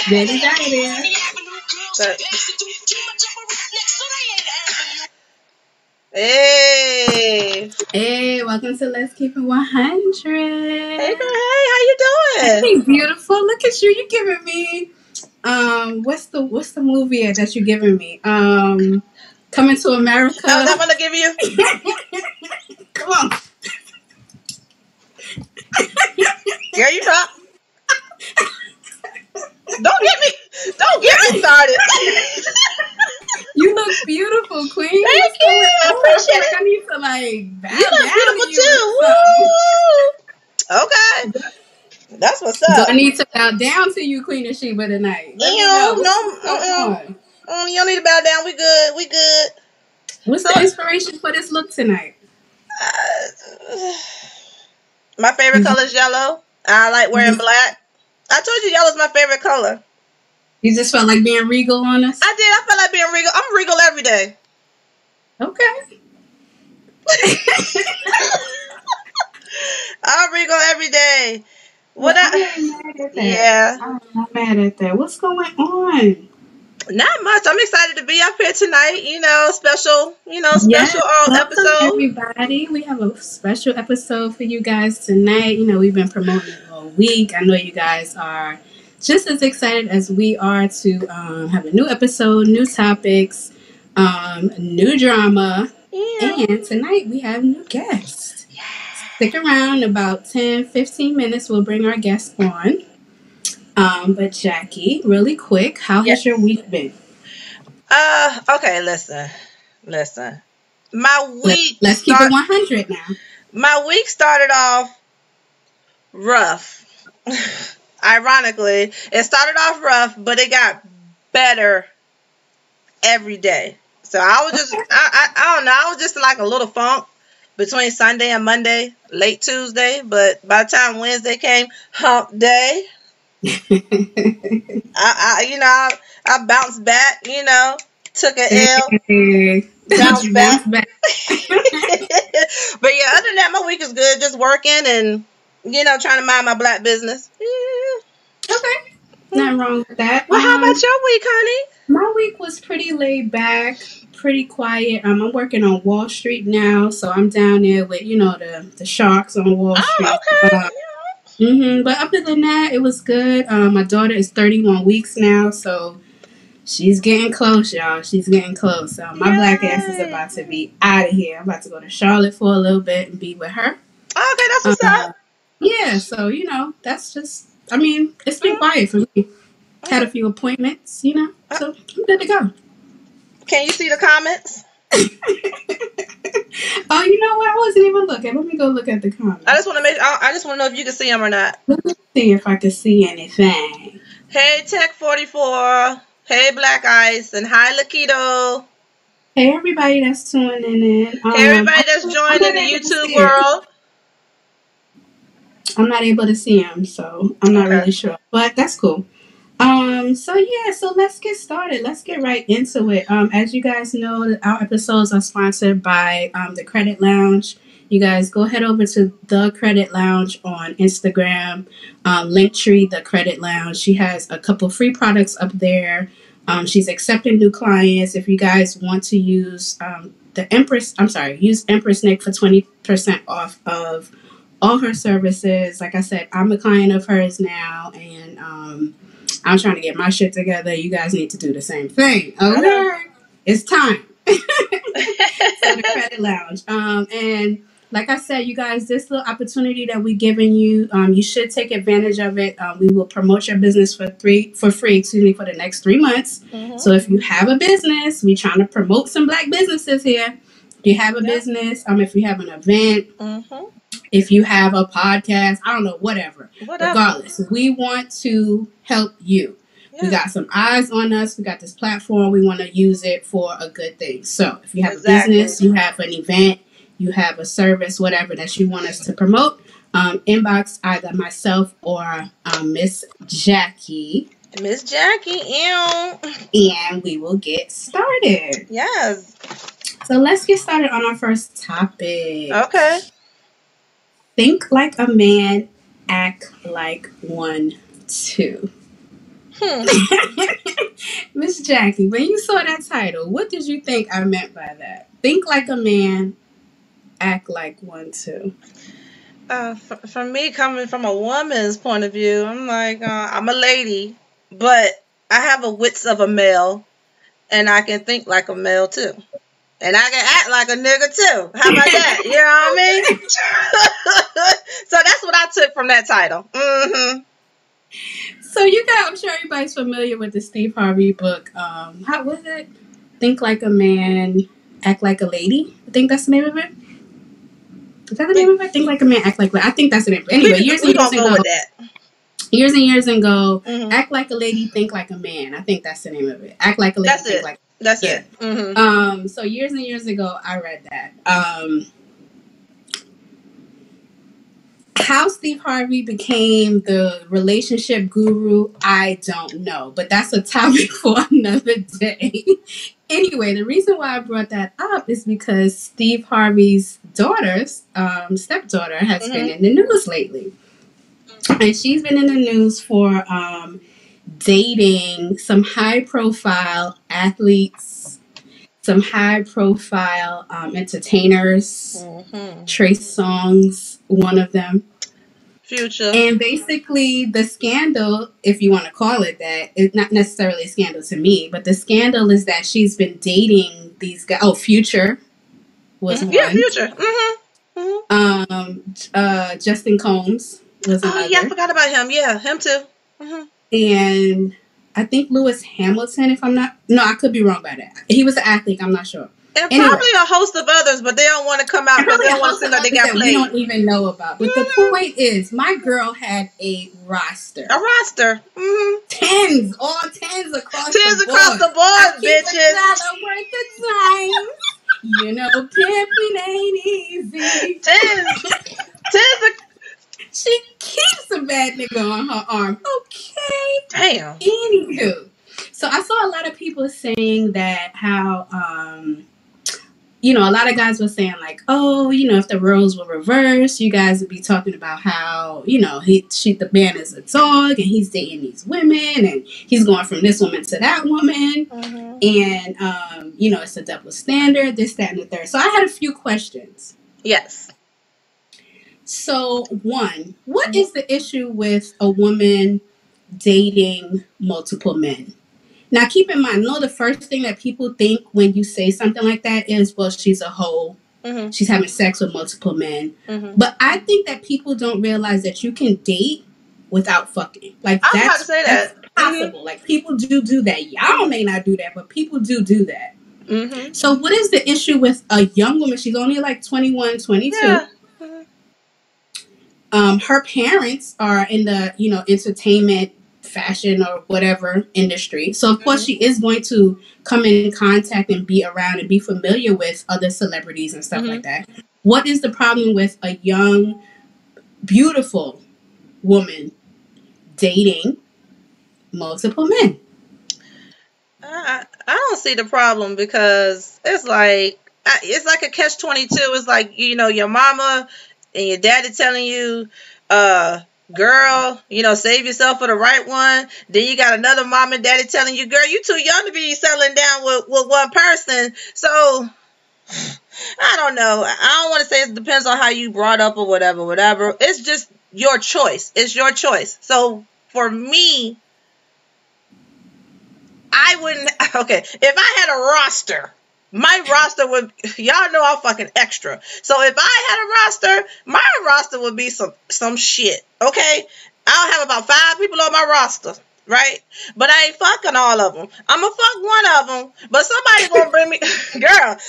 Daddy got it there. Hey. Hey, welcome to Let's Keep It 100. Hey, girl. Hey, how you doing? Hey, beautiful. Look at you. You giving me what's the movie that you giving me? Coming to America. Oh, that one to give you? Come on. Girl, you talk. Don't get me started. You look beautiful, Queen. Thank you. I appreciate it. I need to bow you look down beautiful too. Okay. That's what's up. So I need to bow down to you, Queen of Sheba, tonight. No. You don't need to bow down. We good. What's the inspiration for this look tonight? My favorite color is yellow. I like wearing black. I told you yellow's my favorite color. You just felt like being regal on us? I did. I felt like being regal. I'm regal every day. Okay. I'm regal every day. I'm not mad at that. Yeah. I'm not mad at that. What's going on? Not much. I'm excited to be up here tonight. Special episode. Everybody. We have a special episode for you guys tonight. We've been promoting it all week. I know you guys are just as excited as we are to have a new episode, new topics, new drama. Yeah. And tonight we have new guests. Yes. Stick around. In about 10-15 minutes, we'll bring our guests on. But Jackie, really quick, how has your week been? Okay, listen. My week. Let's keep it 100 now. My week started off rough. Ironically, it started off rough, but it got better every day. So I was just, I don't know, I was just in like a little funk between Sunday and Monday, late Tuesday. But by the time Wednesday came, hump day. I bounced back, took an L, bounced back. But yeah, other than that, my week is good. Just working and, trying to mind my black business. Yeah. Okay. Nothing wrong with that. Well, how about your week, honey? My week was pretty laid back, pretty quiet. I'm working on Wall Street now, so I'm down there with, the sharks on Wall Street. Okay. But other than that, it was good. My daughter is 31 weeks now, so she's getting close, y'all. She's getting close. So my black ass is about to be out of here. I'm about to go to Charlotte for a little bit and be with her. Okay, that's what's up. Yeah, so, that's just, it's been quiet for me. Had a few appointments, so I'm good to go. Can you see the comments? Oh, you know what? I wasn't even looking. Let me go look at the comments. I just want to know if you can see them or not. Let me see if I can see anything. Hey, Tech44. Hey, Black Ice. And hi, Lakido. Hey, everybody that's tuning in. Hey, everybody that's joining the YouTube world. I'm not able to see them, so I'm not really sure. But that's cool. So let's get started. Let's get right into it. As you guys know, our episodes are sponsored by the Credit Lounge. You guys go head over to the Credit Lounge on Instagram. Linktree, the Credit Lounge. She has a couple free products up there. She's accepting new clients. If you guys want to use use Empress Nick for 20% off of all her services. Like I said, I'm a client of hers now, and I'm trying to get my shit together. You guys need to do the same thing. Okay. It's time. So the Credit Lounge. And like I said, you guys, this little opportunity that we're giving you, you should take advantage of it. We will promote your business for free, for the next 3 months. Mm-hmm. So if you have a business, we're trying to promote some black businesses here. If you have a business, if you have an event, if you have a podcast, I don't know, whatever. Regardless, we want to help you. Yeah. We got some eyes on us. We got this platform. We want to use it for a good thing. So if you have a business, you have an event, you have a service, whatever that you want us to promote, inbox either myself or Miss Jackie. Miss Jackie, ew. And we will get started. Yes. So let's get started on our first topic. Okay. Think like a man, act like one too. Miss Jackie, when you saw that title, what did you think I meant by that? Think like a man, act like one too. For me, coming from a woman's point of view, I'm like, I'm a lady, but I have the wits of a male, and I can think like a male too. And I can act like a nigga too. How about that? You know what I mean? So that's what I took from that title. Mm-hmm. So I'm sure everybody's familiar with the Steve Harvey book. How was it? Think like a man, act like a lady. I think that's the name of it. Is that the name of it? Think like a man, act like a lady. I think that's the name. Anyway, years and years ago. Years and years ago, act like a lady, think like a man. I think that's the name of it. Act like a lady, think like a man. That's it. Mm-hmm. So years and years ago, I read that. How Steve Harvey became the relationship guru, I don't know. But that's a topic for another day. Anyway, the reason why I brought that up is because Steve Harvey's stepdaughter, has been in the news lately. And she's been in the news for dating some high-profile athletes, some high-profile entertainers. Trey Songz, one of them. Future. And basically, the scandal, if you want to call it that, is not necessarily a scandal to me, but the scandal is that she's been dating these guys. Oh, Future was one. Yeah, Future. Justin Combs was another. Oh, yeah, I forgot about him. Yeah, him too. And I think Lewis Hamilton, if I'm not... No, I could be wrong by that. He was an athlete. I'm not sure. And probably a host of others, but they don't want to come out because they don't want to seem like they got played. We don't even know about. But the point is, my girl had a roster. A roster. Tens across the board. Tens across the board, bitches. Worth the time. You know, pimping ain't easy. Tens. She keeps a bad nigga on her arm. Okay. Damn. Anywho. So I saw a lot of people saying that how, a lot of guys were saying like, oh, if the roles were reversed, you guys would be talking about how, the man is a dog and he's dating these women and he's going from this woman to that woman. And, it's a double standard, this, that, and the third. So I had a few questions. Yes. So one, what is the issue with a woman dating multiple men? Now, keep in mind, the first thing that people think when you say something like that is, well, she's a hoe. She's having sex with multiple men. But I think that people don't realize that you can date without fucking. Like, I was about to say that. That's possible. Like, people do that. Y'all may not do that, but people do that. So what is the issue with a young woman? She's only like 21, 22. Yeah. Her parents are in the, entertainment, fashion or whatever industry. So of course she is going to come in contact and be around and be familiar with other celebrities and stuff like that. What is the problem with a young, beautiful woman dating multiple men? I don't see the problem because it's like a catch-22. It's like, your mama and your daddy telling you, girl, save yourself for the right one. Then you got another mom and daddy telling you, girl, you too young to be settling down with one person. So, I don't know. I don't want to say it depends on how you brought up or whatever. It's just your choice. It's your choice. So, for me, I wouldn't... Okay, if I had a roster... My roster would, y'all know I'm fucking extra. So if I had a roster, my roster would be some shit, okay? I'll have about 5 people on my roster, right? But I ain't fucking all of them. I'm gonna fuck one of them, but somebody gonna bring me,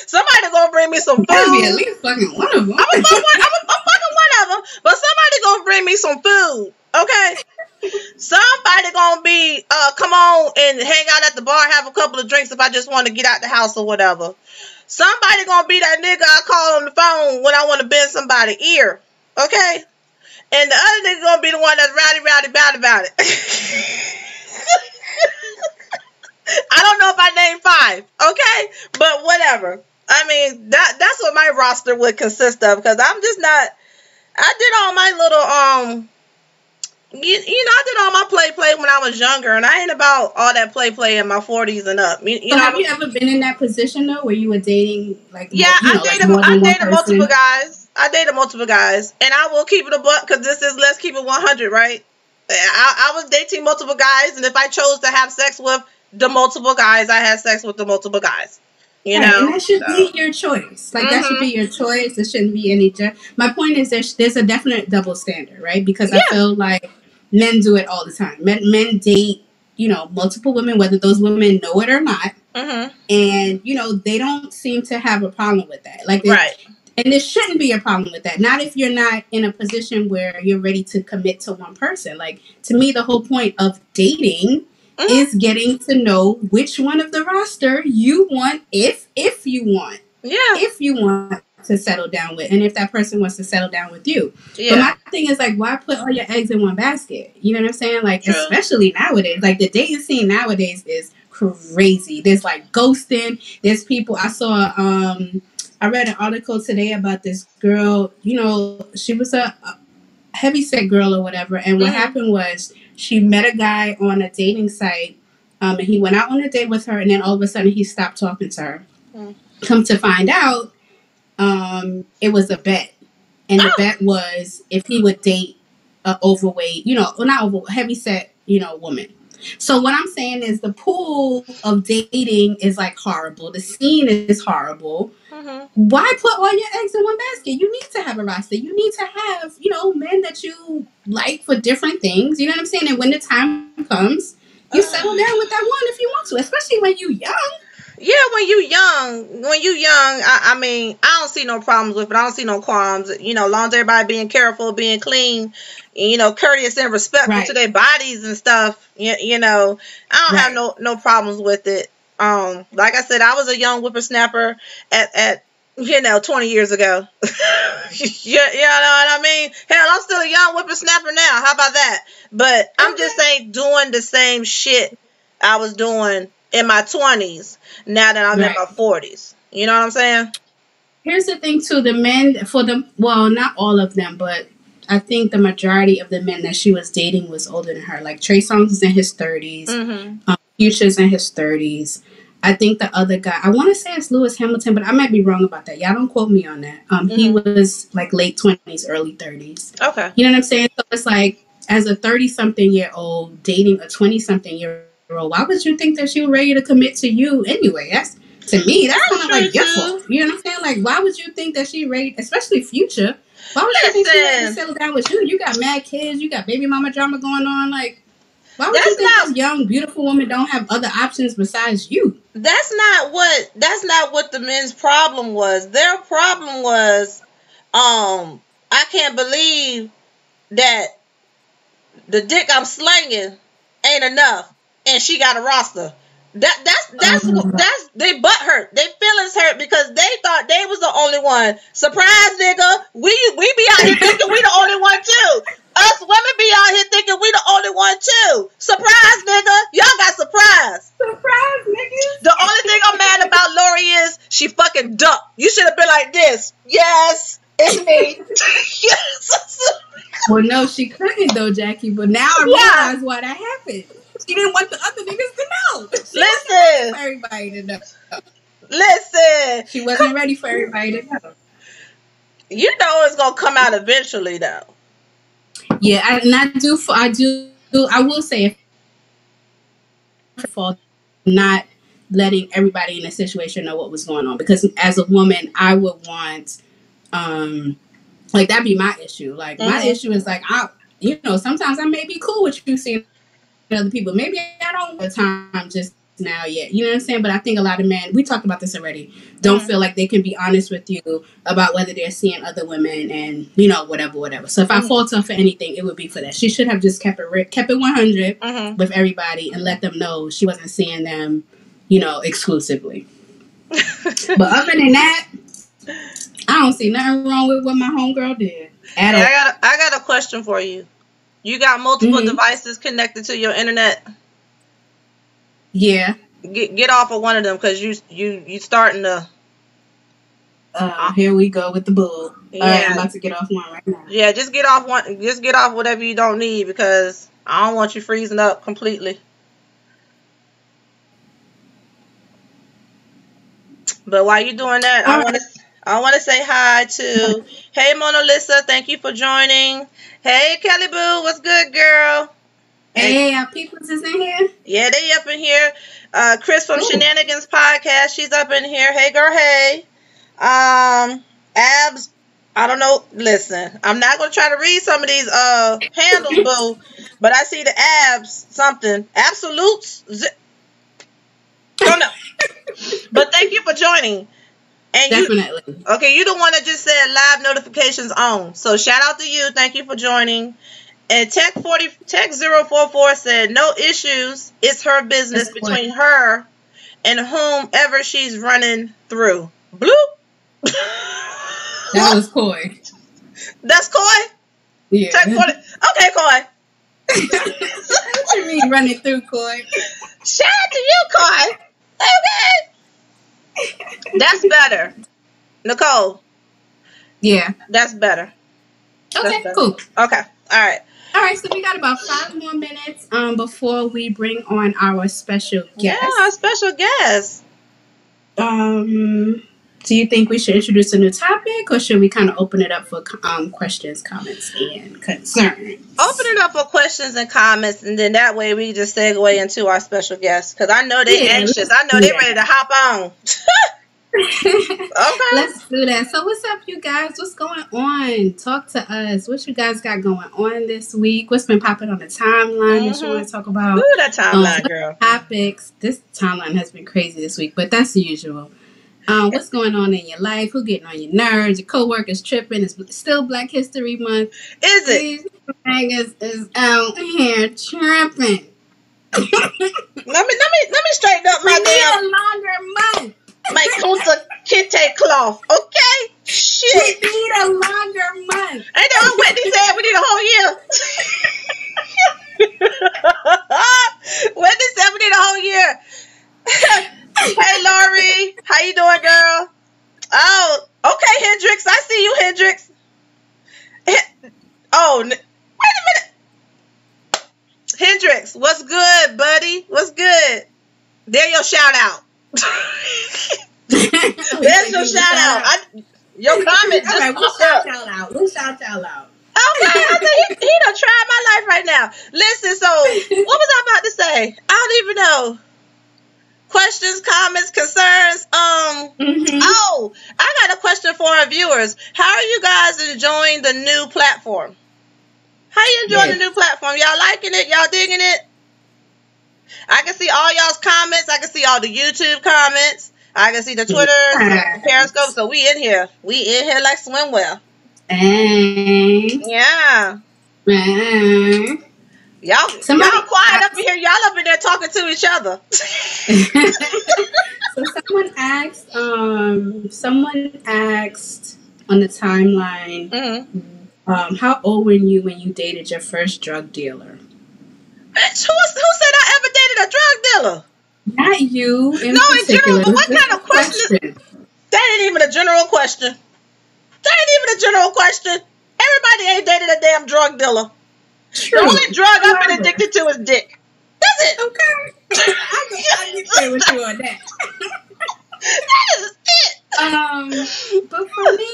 somebody gonna bring me some food. At least fucking one of them. I'm fucking one of them, but somebody gonna bring me some food, okay? Somebody gonna be come on and hang out at the bar, have a couple of drinks if I just want to get out the house or whatever. Somebody gonna be that nigga I call on the phone when I want to bend somebody's ear. Okay? And the other nigga gonna be the one that's rowdy about it. I don't know if I named 5, okay? But whatever. I mean, that's what my roster would consist of, because I'm just not, I did all my little, I did all my play when I was younger, and I ain't about all that play in my 40s and up. So have you ever been in that position, though, where you were dating, like, yeah, I dated multiple guys. I dated multiple guys, and I will keep it a buck, because this is Let's Keep It 100, right? I was dating multiple guys, and if I chose to have sex with the multiple guys, I had sex with the multiple guys. You know, and that should be your choice. Like, that should be your choice. There shouldn't be any. My point is there's a definite double standard, right? Because I feel like men do it all the time. Men date, multiple women, whether those women know it or not. And, they don't seem to have a problem with that. Like, and there shouldn't be a problem with that. Not if you're not in a position where you're ready to commit to one person. Like, to me, the whole point of dating is getting to know which one of the roster you want, if you want. Yeah. If you want to settle down with, and if that person wants to settle down with you. Yeah. But my thing is, like, why put all your eggs in one basket? You know what I'm saying? Like, especially nowadays. Like, the dating scene nowadays is crazy. There's, like, ghosting. There's people. I saw, I read an article today about this girl, she was a heavyset girl or whatever. And what happened was she met a guy on a dating site, and he went out on a date with her, and then all of a sudden he stopped talking to her. Come to find out, it was a bet. And the bet was if he would date a overweight, heavyset, woman. So what I'm saying is the pool of dating is, like, horrible. The scene is horrible. Why put all your eggs in one basket? You need to have a roster. You need to have, men that you like for different things. You know what I'm saying? And when the time comes, you settle down with that one if you want to, especially when you're young. Yeah, when you young, I mean, I don't see no problems with it. I don't see no qualms. As long as everybody being careful, being clean, courteous and respectful to their bodies and stuff. I don't have no problems with it. Like I said, I was a young whippersnapper at 20 years ago. You know what I mean? Hell, I'm still a young whippersnapper now. How about that? But I'm just saying, doing the same shit I was doing in my 20s now that I'm in my 40s. You know what I'm saying? Here's the thing, too. The men, well, not all of them, but I think the majority of the men that she was dating was older than her. Like, Trey Songz is in his 30s. Future's in his 30s. I think the other guy, I want to say it's Lewis Hamilton, but I might be wrong about that. Y'all don't quote me on that. He was, like, late 20s, early 30s. Okay. You know what I'm saying? So it's like, as a 30-something-year-old dating a 20-something-year-old, why would you think that she was ready to commit to you anyway? To me, that's kind of like your fault. You know what I'm saying? Like, why would you think that she ready, especially Future, why would you think she ready to settle down with you? You got mad kids, you got baby mama drama going on. Like, why would you think this young, beautiful woman don't have other options besides you? That's not what the men's problem was. Their problem was, I can't believe that the dick I'm slinging ain't enough, and she got a roster. That's they butt hurt. They feelings hurt because they thought they was the only one. Surprise, nigga. We be out here thinking we the only one too. Us women be out here thinking we the only one too. Surprise, nigga. Y'all got surprise. Surprise, nigga. The only thing I'm mad about Lori is she fucking ducked. You should have been like this. Yes, it's me. Yes. Well, no, she couldn't though, Jackie. But now I realize why that happened. She didn't want the other niggas to know. Listen. For everybody to know. Listen. She wasn't ready for everybody to know. You know it's gonna come out eventually, though. Yeah, I will say, for not letting everybody in the situation know what was going on, because as a woman, I would want, like, that'd be my issue. Like, my issue is like, sometimes I may be cool with you seeing other people. Maybe I don't have time just now yet. You know what I'm saying? But I think a lot of men, we talked about this already, don't feel like they can be honest with you about whether they're seeing other women and, whatever. So if I fault her for anything, it would be for that. She should have just kept it 100 with everybody and let them know she wasn't seeing them, exclusively. But other than that, I don't see nothing wrong with what my homegirl did at Hey, all. I got a question for you. You got multiple devices connected to your internet? Yeah. Get off of one of them because you starting to. Here we go with the bull. Yeah. All right, I'm about to get off one right now. Yeah, just get off one. Just get off whatever you don't need because I don't want you freezing up completely. But while you're doing that, I want to say hi to hey Mona Lisa, thank you for joining. Hey Kelly Boo, what's good, girl? Hey, our peoples is in here. Yeah, they up in here. Chris from Shenanigans Podcast, she's up in here. Hey girl, hey. Abs, I don't know. Listen, I'm not gonna try to read some of these handles, boo. But I see the abs something absolutes. Don't know. But thank you for joining. And definitely. You the one that just said live notifications on. So shout out to you. Thank you for joining. And Tech 044 said no issues. It's her business between her and whomever she's running through. Bloop. That was Coy. That's Coy? Yeah. Tech 40. Okay, Coy. What you mean running through, Coy? Shout out to you, Coy. Okay. That's better. Nicole. Yeah. That's better. Okay, cool. Okay. All right. All right, so we got about 5 more minutes before we bring on our special guest. Yeah, our special guest. Do you think we should introduce a new topic, or should we kind of open it up for questions, comments, and concerns? Open it up for questions and comments, and then that way we just segue into our special guest, because I know they're anxious. I know they're ready to hop on. Okay. Let's do that. So what's up, you guys? What's going on? Talk to us. What you guys got going on this week? What's been popping on the timeline that you want to talk about? Ooh, that timeline, girl. Topics. This timeline has been crazy this week, but that's the usual. What's going on in your life? Who getting on your nerves? Your coworkers tripping? It's still Black History Month. Is it? These niggas is out here tripping. Let me straighten up my damn. A longer month. My Kunta Kinte cloth, okay? Shit. We need a longer month. Ain't that what Whitney said? We need a whole year. Whitney said we need a whole year. Hey, Lori. How you doing, girl? Oh, okay, Hendrix. I see you, Hendrix. Oh, wait a minute. Hendrix, what's good, buddy? What's good? There your shout out. There's your shout out. Your comment just right, we'll shout y'all out. Okay, I think he done tried my life right now. Listen, so what was I about to say? I don't even know. Questions, comments, concerns. Oh, I got a question for our viewers. How are you guys enjoying the new platform? How you enjoying the new platform? Y'all liking it? Y'all digging it? I can see all y'all's comments. I can see all the YouTube comments. I can see the Twitter, the Periscope. So we in here. We in here like swimwear. Yeah. Y'all quiet up in here. Y'all up in there talking to each other. So someone asked on the timeline, how old were you when you dated your first drug dealer? Bitch, who said I ever dated a drug dealer? Not you. In general, but what kind of question? That ain't even a general question. Everybody ain't dated a damn drug dealer. True. The only drug I've been addicted to is dick. That's it. Okay. I can stay with you on that. That is it. But for me,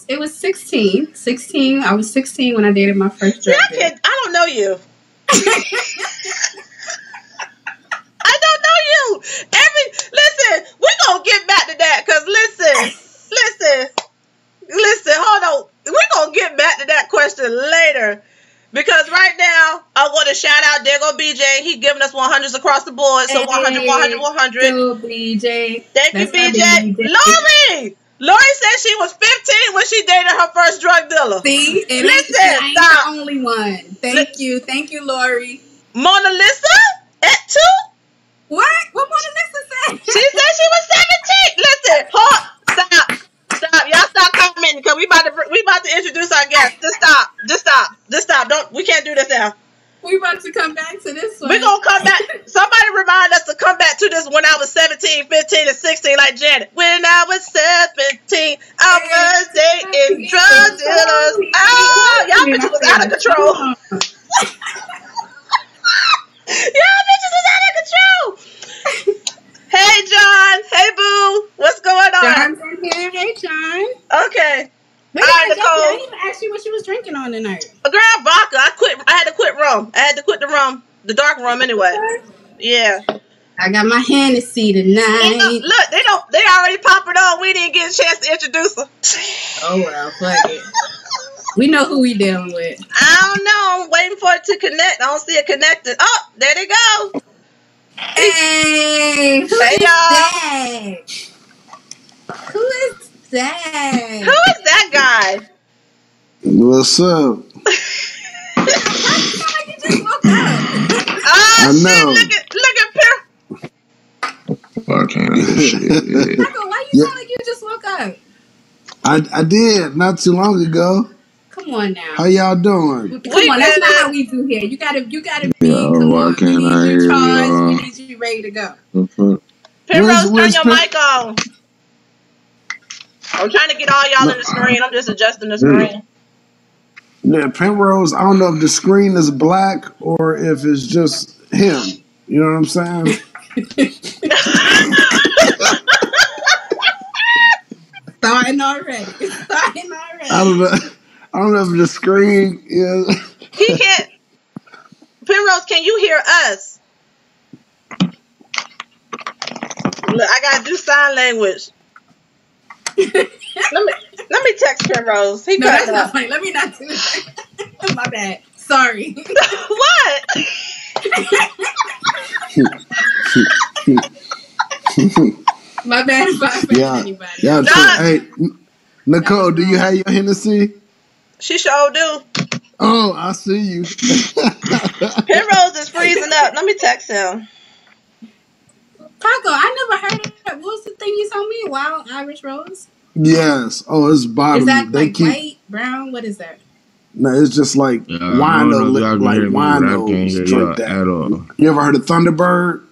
it was 16. 16. I was 16 when I dated my first drug dealer. I don't know you. I don't know you. Listen, we're gonna get back to that because listen, hold on. We're gonna get back to that question later. Because right now, I want to shout out, there go BJ. He giving us 100s across the board. So 100, 100, 100. BJ. Thank you, BJ. Lori said she was 15 when she dated her first drug dealer. See? Listen, stop. The only one. Thank you, Lori. Mona Lisa at 2? What? What Mona Lisa said? She said she was 17. Listen, stop. Stop. Y'all stop commenting because we about to introduce our guest. Just stop. We can't do this now. We about to come back to this one. We're going to come back. Somebody remind us to come back to this when I was 17, 15, and 16 like Janet. When I was 17, I was dating drug dealers. Oh, y'all bitches was out of control. Y'all bitches was out of control. Hey, John. Hey, Boo. What's going on? John's in here. Hey, John. Okay. All right, Nicole. I didn't even ask you what you was drinking on tonight. A girl, vodka. I had to quit rum. I had to quit the rum, the dark rum anyway. Yeah. I got my Hennessy tonight. Look, they already popping on. We didn't get a chance to introduce her. Oh well, fuck it. We know who we dealing with. I don't know. I'm waiting for it to connect. I don't see it connected. Oh, there they go. Hey, who is that? Who is that? Who is that guy? What's up? You just woke up. Oh, shit. Look at Pierre. Why can't I hear shit? Michael, why you sound like you just woke up? I did not too long ago. Come on now. How y'all doing? Come on, that's not how we do here. You gotta be. Come why on, can't we I need hear you charged. y'all? We need you ready to go. Penrose, turn your mic on. I'm trying to get all y'all in the screen. I'm just adjusting the screen. Yeah, Penrose, I don't know if the screen is black or if it's just him. You know what I'm saying? Starting already. I don't know if the screen is. He can't. Penrose, can you hear us? Look, I gotta do sign language. Let me text Penrose. He no, that's up. not funny. Let me not do that. My bad. Sorry. What? My bad if I offended anybody. Yeah, hey, Nicole, do you have your Hennessy? She sure do. Oh, I see you. Penrose is freezing up. Let me text him. Paco, I never heard of that. What was the thing you told me? Wild Irish Rose? Yes. Oh, it's bottom. Is that like white, brown? What is that? No, it's just like wino, like winos drink that. At all. You ever heard of Thunderbird?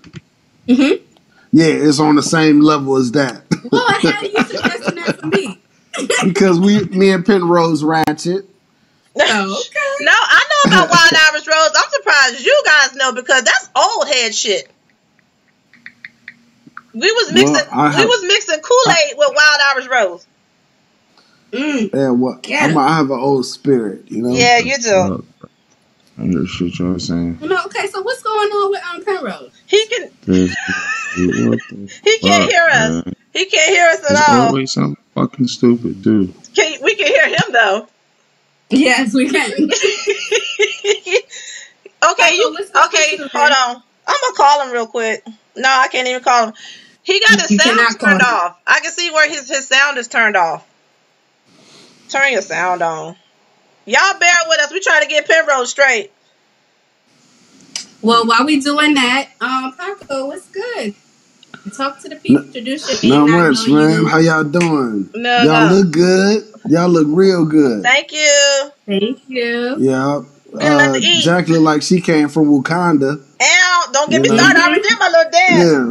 Mm-hmm. Yeah, it's on the same level as that. Well, how are you suggesting that for me? Because me and Penrose ratchet. Oh, okay. No, I know about Wild Irish Rose. I'm surprised you guys know because that's old head shit. We was mixing Kool-Aid with Wild Irish Rose. Yeah, I have an old spirit, you know. Yeah, you do. I hear shit y'all saying. No, okay. So what's going on with Penrose? He can. He can't hear us. Man. He can't hear us at all. Always something fucking stupid, dude. We can hear him though. Yes, we can. Okay, hold on. I'm gonna call him real quick. No, I can't even call him. He got his sound turned off. I can see where his sound is turned off. Turn your sound on. Y'all bear with us. We trying to get Penrose straight. Well, while we doing that, Paco, what's good? Talk to the people. Introduce your name. Not much, man. How y'all doing? Y'all look good. Y'all look real good. Thank you. Thank you. Yeah. Jack looked like she came from Wakanda. Ow, don't get me started. I already did my little dance. Yeah,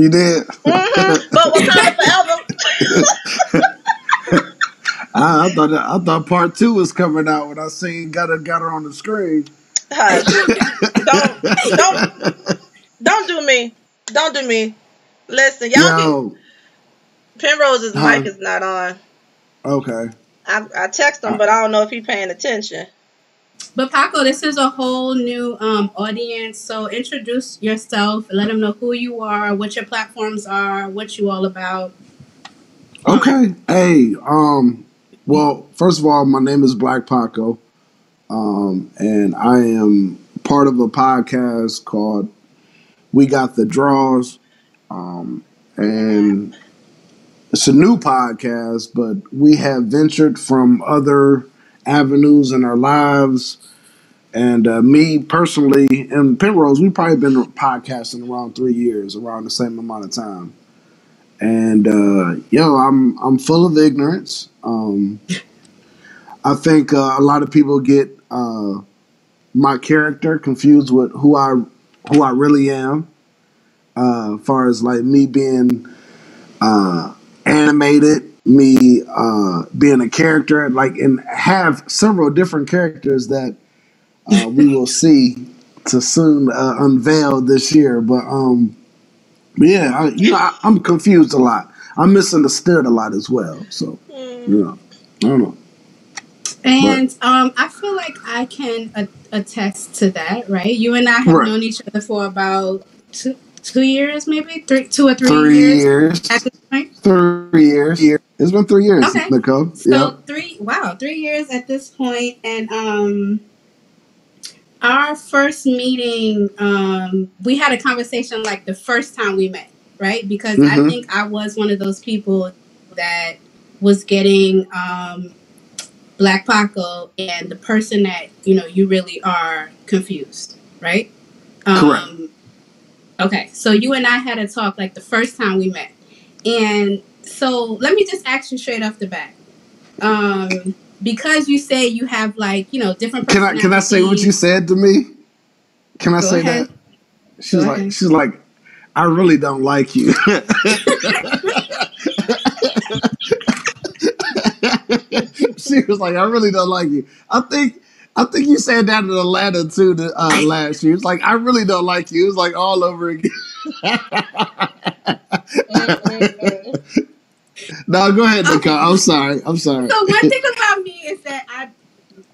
you did. Mm-hmm. But Wakanda forever. I thought part 2 was coming out when I seen got her on the screen. Don't do me. Don't do me. Listen, y'all. Penrose's mic is not on. Okay. I text him, but I don't know if he's paying attention. But Paco, this is a whole new audience. So introduce yourself. Let them know who you are, what your platforms are, what you all about. Okay. Hey. Well, first of all, my name is Black Paco, and I am part of a podcast called We Got the Draws, and it's a new podcast, but we have ventured from other avenues in our lives. And me personally, and Penrose, we've probably been podcasting around 3 years, around the same amount of time. And I'm full of ignorance. I think a lot of people get my character confused with who I really am. As far as like me being animated, me being a character, like, and have several different characters that we will see to soon unveil this year. But yeah, I'm confused a lot. I'm misunderstood a lot as well. So I don't know. And I feel like I can attest to that, right? You and I have known each other for about 2 years, maybe 2 or 3 years at this point. 3 years. It's been 3 years, okay. Nicole. So 3 years at this point, and our first meeting, we had a conversation like the first time we met, right? Because I think I was one of those people that was getting Black Paco and the person that you really are confused, right? Correct. Okay, so you and I had a talk like the first time we met, and so let me just ask you straight off the bat, because you say you have like different personalities. Can I say what you said to me? Can I say that? She's like, I really don't like you. She was like, I really don't like you. I think you said that in Atlanta too last year. It's like, I really don't like you. It's like all over again. No, go ahead, Nicole. I'm sorry. So one thing about me is that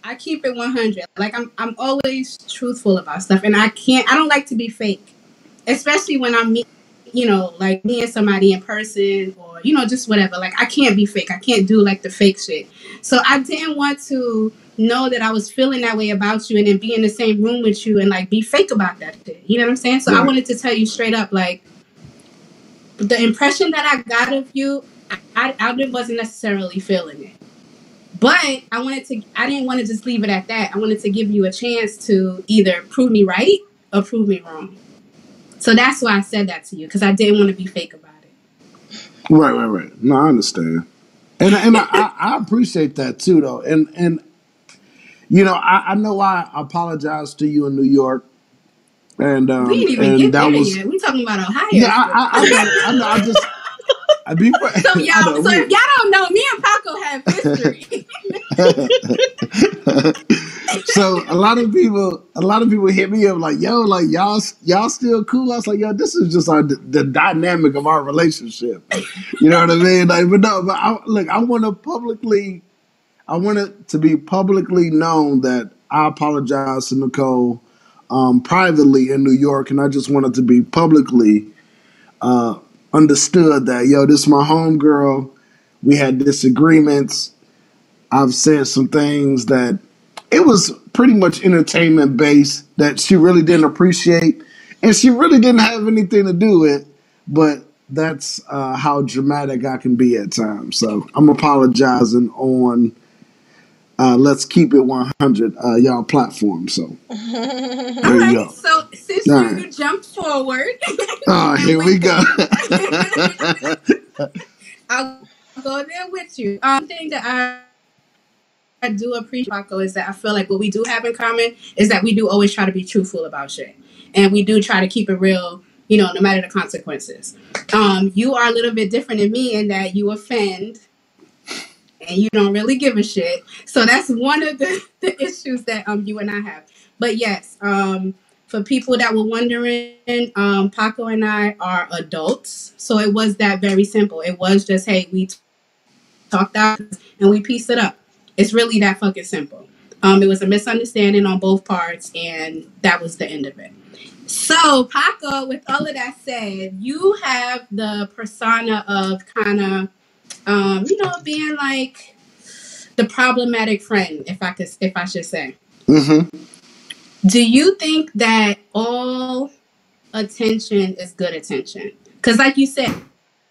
I keep it 100. Like I'm always truthful about stuff, and I don't like to be fake, especially when I'm like meeting somebody in person or just whatever. Like I can't be fake. I can't do like the fake shit. So I didn't want to know that I was feeling that way about you and then be in the same room with you and like be fake about that shit. You know what I'm saying? So I wanted to tell you straight up, like, the impression that I got of you, I wasn't necessarily feeling it. But I didn't want to just leave it at that. I wanted to give you a chance to either prove me right or prove me wrong. So that's why I said that to you, because I didn't want to be fake about it. Right. No, I understand. And I appreciate that too, though. And I know I apologized to you in New York. And we didn't even get there yet. We talking about Ohio. Yeah, I know. I just. So y'all, if y'all don't know, me and Paco have history. So a lot of people hit me up like, yo, like y'all still cool. I was like, yo, this is just the dynamic of our relationship. You know what I mean? Like, but I want it to be publicly known that I apologize to Nicole privately in New York, and I just wanted to be publicly understood that, yo, this is my homegirl. We had disagreements. I've said some things that it was pretty much entertainment based that she really didn't appreciate, and she really didn't have anything to do with, but that's how dramatic I can be at times. So I'm apologizing on Let's Keep It 100 y'all platform. So there you go. So since you jumped forward, here we go. I'll go there with you. One thing that I do appreciate, Paco, is that I feel like what we do have in common is that we do always try to be truthful about shit, and we do try to keep it real, no matter the consequences. You are a little bit different than me in that you offend and you don't really give a shit. So that's one of the issues that you and I have. But yes, for people that were wondering, Paco and I are adults. So it was that very simple. It was just, hey, we talked out and we pieced it up. It's really that fucking simple. It was a misunderstanding on both parts, and that was the end of it. So, Paco, with all of that said, you have the persona of kind of, being like the problematic friend, if I should say. Mm-hmm. Do you think that all attention is good attention? Because, like you said,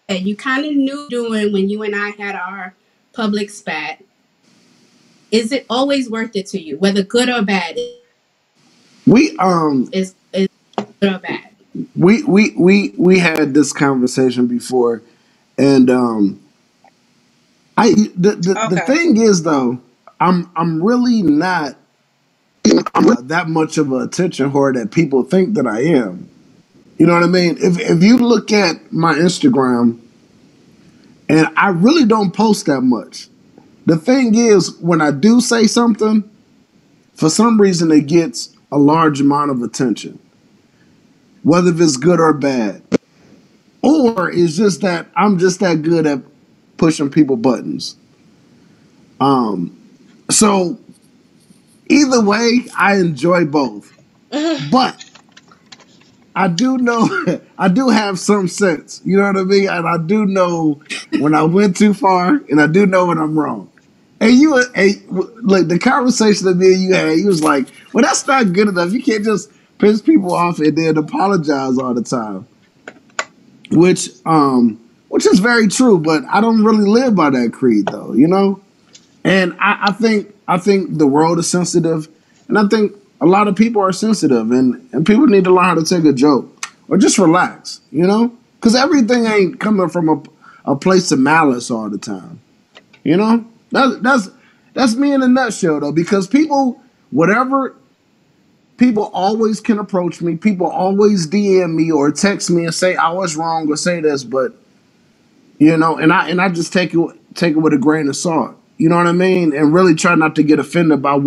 you kind of knew doing when you and I had our public spat. Is it always worth it to you, whether good or bad? Is good or bad? We had this conversation before, And the thing is though, I'm really not that much of an attention whore that people think that I am. You know what I mean? If you look at my Instagram, and I really don't post that much. The thing is, when I do say something, for some reason it gets a large amount of attention, whether it's good or bad. Or it's just that I'm just that good at pushing people buttons. So either way, I enjoy both. But I do know, I do have some sense. You know what I mean? And I do know when I went too far, and I do know when I'm wrong. And like the conversation that me and you had, you was like, well, that's not good enough. You can't just piss people off and then apologize all the time. Which is very true, but I don't really live by that creed though, you know? And I think the world is sensitive, and I think a lot of people are sensitive, and people need to learn how to take a joke or just relax, you know? Because everything ain't coming from a place of malice all the time, you know? That's me in a nutshell though, because people always can approach me. People always DM me or text me and say I was wrong or say this, but you know, and I just take it with a grain of salt. You know what I mean? And really try not to get offended by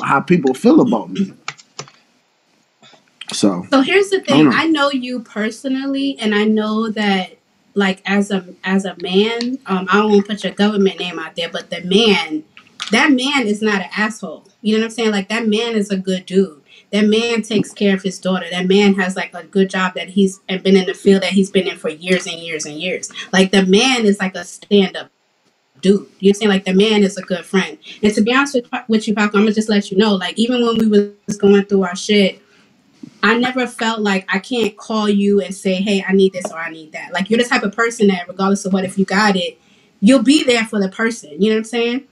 how people feel about me. So here's the thing. I know you personally, and I know that like as a man, I don't want to put your government name out there, but that man is not an asshole. You know what I'm saying? Like that man is a good dude. That man takes care of his daughter. That man has like a good job that he's been in the field that he's been in for years and years and years. Like the man is like a stand-up dude. You know what I'm saying? Like the man is a good friend. And to be honest with you, Paco, I'm gonna just let you know, like even when we was going through our shit, I never felt like I can't call you and say, hey, I need this or I need that. Like you're the type of person that regardless of what, if you got it, you'll be there for the person. You know what I'm saying?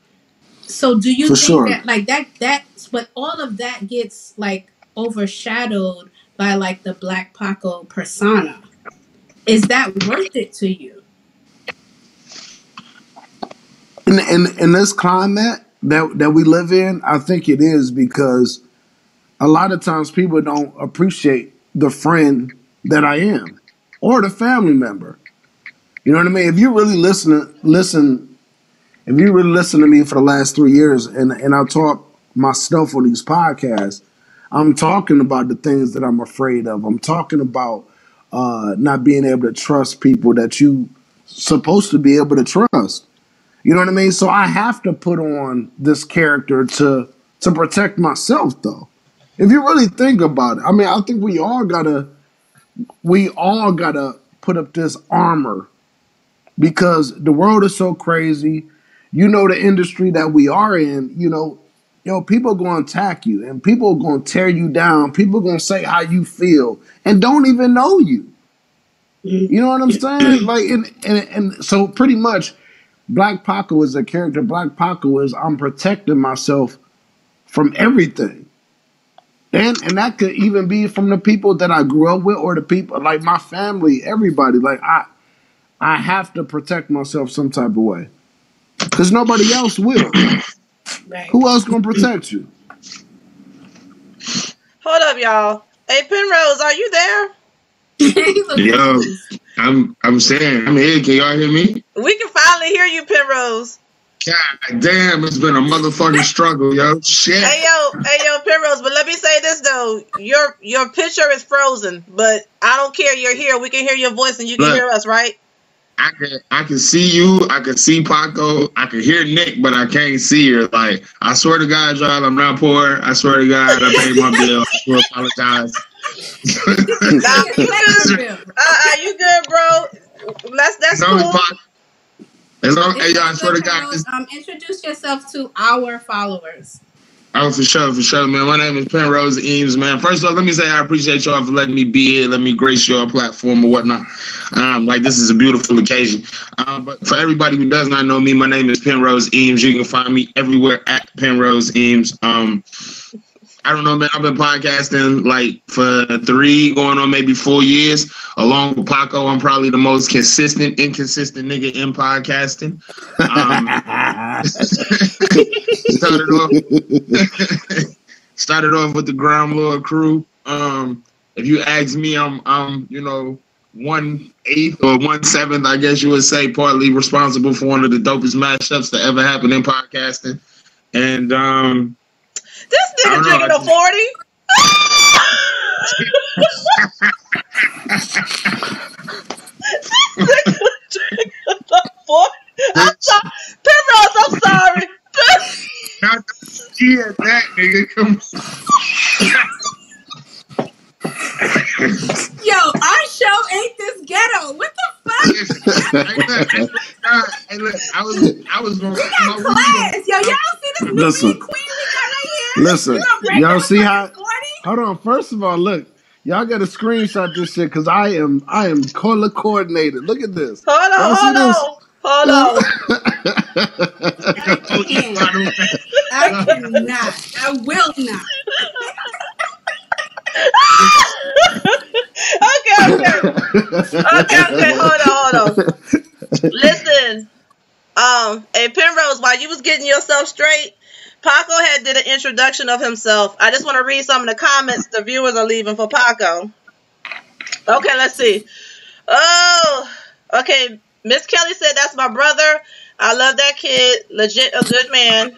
So do you think that like that's but all of that gets like overshadowed by like the Black Paco persona? Is that worth it to you? In this climate that we live in, I think it is, because a lot of times people don't appreciate the friend that I am or the family member. You know what I mean? If you really listen to me for the last 3 years and I talk my stuff on these podcasts, I'm talking about the things that I'm afraid of. I'm talking about not being able to trust people that you supposed to be able to trust. You know what I mean? So I have to put on this character to protect myself, though. If you really think about it, I mean, I think we all gotta put up this armor, because the world is so crazy. You know, the industry that we are in, you know, people are going to attack you, and people are going to tear you down. People are going to say how you feel and don't even know you. You know what I'm saying? Like, and so pretty much, Black Paco is a character. Black Paco is I'm protecting myself from everything. And that could even be from the people that I grew up with, or the people like my family, everybody. Like I have to protect myself some type of way, because nobody else will. Right. Who else gonna protect you? Hold up, y'all. Hey, Penrose, are you there? Yo, I'm saying, I'm here. Can y'all hear me? We can finally hear you, Penrose. God damn, it's been a motherfucking struggle, yo. Shit. Hey yo, Penrose, but let me say this though. Your picture is frozen, but I don't care, you're here. We can hear your voice and you can hear us, right? I can see you, I can see Paco, I can hear Nick, but I can't see her. Like, I swear to God, y'all, I'm not poor. I swear to God, I paid my bill. I will apologize. Nah, you good, bro? That's cool. Hey, y'all, I swear to God. Introduce yourself to our followers. Oh, for sure, man. My name is Penrose Eames, man. First off, let me say I appreciate y'all for letting me be here, let me grace your platform or whatnot. Like, this is a beautiful occasion. But for everybody who does not know me, my name is Penrose Eames. You can find me everywhere at Penrose Eames. I don't know, man. I've been podcasting like for 3 going on maybe 4 years. Along with Paco, I'm probably the most inconsistent nigga in podcasting. Started off with the Ground Lord crew. If you ask me, I'm 1/8 or 1/7, I guess you would say, partly responsible for one of the dopest mashups that ever happened in podcasting. And this nigga drinking a 40. I'm sorry, Penrose. I'm sorry. Not that nigga. Come Yo, our show ain't this ghetto. What the fuck? Hey, look, I was going. We got class. Yo, y'all see this Listen. queen we got right here? Listen, y'all see how? Hold on. First of all, look, y'all got to screenshot this shit because I am color coordinated. Look at this. Hold on. I cannot. I will not. Okay. Hold on. Listen, hey Penrose, while you was getting yourself straight, Paco had did an introduction of himself. I just want to read some of the comments the viewers are leaving for Paco. Okay, let's see. Oh, okay. Miss Kelly said, that's my brother. I love that kid. Legit a good man.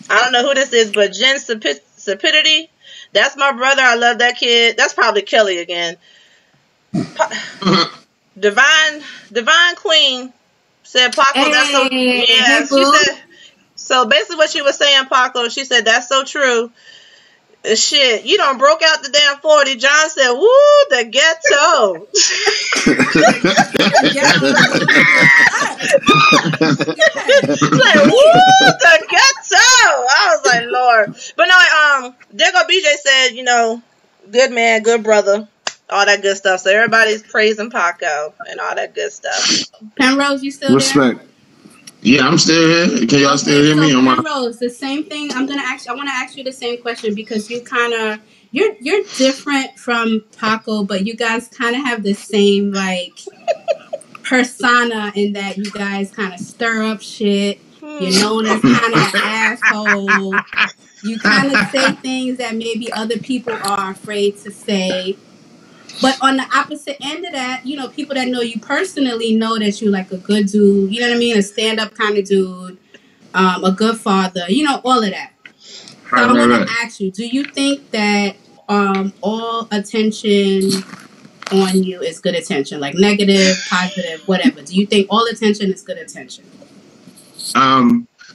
I don't know who this is, but Jen Stupidity. That's my brother. I love that kid. That's probably Kelly again. Divine Queen said, Paco, that's so... Yeah, she said... So basically what she was saying, Paco, she said, that's so true. Shit, you done broke out the damn 40. John said, woo, the ghetto. Like, woo, the ghetto. I was like, Lord. But no, there go BJ said, good man, good brother, all that good stuff. So everybody's praising Paco and all that good stuff. Penrose, you still Respect. there? Yeah, I'm still here. Can y'all still hear me? Penrose, the same thing. I want to ask you the same question because you you're different from Paco, but you guys kind of have the same like persona in that you guys kind of stir up shit. You're known as kind of an asshole. You kind of say things that maybe other people are afraid to say. But on the opposite end of that, people that know you personally know that you're like a good dude. You know what I mean? A stand-up kind of dude, a good father. All of that. So I want to ask you: do you think that all attention on you is good attention, like negative, positive, whatever? Do you think all attention is good attention?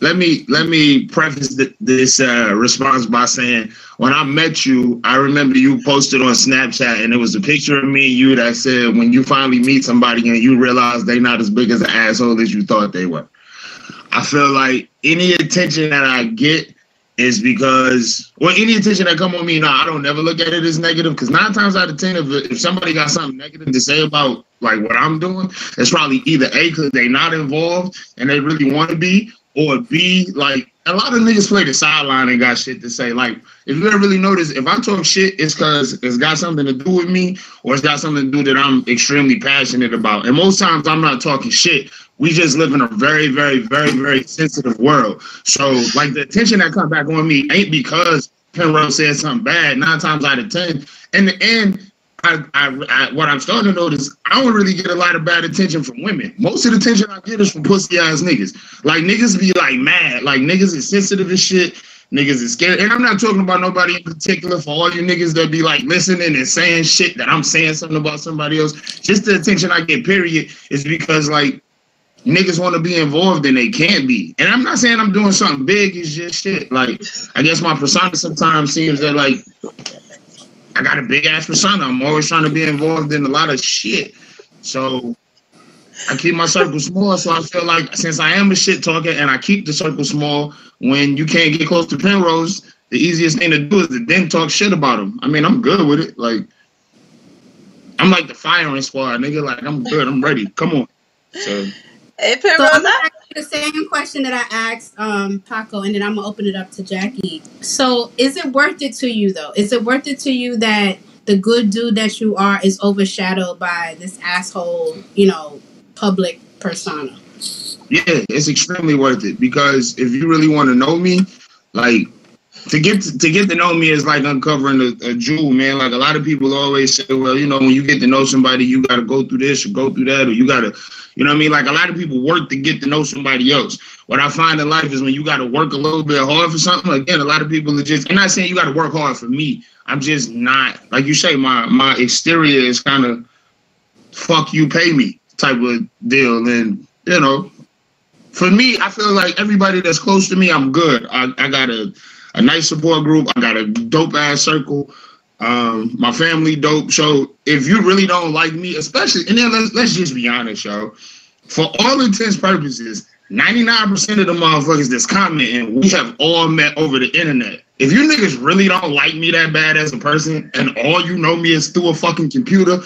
Let me preface this response by saying, when I met you, I remember you posted on Snapchat, and it was a picture of me and you that said, when you finally meet somebody and you realize they're not as big as an asshole as you thought they were. I feel like any attention that I get is because, any attention that come on me, I don't never look at it as negative, because 9 times out of 10, if somebody got something negative to say about like what I'm doing, it's probably either A, because they not involved and they really want to be, or B, like, a lot of niggas play the sideline and got shit to say. Like, if you ever really notice, if I talk shit, it's because it's got something to do with me, or it's got something to do that I'm extremely passionate about. And most times I'm not talking shit. We just live in a very, very, very, very sensitive world. So, like, the attention that comes back on me ain't because Penrose said something bad. 9 times out of 10. In the end, what I'm starting to notice, I don't really get a lot of bad attention from women. Most of the attention I get is from pussy ass niggas. Like, niggas be like mad. Like, niggas is sensitive as shit. Niggas is scared. And I'm not talking about nobody in particular. For all you niggas that be like listening and saying shit that I'm saying something about somebody else, just the attention I get, period, is because like niggas want to be involved and they can't be. And I'm not saying I'm doing something big. It's just shit. Like, I guess my persona sometimes seems that like I got a big ass persona. I'm always trying to be involved in a lot of shit. So I keep my circle small. So I feel like since I am a shit talker and I keep the circle small, when you can't get close to Penrose, the easiest thing to do is to then talk shit about him. I mean, I'm good with it. Like, I'm like the firing squad, nigga. Like, I'm good. I'm ready. Come on. So, hey, Penrose, the same question that I asked Paco, and then I'm gonna open it up to Jackie. So, is it worth it to you though? Is it worth it to you that the good dude that you are is overshadowed by this asshole, public persona? Yeah, it's extremely worth it because if you really want to know me, like to get to know me is like uncovering a jewel, man. Like a lot of people always say, well, when you get to know somebody, you got to go through this or go through that, or you got to, you know what I mean? Like a lot of people work to get to know somebody else. What I find in life is when you got to work a little bit hard for something, again, a lot of people are just, I'm not saying you got to work hard for me. I'm just not, like you say, my exterior is kind of fuck you, pay me type of deal. And, for me, I feel like everybody that's close to me, I'm good. I got a nice support group. I got a dope ass circle. My family dope. So if you really don't like me, especially, and then let's just be honest, yo. For all intents and purposes, 99% of the motherfuckers that's commenting, we have all met over the internet. If you niggas really don't like me that bad as a person, and all you know me is through a fucking computer,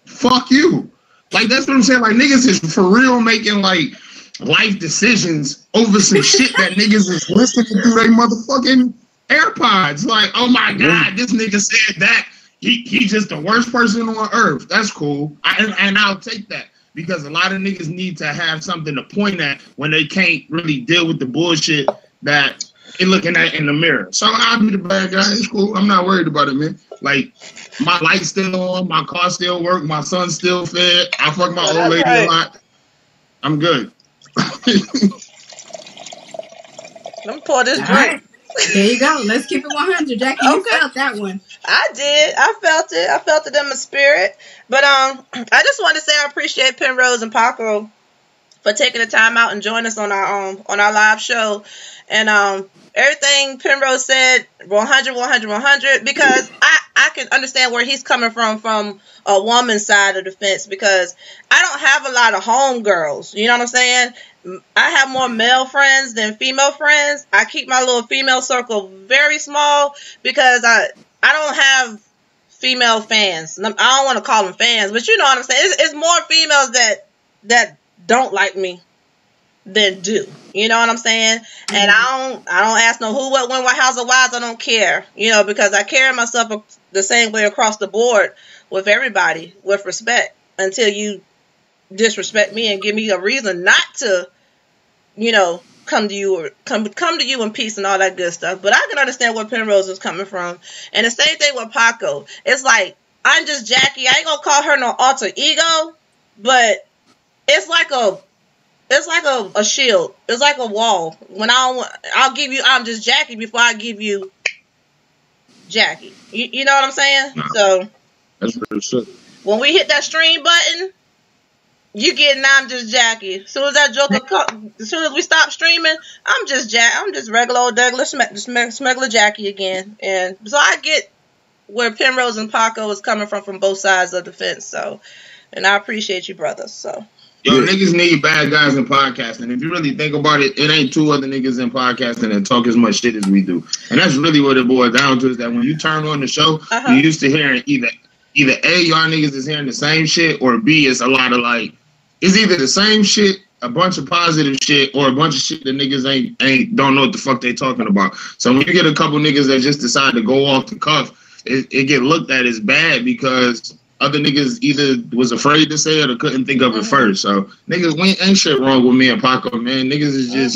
fuck you. Like that's what I'm saying. Like niggas is for real making like life decisions over some shit that niggas is listening through their motherfucking AirPods. Like, oh my God, this nigga said that. He just the worst person on earth. That's cool. And I'll take that because a lot of niggas need to have something to point at when they can't really deal with the bullshit that they're looking at in the mirror. So I'll be the bad guy. It's cool. I'm not worried about it, man. Like, my light's still on. My car still works. My son's still fed. I fuck my old lady a lot. I'm good. Let me pour this drink. Right. There you go. Let's keep it 100. Jackie, you felt that one. I did. I felt it. I felt it in my spirit. But I just want to say I appreciate Penrose and Paco for taking the time out and joining us on our live show. And everything Penrose said, 100, 100, 100, because I can understand where he's coming from a woman's side of the fence, because I don't have a lot of homegirls. You know what I'm saying? I have more male friends than female friends. I keep my little female circle very small because I don't have female fans. I don't want to call them fans, but you know what I'm saying. It's more females that don't like me than do. You know what I'm saying? Mm-hmm. And I don't ask no who, what, when, what, how's, or why's. I don't care. Because I carry myself the same way across the board with everybody, with respect, until you disrespect me and give me a reason not to, come to you or come to you in peace and all that good stuff. But I can understand where Penrose is coming from. And the same thing with Paco. It's like, I'm just Jackie. I ain't gonna call her no alter ego, but it's like a shield. It's like a wall. When I'll give you I'm just Jackie before I give you Jackie. You know what I'm saying? No, so that's real shit. When we hit that stream button, you get I'm just Jackie. As soon as that joker as soon as we stop streaming, I'm just regular old Douglas smuggler Jackie again. And so I get where Penrose and Paco is coming from both sides of the fence. So, and I appreciate you, brothers. So. Yo, niggas need bad guys in podcasting. If you really think about it, it ain't two other niggas in podcasting that talk as much shit as we do. And that's really what it boils down to, is that when you turn on the show, you're used to hearing either A, y'all niggas is hearing the same shit, or B, it's a lot of like, it's either the same shit, a bunch of positive shit, or a bunch of shit that niggas ain't don't know what the fuck they talking about. So when you get a couple niggas that just decide to go off the cuff, it get looked at as bad because other niggas either was afraid to say it or couldn't think of it first. So niggas, ain't shit wrong with me and Paco, man. Niggas is just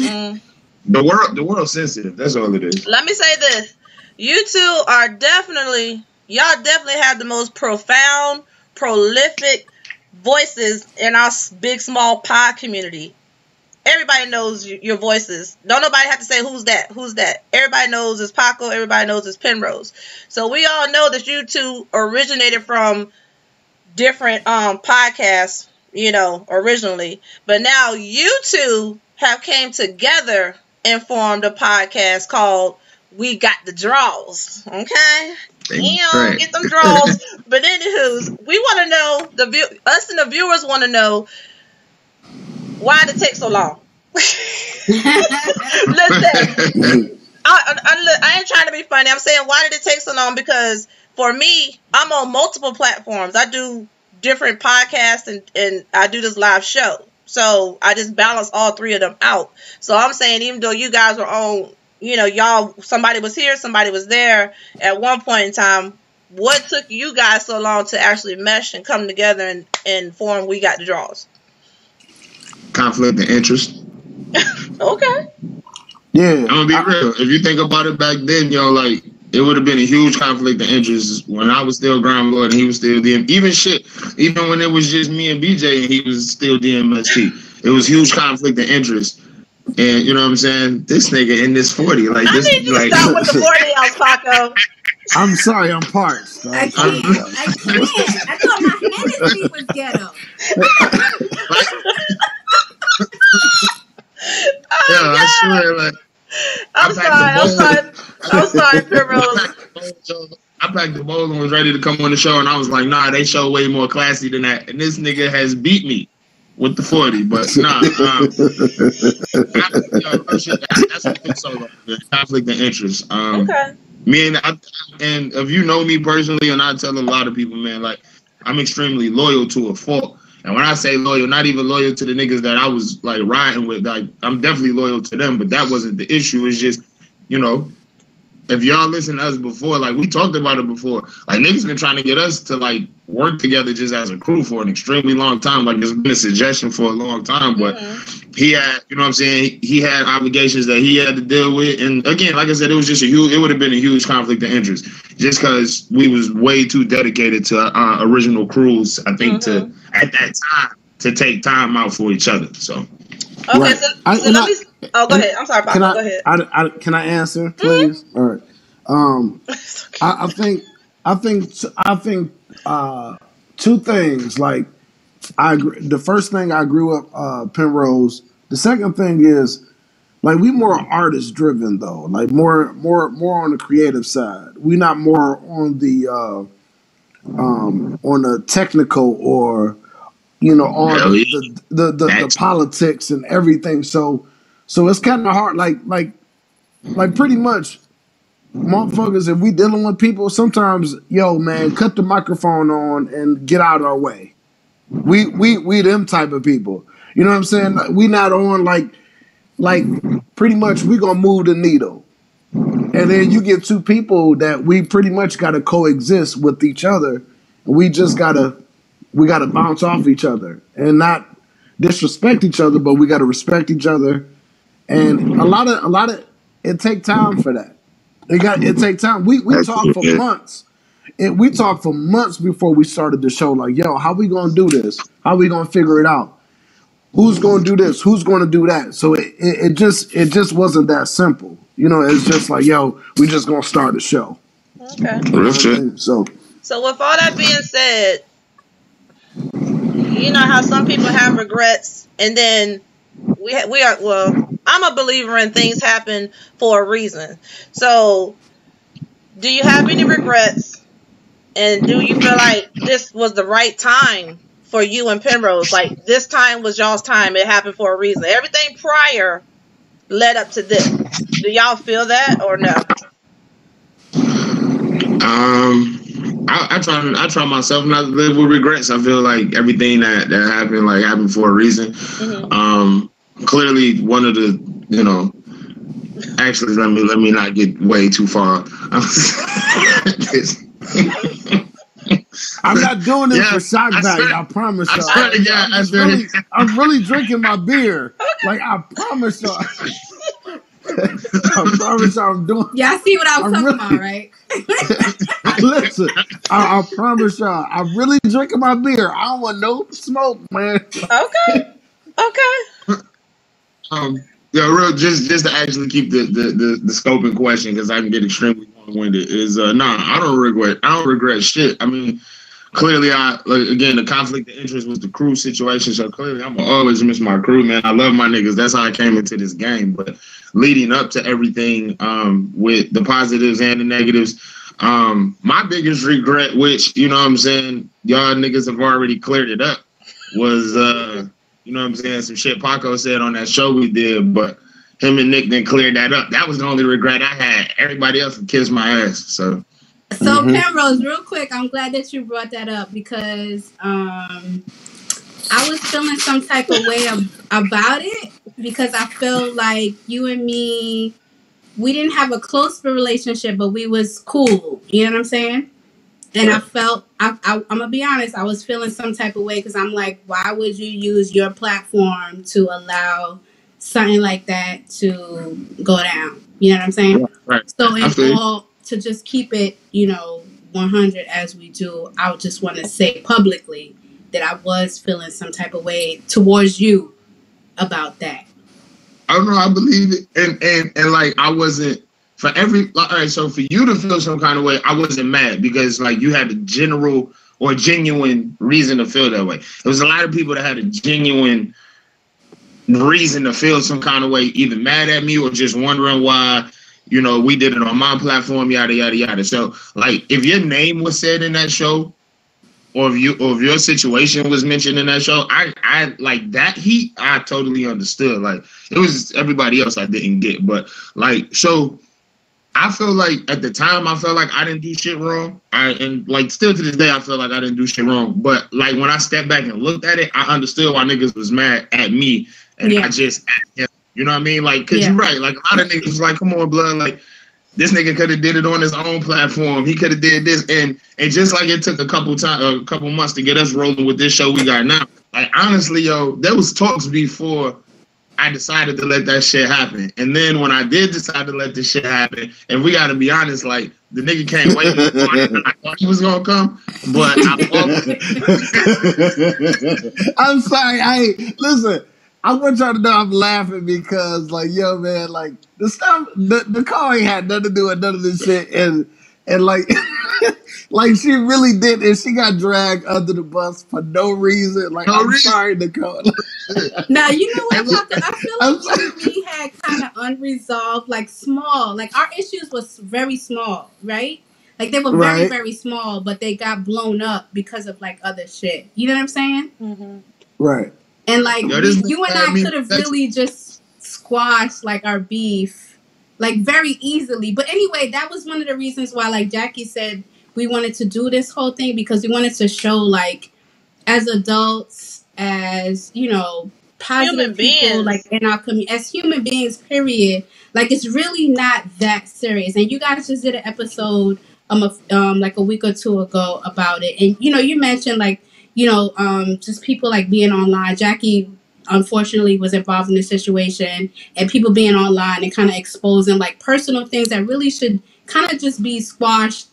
the world's sensitive. That's all it is. Let me say this: you two are definitely have the most profound, prolific voices in our big small pod community. Everybody knows your voices. Don't nobody have to say who's that. Everybody knows it's Paco. Everybody knows it's Penrose. So we all know that you two originated from different podcasts, originally. But now you two have came together and formed a podcast called We Got the Draws. Okay? Get them draws. But anywho, we want to know, us and the viewers want to know, why did it take so long? Listen, I ain't trying to be funny. I'm saying, why did it take so long? Because for me, I'm on multiple platforms. I do different podcasts and I do this live show. So I just balanced all three of them out. So I'm saying, even though you guys were on, y'all, somebody was here, somebody was there at one point in time, what took you guys so long to actually mesh and come together and form We Got the Draws? Conflict of interest. Okay. Yeah. I'm gonna be real. If you think about it back then, like, it would have been a huge conflict of interest when I was still Ground Lord and he was still DM. Even when it was just me and BJ and he was still DMST. It was huge conflict of interest. And you know what I'm saying? This nigga in this 40. Like, this, need you to stop with the 40 ounce, Paco. I'm sorry, I'm parched. I can't. I thought my Hennessy was ghetto. I swear, like, I'm sorry, Primrose. I packed the bowl and was ready to come on the show, and I was like, nah, they show way more classy than that. And this nigga has beat me with the 40, but nah. That's what took so long. Conflict of interest. Okay. Me and if you know me personally, and I tell a lot of people, man, like, I'm extremely loyal to a fault. And when I say loyal, not even loyal to the niggas that I was like riding with, like, I'm definitely loyal to them, but that wasn't the issue. It's just, if y'all listen to us before, like, we talked about it before, like, niggas been trying to get us to, like, work together just as a crew for an extremely long time. Like, there's been a suggestion for a long time, but he had, you know what I'm saying, he had obligations that he had to deal with. And again, like I said, it was just it would have been a huge conflict of interest just because we was way too dedicated to original crews, I think, to, at that time, to take time out for each other. So. Okay, right. so let me. Oh, go ahead. I'm sorry, Bob. Go ahead. Can I answer, please? All right. I think two things. Like, I agree. The first thing, I grew up Penrose. The second thing is, like, we more artist driven though. Like, more on the creative side. We not more on the technical or all the politics and everything. So it's kind of hard. Like pretty much, motherfuckers, if we dealing with people, sometimes, man, cut the microphone on and get out of our way. We them type of people. You know what I'm saying? Like, we not on like pretty much we gonna move the needle. And then you get two people that we pretty much gotta coexist with each other. We just gotta bounce off each other and not disrespect each other, but we gotta respect each other. And a lot of it take time for that. It take time. We talked for months. We talked for months before we started the show. Like, how we gonna do this? How we gonna figure it out? Who's gonna do this? Who's gonna do that? So it just wasn't that simple. It's just like, we just gonna start the show. Okay. So with all that being said, you know how some people have regrets, and then I'm a believer in things happen for a reason. So, do you have any regrets? And do you feel like this was the right time for you and Penrose? Like, this time was y'all's time. It happened for a reason. Everything prior led up to this. Do y'all feel that or no? I try myself not to live with regrets. I feel like everything that happened, happened for a reason. Clearly one of the, actually, let me not get way too far. I'm not doing this for shock value. I promise y'all. I'm really drinking my beer. Like, I promise y'all. I promise y'all I'm doing. Y'all see what I was talking about, right? Listen, I promise y'all, I'm really drinking my beer. I don't want no smoke, man. Okay. Real just to actually keep the scope in question, because I can get extremely long-winded. Is I don't regret shit. I mean, clearly, again, the conflict of interest was the crew situation. So clearly, I'm gonna always miss my crew, man. I love my niggas. That's how I came into this game. But leading up to everything, with the positives and the negatives, my biggest regret, which, you know what I'm saying, y'all niggas have already cleared it up, was you know what I'm saying, some shit Paco said on that show we did, but him and Nick then cleared that up. That was the only regret I had. Everybody else would kiss my ass. So Penrose, real quick, I'm glad that you brought that up because I was feeling some type of way about it because I felt like you and me, we didn't have a close relationship, but we was cool. You know what I'm saying? And I felt, I'm gonna be honest, I was feeling some type of way because I'm like, why would you use your platform to allow something like that to go down? You know what I'm saying? Right. So in all, to just keep it, 100 as we do, I would just want to say publicly that I was feeling some type of way towards you about that. I don't know. I believe it, and like I wasn't for every. All right, so for you to feel some kind of way, I wasn't mad because like you had a general or genuine reason to feel that way. There was a lot of people that had a genuine reason to feel some kind of way, either mad at me or just wondering why. We did it on my platform, yada yada yada. So like, if your name was said in that show, or if your situation was mentioned in that show, I like that heat. I totally understood. Like it was just everybody else I didn't get, but like so, I feel like at the time I felt like I didn't do shit wrong. And like still to this day I feel like I didn't do shit wrong. But like when I stepped back and looked at it, I understood why niggas was mad at me, and I just asked him. You know what I mean? Like, cause you're right. Like a lot of niggas was like, come on, blood, like. This nigga could have did it on his own platform. He could have did this, and just like it took a couple months to get us rolling with this show we got now. Like honestly, yo, there was talks before I decided to let that shit happen, and then when I did decide to let this shit happen, and we got to be honest, like the nigga can't wait. I thought he was gonna come, but I'm sorry. Listen. I want y'all to know I'm laughing because, like, yo, man, like, the stuff, the car ain't had nothing to do with none of this shit, and like, like, she really did, and she got dragged under the bus for no reason. Like, I'm sorry, Nicole. Now, you know what, Tucker? I feel like you and me had kind of unresolved, like, small, like, our issues was very small, right? Like, they were very, very small, but they got blown up because of, like, other shit. You know what I'm saying? Mm-hmm. Right. And like you and I could have really just squashed like our beef like very easily. But anyway, that was one of the reasons why like Jackie said we wanted to do this whole thing because we wanted to show like as adults, as positive human people beings. Like in our community, as human beings, period. Like it's really not that serious. And you guys just did an episode like a week or two ago about it. And you mentioned like just people like being online. Jackie, unfortunately, was involved in this situation and people being online and kind of exposing like personal things that really should kind of just be squashed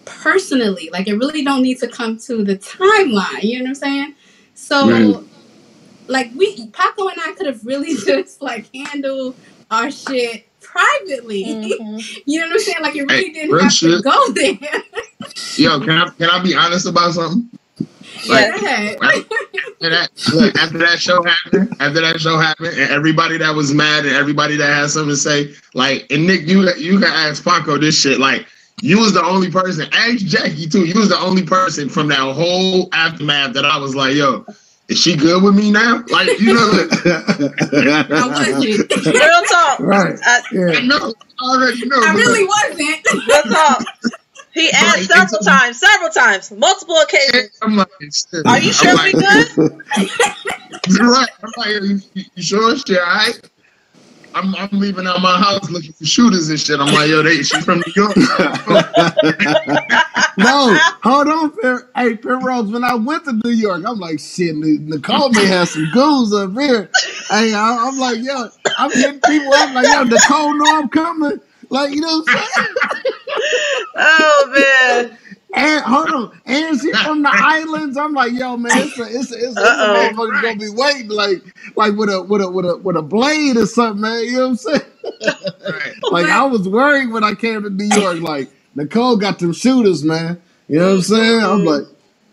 personally. Like it really don't need to come to the timeline. You know what I'm saying? So like Paco and I could have really just like handled our shit privately. Mm-hmm. You know what I'm saying? Like it really didn't have to go there. Yo, can I be honest about something? Like, after that show happened, and everybody that was mad and everybody that had something to say, like, and Nick, you can ask Paco this shit. Like, you was the only person. Ask Jackie too. You was the only person from that whole aftermath that I was like, yo, is she good with me now? Like, I wasn't. Real talk. Right. I know. I already know. I really wasn't. Real talk. He asked several times, multiple occasions. I'm like, are you sure we good? You're right. I'm like, you sure shit, all right? I'm leaving out my house looking for shooters and shit. I'm like, yo, she's from New York. No, hold on, hey, Penrose. When I went to New York, I'm like, shit, Nicole may have some goons up here. Hey, I'm like, yo, I'm hitting people up like, yo, Nicole know I'm coming. Like, you know what I'm saying? Oh, man. And hold on, and she from the islands. I'm like, yo, man, it's a motherfucker gonna be waiting, like with a blade or something, man. You know what I'm saying? Like I was worried when I came to New York. Like Nicole got them shooters, man. You know what I'm saying? I'm like.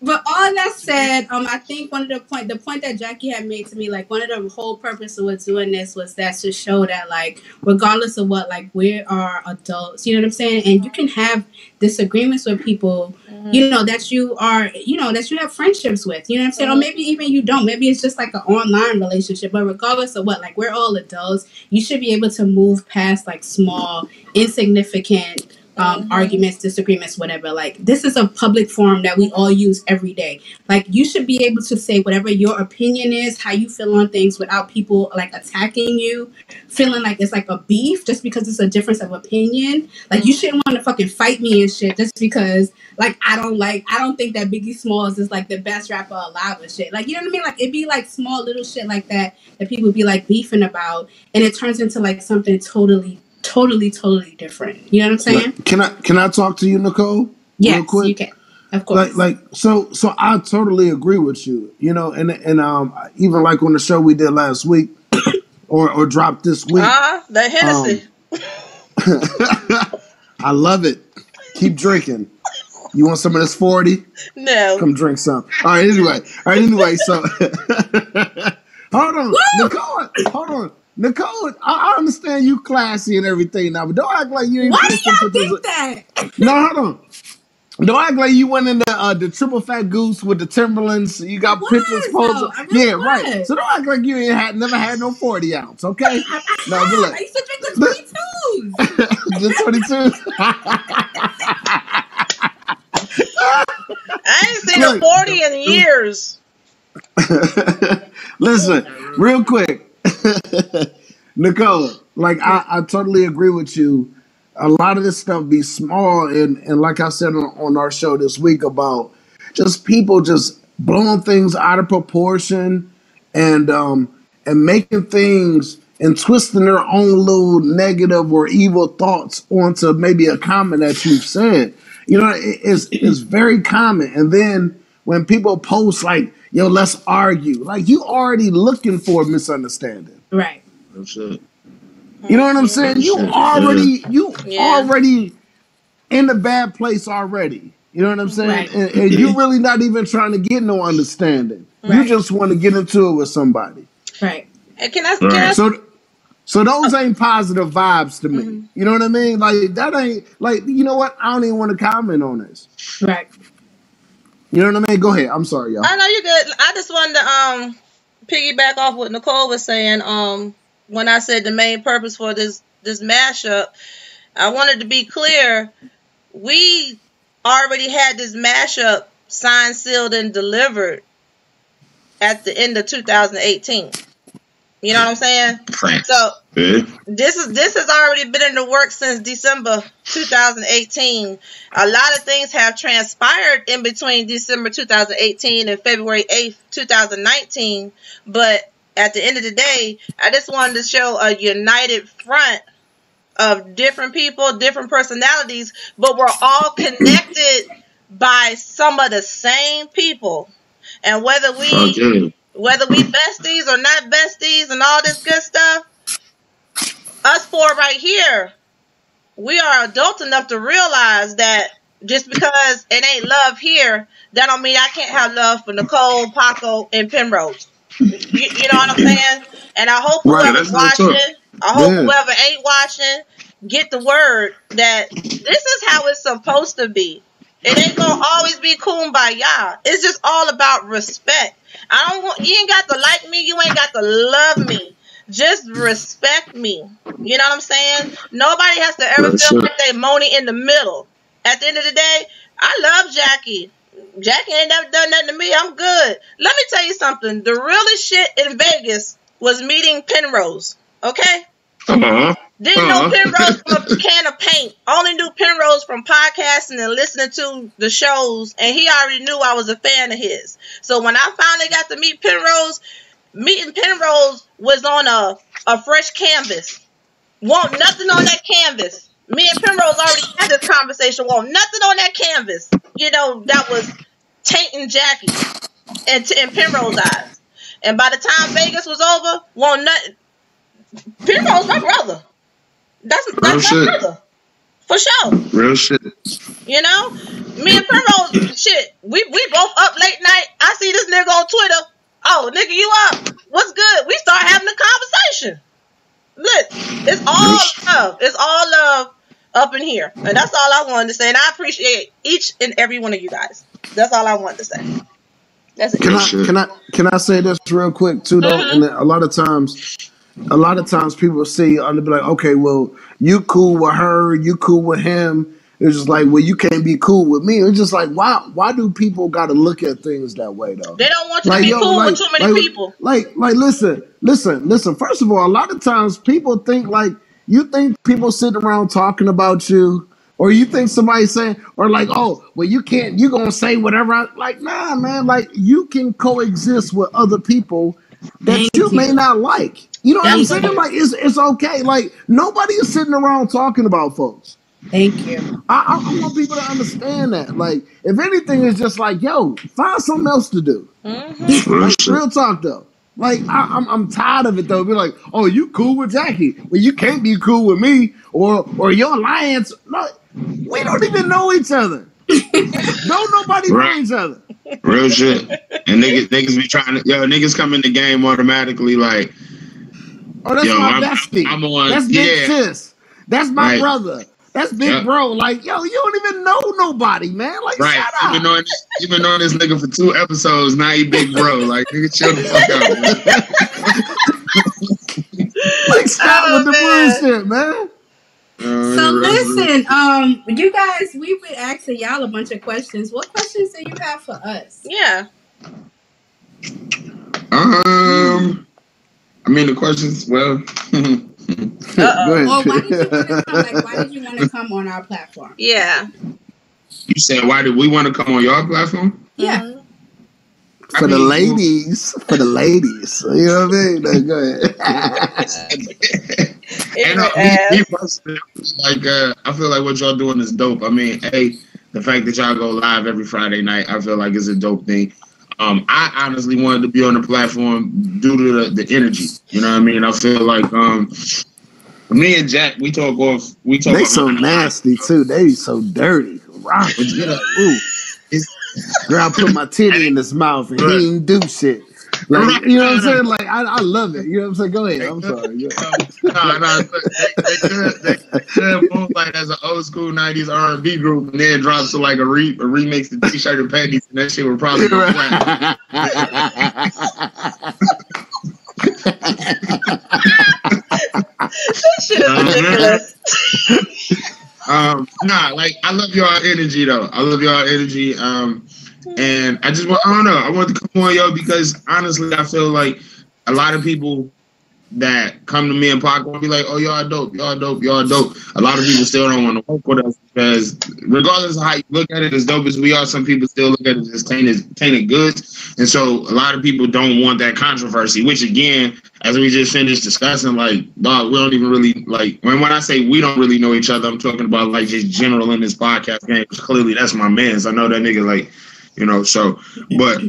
But all that said, I think one of the point that Jackie had made to me, like one of the whole purpose of us doing this was that to show that, like, regardless of what, like, we are adults, you know what I'm saying? And you can have disagreements with people, that you are, that you have friendships with, you know what I'm saying? Or maybe even you don't. Maybe it's just like an online relationship. But regardless of what, like, we're all adults. You should be able to move past, like, small, insignificant arguments, disagreements, whatever. Like, this is a public forum that we all use every day. Like, you should be able to say whatever your opinion is, how you feel on things, without people like attacking you, feeling like it's like a beef just because it's a difference of opinion. Like, you shouldn't want to fucking fight me and shit just because like I don't think that Biggie Smalls is like the best rapper alive and shit. Like, you know what I mean? Like, it'd be like small little shit like that people be like beefing about, and it turns into like something totally different. You know what I'm saying? Can I talk to you, Nicole? Yes, real quick? You can. Of course. So I totally agree with you. You know, and even like on the show we did last week, or dropped this week. The Hennessy. I love it. Keep drinking. You want some of this 40? No. Come drink some. All right. Anyway. So hold on, Nicole. Hold on. Nicole, I understand you classy and everything now, but don't act like you ain't. Why do y'all think that? No, hold on. Don't act like you went in the triple fat goose with the Timberlands. You got pictures posted. Yeah, right. So don't act like you never had no 40 ounce, okay? I used to drink the 22s. The 22s. I ain't seen a 40 in years. Listen, real quick. Nicole, like I totally agree with you. A lot of this stuff be small, and like I said on our show this week about just people just blowing things out of proportion and making things and twisting their own little negative or evil thoughts onto maybe a comment that you've said. You know, it's very common. And then when people post like, yo, let's argue, like you already looking for a misunderstanding. Right. That's it. You know what I'm saying? You already in the bad place already. You know what I'm saying? Right. And you're really not even trying to get no understanding. Right. You just want to get into it with somebody. Right. And can I So those ain't positive vibes to me. Mm-hmm. You know what I mean? Like that ain't like, you know what? I don't even want to comment on this. Right. You know what I mean? Go ahead. I'm sorry, y'all. I know you're good. I just wanted to piggyback off what Nicole was saying. When I said the main purpose for this mashup, I wanted to be clear. We already had this mashup signed, sealed, and delivered at the end of 2018. You know what I'm saying? Right. So this has already been in the works since December 2018. A lot of things have transpired in between December 2018 and February 8th, 2019. But at the end of the day, I just wanted to show a united front of different people, different personalities, but we're all connected by some of the same people. And whether we besties or not besties and all this good stuff, us four right here, we are adult enough to realize that just because it ain't love here, that don't mean I can't have love for Nicole, Paco, and Penrose. You know what I'm saying? And I hope whoever's watching, whoever ain't watching, get the word that this is how it's supposed to be. It ain't gonna always be kumbaya. It's just all about respect. You ain't got to like me. You ain't got to love me. Just respect me. You know what I'm saying? Nobody has to ever feel like they moaning in the middle. At the end of the day, I love Jackie. Jackie ain't never done nothing to me. I'm good. Let me tell you something. The realest shit in Vegas was meeting Penrose. Okay? Didn't know Penrose from a can of paint. Only knew Penrose from podcasting and listening to the shows, and he already knew I was a fan of his. So when I finally got to meet Penrose, meeting Penrose was on a fresh canvas. Want nothing on that canvas. Me and Penrose already had this conversation. Want nothing on that canvas. You know, that was tainting Jackie in Penrose's eyes. And by the time Vegas was over, want nothing. Penrose my brother. That's my brother. For sure. Real shit. You know? Me and Penrose, shit, we both up late night. I see this nigga on Twitter. Oh, nigga, you up? What's good? We start having a conversation. Look, it's all love. It's all love up in here. And that's all I wanted to say. And I appreciate each and every one of you guys. That's all I wanted to say. That's it. Can I say this real quick too though? Mm-hmm. And a lot of times people see, I'll be like, okay, well, you cool with her, you cool with him, It's just like, well, you can't be cool with me. It's just like, why do people got to look at things that way, though? They don't want you to be cool with too many people. Listen. First of all, a lot of times people think like, you think people sitting around talking about you, or you think somebody saying, or like, oh, well, you gonna say whatever. Like, nah, man, like you can coexist with other people that you may not like. You know what I'm saying? Like, it's okay. Like, nobody is sitting around talking about folks. Thank you. I want people to understand that. Like, if anything, it's just like, yo, find something else to do. Like, real talk though. Like, I'm tired of it though. Be like, oh, you cool with Jackie? Well, you can't be cool with me, or your alliance. No, we don't even know each other. Don't nobody know each other. Real shit. And niggas be trying to, niggas come in the game automatically like, oh, that's my bestie. That's big sis. That's my brother. That's big bro. Like, yo, you don't even know nobody, man. Like, shut up. You've been knowing this nigga for 2 episodes. Now he big bro. Like, nigga, chill the fuck out. Like, stop with the bullshit, man. So listen, you guys, we've been asking y'all a bunch of questions. What questions do you have for us? Yeah. I mean, the questions, well. Well, why did you want to come on our platform? Yeah. You said, why did we want to come on your platform? Yeah. For the ladies. You know what I mean? No, go ahead. Me personally, like, I feel like what y'all doing is dope. I mean, the fact that y'all go live every Friday night, I feel like is a dope thing. I honestly wanted to be on the platform due to the energy. You know what I mean? I feel like me and Jack, we talk. They so nasty too. They so dirty. Rock. Ooh. Girl, I put my titty in his mouth and he ain't do shit. Like, you know what I'm saying? Like, I love it. You know what I'm saying? Go ahead. I'm sorry. They could move like as an old school 90s R&B group and then drop to like a remix to T-shirt and panties, and that shit would probably go flat. That shit is ridiculous. Like, I love y'all energy though. I love y'all energy. And I don't know. I want to come on y'all because honestly, I feel like a lot of people that come to me and Pac will be like, oh, y'all dope. A lot of people still don't want to work with us because regardless of how you look at it, as dope as we are, some people still look at it as tainted goods. And so a lot of people don't want that controversy, which again, as we just finished discussing, like, dog, we don't even really, like, when I say we don't really know each other, I'm talking about, like, just general in this podcast game. Clearly, that's my man. So I know that nigga, like, you know, so, but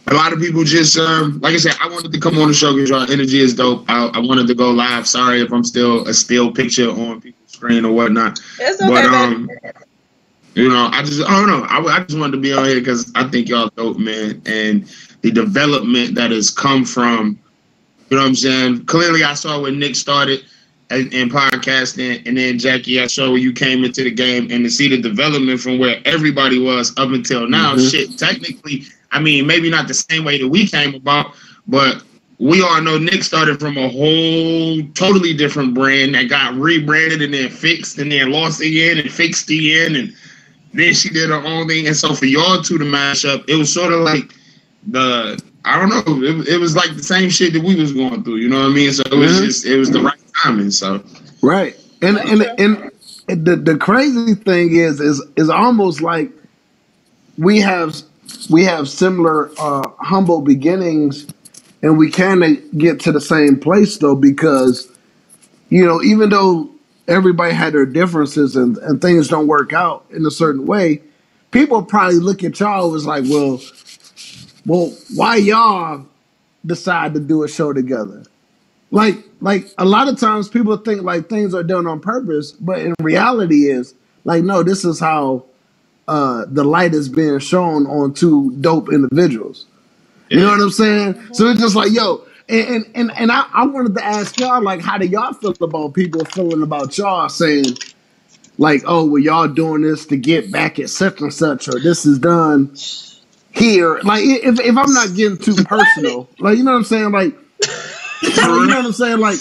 a lot of people just, like I said, I wanted to come on the show because your energy is dope. I wanted to go live. Sorry if I'm still a still picture on people's screen or whatnot. It's okay, but, you know, I don't know. I just wanted to be on here because I think y'all dope, man. And the development that has come from, you know what I'm saying? Clearly, I saw when Nick started in podcasting, and then Jackie, I saw when you came into the game, and to see the development from where everybody was up until now. Shit, technically, I mean, maybe not the same way that we came about, but we all know Nick started from a whole totally different brand that got rebranded and then fixed and then lost again and fixed again, and then she did her own thing. And so for y'all two to mash up, it was sort of like I don't know. It was like the same shit that we was going through. You know what I mean? So it was it was the right timing. So right, and the crazy thing is almost like we have similar humble beginnings, and we kind of get to the same place though, because you know, even though everybody had their differences and things don't work out in a certain way, people probably look at y'all as like, well, why y'all decide to do a show together? Like a lot of times people think like things are done on purpose, but in reality is like, no, this is how the light is being shown on two dope individuals. You know what I'm saying? So it's just like, yo, and I wanted to ask y'all, like, how do y'all feel about people feeling about y'all saying like, oh, well, y'all doing this to get back at such and such, or this is done here, like if I'm not getting too personal, like, you know what I'm saying, like, you know what I'm saying, like,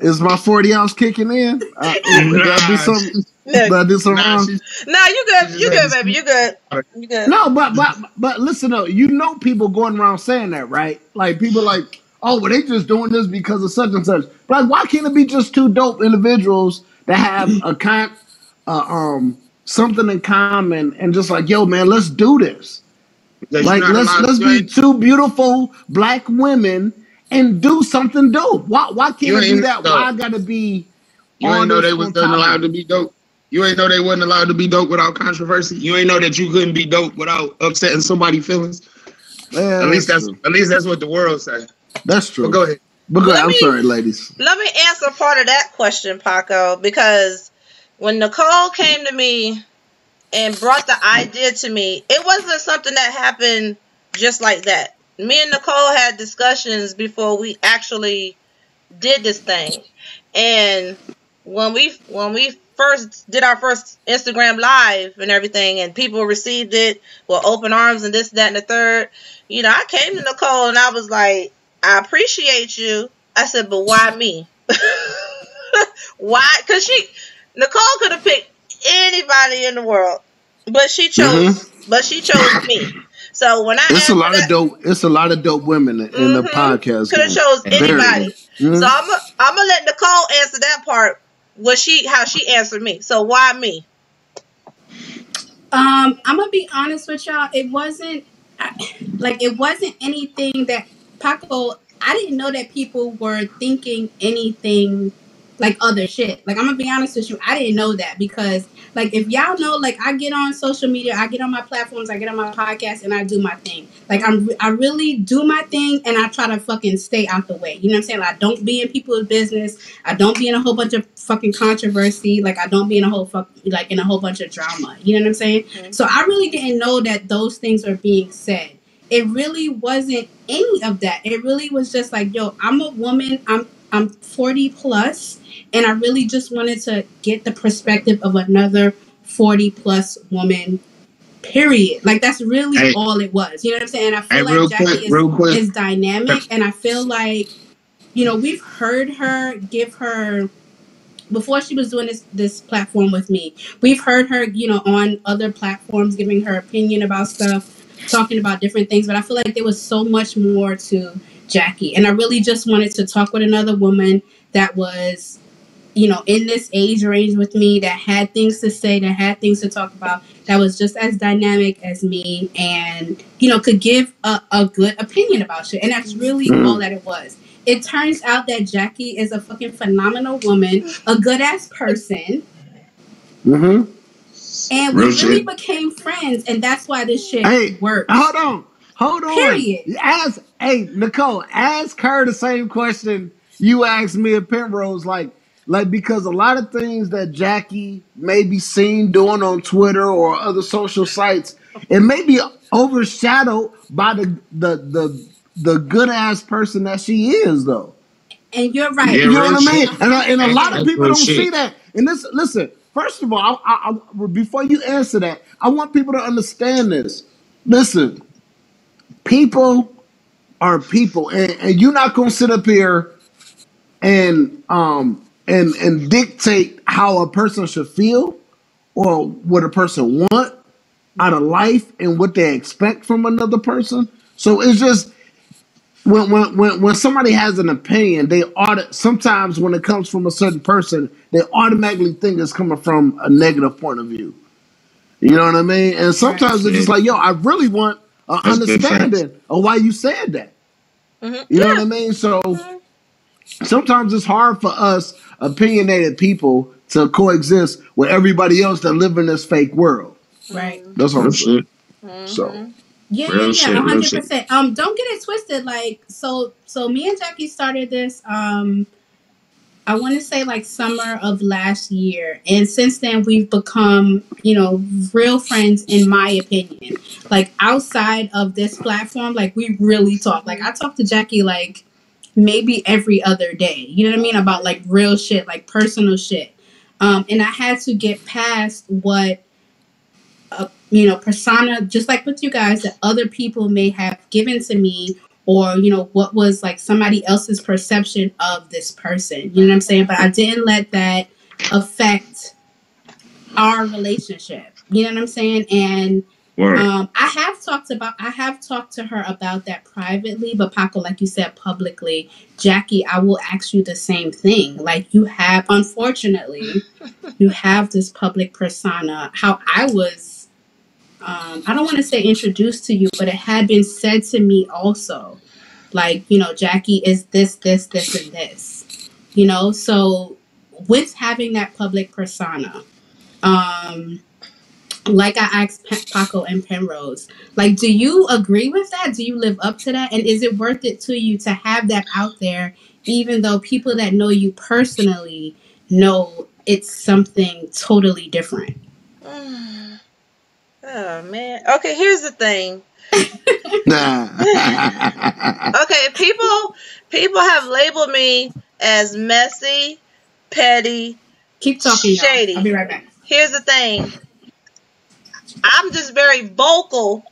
Is my 40 ounce kicking in? Did I do something? Did I do something wrong? No, you good. You good, baby. You good. You good. No, but listen though, you know people going around saying that, right? Like people like, oh, well, they just doing this because of such and such. But like, why can't it be just two dope individuals that have something in common and just like, yo, man, let's do this. Like let's be two beautiful black women and do something dope. Why can't it be that? Why I gotta be? You ain't know they wasn't allowed to be dope. You ain't know they wasn't allowed to be dope without controversy. You ain't know that you couldn't be dope without upsetting somebody's feelings. Yeah, at least that's what the world say. That's true. But go ahead. I'm sorry, ladies. Let me answer part of that question, Paco, because when Nicole came to me and brought the idea to me, it wasn't something that happened just like that. Me and Nicole had discussions before we actually did this thing. And when we first did our first Instagram live and everything, and people received it with open arms and this, that, and the third, you know, I came to Nicole and I was like, I appreciate you. I said, but why me? Why? Because Nicole could have picked anybody in the world, but she chose me. So when it's a lot of dope women in the podcast. Could have chose anybody. So I'm gonna let Nicole answer that part. How she answered me. So why me? I'm gonna be honest with y'all. It wasn't anything that Paco. I didn't know that people were thinking anything like other shit. Like, I'm gonna be honest with you, I didn't know that, because like, if y'all know, like, I get on social media, I get on my platforms, I get on my podcast, and I do my thing. Like, I really do my thing, and I try to fucking stay out the way. You know what I'm saying? Like, I don't be in people's business. I don't be in a whole bunch of fucking controversy. Like, I don't be in a whole bunch of drama. You know what I'm saying? Mm-hmm. So I really didn't know that those things are being said. It really wasn't any of that. It really was just like, yo, I'm a woman. I'm 40 plus, and I really just wanted to get the perspective of another 40 plus woman, period. Like, that's really all it was. You know what I'm saying? I feel like Jackie is dynamic, and I feel like, you know, we've heard her give her, before she was doing this platform with me, we've heard her, you know, on other platforms giving her opinion about stuff, talking about different things, but I feel like there was so much more to Jackie, and I really just wanted to talk with another woman that was, you know, in this age range with me, that had things to say, that had things to talk about, that was just as dynamic as me, and, you know, could give a good opinion about shit. And that's really all that it was. It turns out that Jackie is a fucking phenomenal woman, a good ass person. Mm-hmm. And we really became friends, and that's why this shit works. Hold on. Period. Nicole, ask her the same question you asked me at Penrose, like because a lot of things that Jackie may be seen doing on Twitter or other social sites, it may be overshadowed by the good ass person that she is, though. And you're right. You know what I mean? And a lot of people don't see that. And listen. First of all, I, before you answer that, I want people to understand this. Listen, people are people, and you're not gonna sit up here and dictate how a person should feel or what a person want out of life and what they expect from another person. So it's just when somebody has an opinion, sometimes when it comes from a certain person, they automatically think it's coming from a negative point of view. You know what I mean? And sometimes it's just like, yo, I really want an understanding of why you said that. Mm-hmm. You know what I mean? So sometimes it's hard for us opinionated people to coexist with everybody else that live in this fake world. Right. That's what I'm saying. Mm-hmm. So. Yeah, 100%. Don't get it twisted. Like, so me and Jackie started this, I want to say like summer of last year. And since then we've become, you know, real friends, in my opinion. Like, outside of this platform, like, we really talk. Like, I talk to Jackie like maybe every other day. You know what I mean? About like real shit, like personal shit. And I had to get past what, you know, persona, just like with you guys, that other people may have given to me, or, you know, what was like somebody else's perception of this person. You know what I'm saying? But I didn't let that affect our relationship. You know what I'm saying? And I have talked to her about that privately, but Paco, like you said, publicly, Jackie, I will ask you the same thing. Like, you have, unfortunately, you have this public persona. How I was, I don't want to say introduced to you, but it had been said to me also. Like, you know, Jackie is this, and this. You know, so with having that public persona, like I asked Paco and Penrose, like, do you agree with that? Do you live up to that? And is it worth it to you to have that out there, even though people that know you personally know it's something totally different? Oh, man. Okay, here's the thing. Okay, people have labeled me as messy, petty, keep talking, shady. I'll be right back. Here's the thing. I'm just very vocal.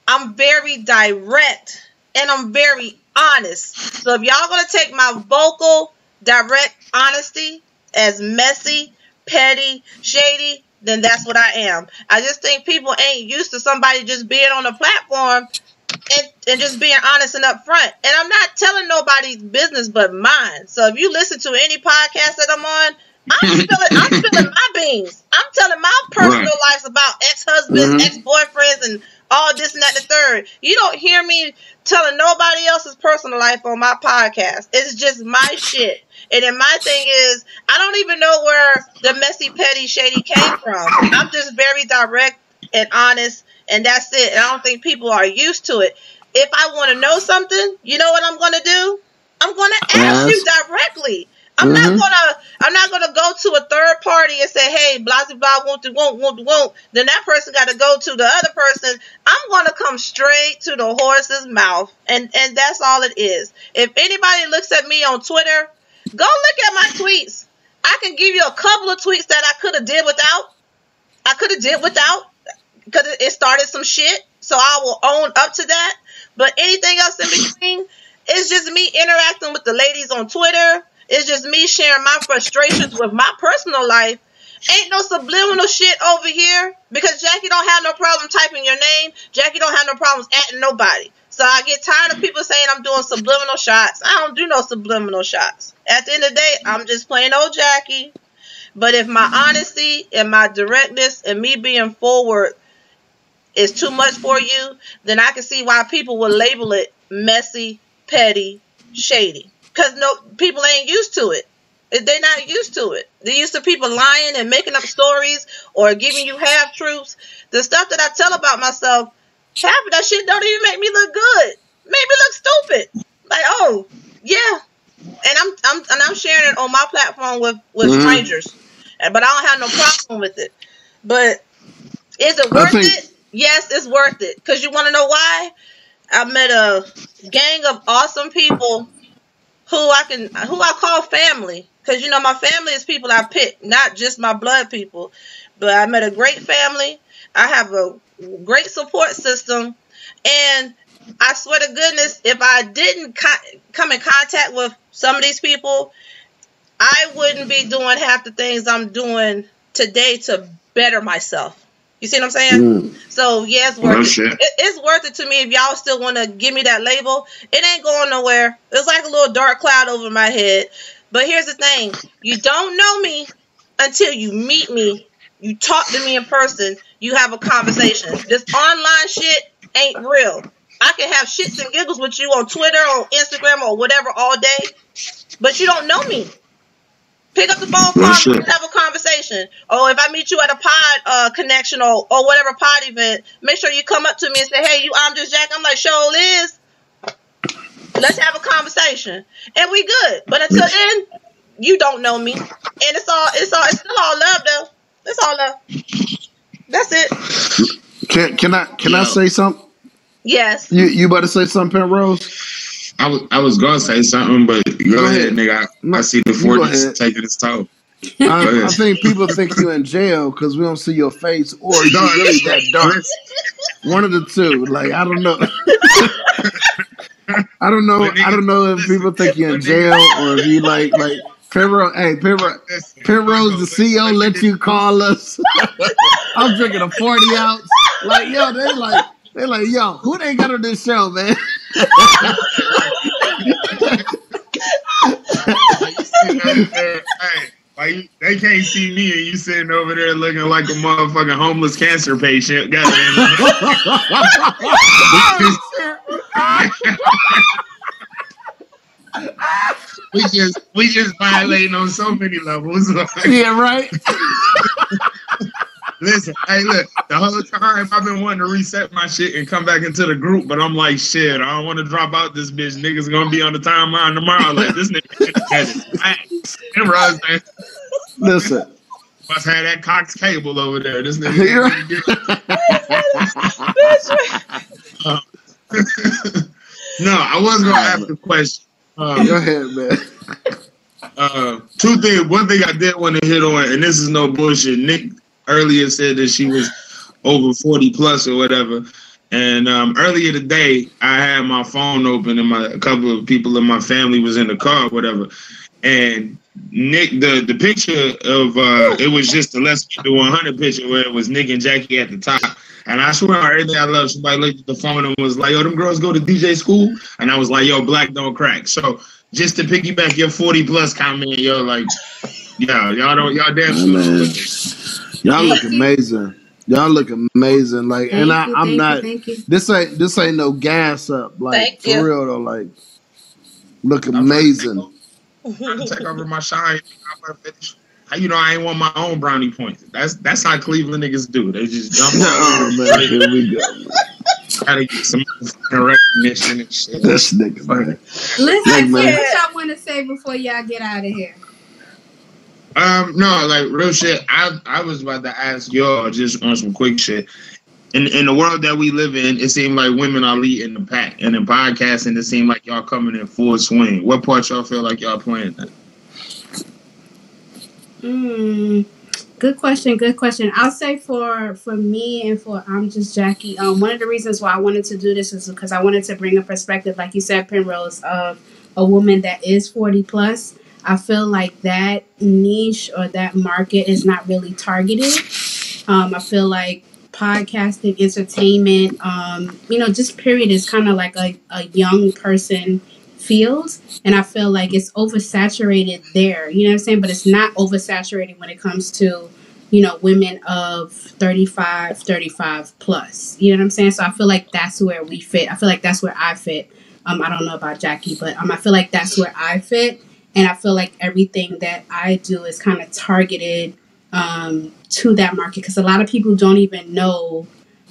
I'm very direct, and I'm very honest. So if y'all gonna take my vocal, direct honesty as messy, petty, shady, then that's what I am. I just think people ain't used to somebody just being on a platform and just being honest and upfront. And I'm not telling nobody's business but mine. So if you listen to any podcast that I'm on, I'm spilling my beans. I'm telling my personal lives about ex-husbands, ex-boyfriends, and all this and that and the third. You don't hear me telling nobody else's personal life on my podcast. It's just my shit. And then my thing is, I don't even know where the messy, petty, shady came from. I'm just very direct and honest, and that's it. And I don't think people are used to it. If I want to know something, you know what I'm going to do? I'm going to ask you directly. I'm not gonna go to a third party and say, hey, blah blah blah, won't. Then that person got to go to the other person. I'm gonna come straight to the horse's mouth, and that's all it is. If anybody looks at me on Twitter, go look at my tweets. I can give you a couple of tweets that I could have did without because it started some shit. So I will own up to that. But anything else in between, it's just me interacting with the ladies on Twitter. It's just me sharing my frustrations with my personal life. Ain't no subliminal shit over here because Jackie don't have no problem typing your name. Jackie don't have no problems adding nobody. So I get tired of people saying I'm doing subliminal shots. I don't do no subliminal shots. At the end of the day, I'm just plain old Jackie. But if my honesty and my directness and me being forward is too much for you, then I can see why people would label it messy, petty, shady. Because people ain't used to it. They're not used to it. They're used to people lying and making up stories or giving you half-truths. The stuff that I tell about myself, half of that shit don't even make me look good. Make me look stupid. Like, oh, yeah. And I'm sharing it on my platform with strangers. But I don't have no problem with it. But is it worth it? Yes, it's worth it. Because you want to know why? I met a gang of awesome people who I call family, because you know my family is people I pick, not just my blood people. But I met a great family. I have a great support system, and I swear to goodness, if I didn't come in contact with some of these people, I wouldn't be doing half the things I'm doing today to better myself. You see what I'm saying? So, yeah, it's worth it. It's worth it to me if y'all still want to give me that label. It ain't going nowhere. It's like a little dark cloud over my head. But here's the thing. You don't know me until you meet me. You talk to me in person. You have a conversation. This online shit ain't real. I can have shits and giggles with you on Twitter or Instagram or whatever all day. But you don't know me. Pick up the phone, call me, and have a conversation. Or if I meet you at a pod connection or whatever pod event, make sure you come up to me and say, hey, I'm just Jack. I'm like, show Liz. Let's have a conversation. And we good. But until then, you don't know me. And it's still all love though. It's all love. That's it. Can I say something? Yes. You about to say something, Penrose? I was gonna say something, but go ahead, nigga. I see the 40s taking its toll. I think people think you're in jail because we don't see your face, or you're really that dark. One of the two. Like, I don't know. I don't know. I don't know if people think you're in jail or if you like Penrose. Hey, Penrose, the CEO let you call us. I'm drinking a 40 ounce. Like, yo, they like, yo, who they got on this show, man? They can't see me and you sitting over there looking like a motherfucking homeless cancer patient. we just violating on so many levels. Yeah, right. Listen, hey, look, the whole time I've been wanting to reset my shit and come back into the group, but I'm like, shit, I don't want to drop out this bitch. Niggas gonna be on the timeline tomorrow. Like, this nigga Listen. Must have that Cox cable over there. This nigga. No, I was gonna ask a question. Go ahead, man. Two things. One thing I did want to hit on, and this is no bullshit. Nick earlier said that she was over 40 plus or whatever. And earlier today, I had my phone open and a couple of people in my family was in the car or whatever. And Nick, the picture of it was just the Let's Get to 100 picture where it was Nick and Jackie at the top. And I swear, everything I love, somebody looked at the phone and was like, yo, them girls go to DJ school? And I was like, yo, black don't crack. So just to piggyback your 40 plus comment, yo, like, yeah, y'all damn sure. Y'all look amazing. Y'all look amazing. Like, and I'm not. This ain't no gas up. Like, for real though. Like, look amazing. I'm trying to take over my shine. You know, I ain't want my own brownie points. That's how Cleveland niggas do. They just jump on. Oh man, here we go. Gotta get some recognition and shit. This nigga, man. Listen, what y'all want to say before y'all get out of here? No, like real shit. I was about to ask y'all just on some quick shit. In the world that we live in, it seemed like women are leading the pack, and in podcasting, it seemed like y'all coming in full swing. What part y'all feel like y'all playing that? Good question. I'll say for me and for I'm Just Jackie, one of the reasons why I wanted to do this is because I wanted to bring a perspective, like you said, Penrose, of a woman that is 40 plus. I feel like that niche or that market is not really targeted. I feel like podcasting, entertainment, just period is kind of like a young person field. And I feel like it's oversaturated there, you know what I'm saying? But it's not oversaturated when it comes to, women of 35 plus, you know what I'm saying? So I feel like that's where we fit. I feel like that's where I fit. I don't know about Jackie, but I feel like that's where I fit. And I feel like everything that I do is kind of targeted to that market, because a lot of people don't even know.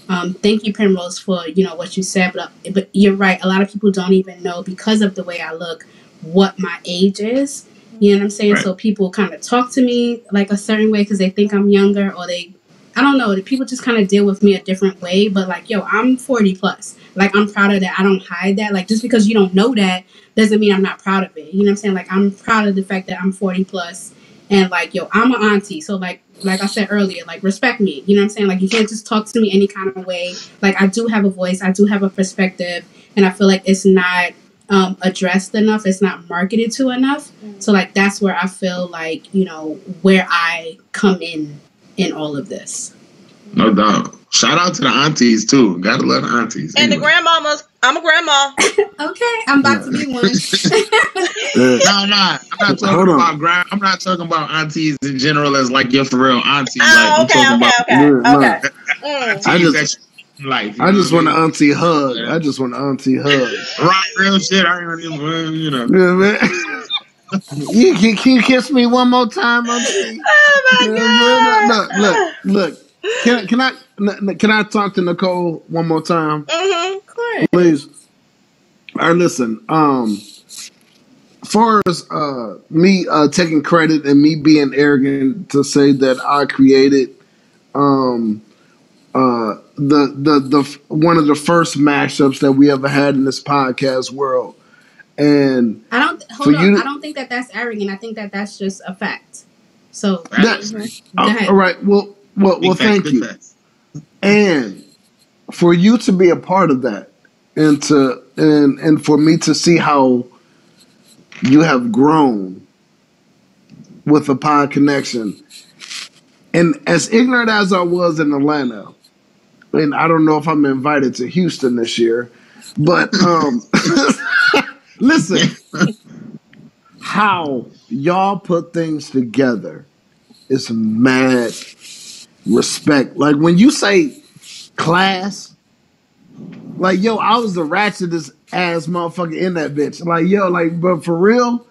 Thank you, Penrose, for what you said, but you're right. A lot of people don't even know, because of the way I look, what my age is. You know what I'm saying? Right. So people kind of talk to me like a certain way because they think I'm younger, or I don't know. People just kind of deal with me a different way. But like, yo, I'm 40 plus. Like, I'm proud of that. I don't hide that. Like, just because you don't know that doesn't mean I'm not proud of it. You know what I'm saying? Like, I'm proud of the fact that I'm 40 plus. And like, yo, I'm an auntie. So like I said earlier, like, respect me. You know what I'm saying? Like, you can't just talk to me any kind of way. Like, I do have a voice. I do have a perspective. And I feel like it's not addressed enough. It's not marketed to enough. So like, that's where I feel like, where I come in all of this. No doubt. Shout out to the aunties too. Gotta love the aunties. And the grandmamas. I'm a grandma. Okay, I'm about to be one. No, I'm not talking about aunties in general as like your for real aunties. Oh, okay. I just want an auntie hug. Right, real shit. I ain't even, Yeah, man. Can you kiss me one more time, auntie? Oh my God! Look. Can I talk to Nicole one more time? Mm-hmm. Of course. Please. All right, listen. As far as me taking credit and me being arrogant to say that I created the one of the first mashups that we ever had in this podcast world, and I don't think that that's arrogant. I think that that's just a fact. So go ahead. All right. Well, thank you. And for you to be a part of that and for me to see how you have grown with the Pod Connection. And as ignorant as I was in Atlanta, and I don't know if I'm invited to Houston this year, but listen, how y'all put things together is mad respect. Like when you say class, like yo, I was the ratchetest ass motherfucker in that bitch. Like yo, like but for real,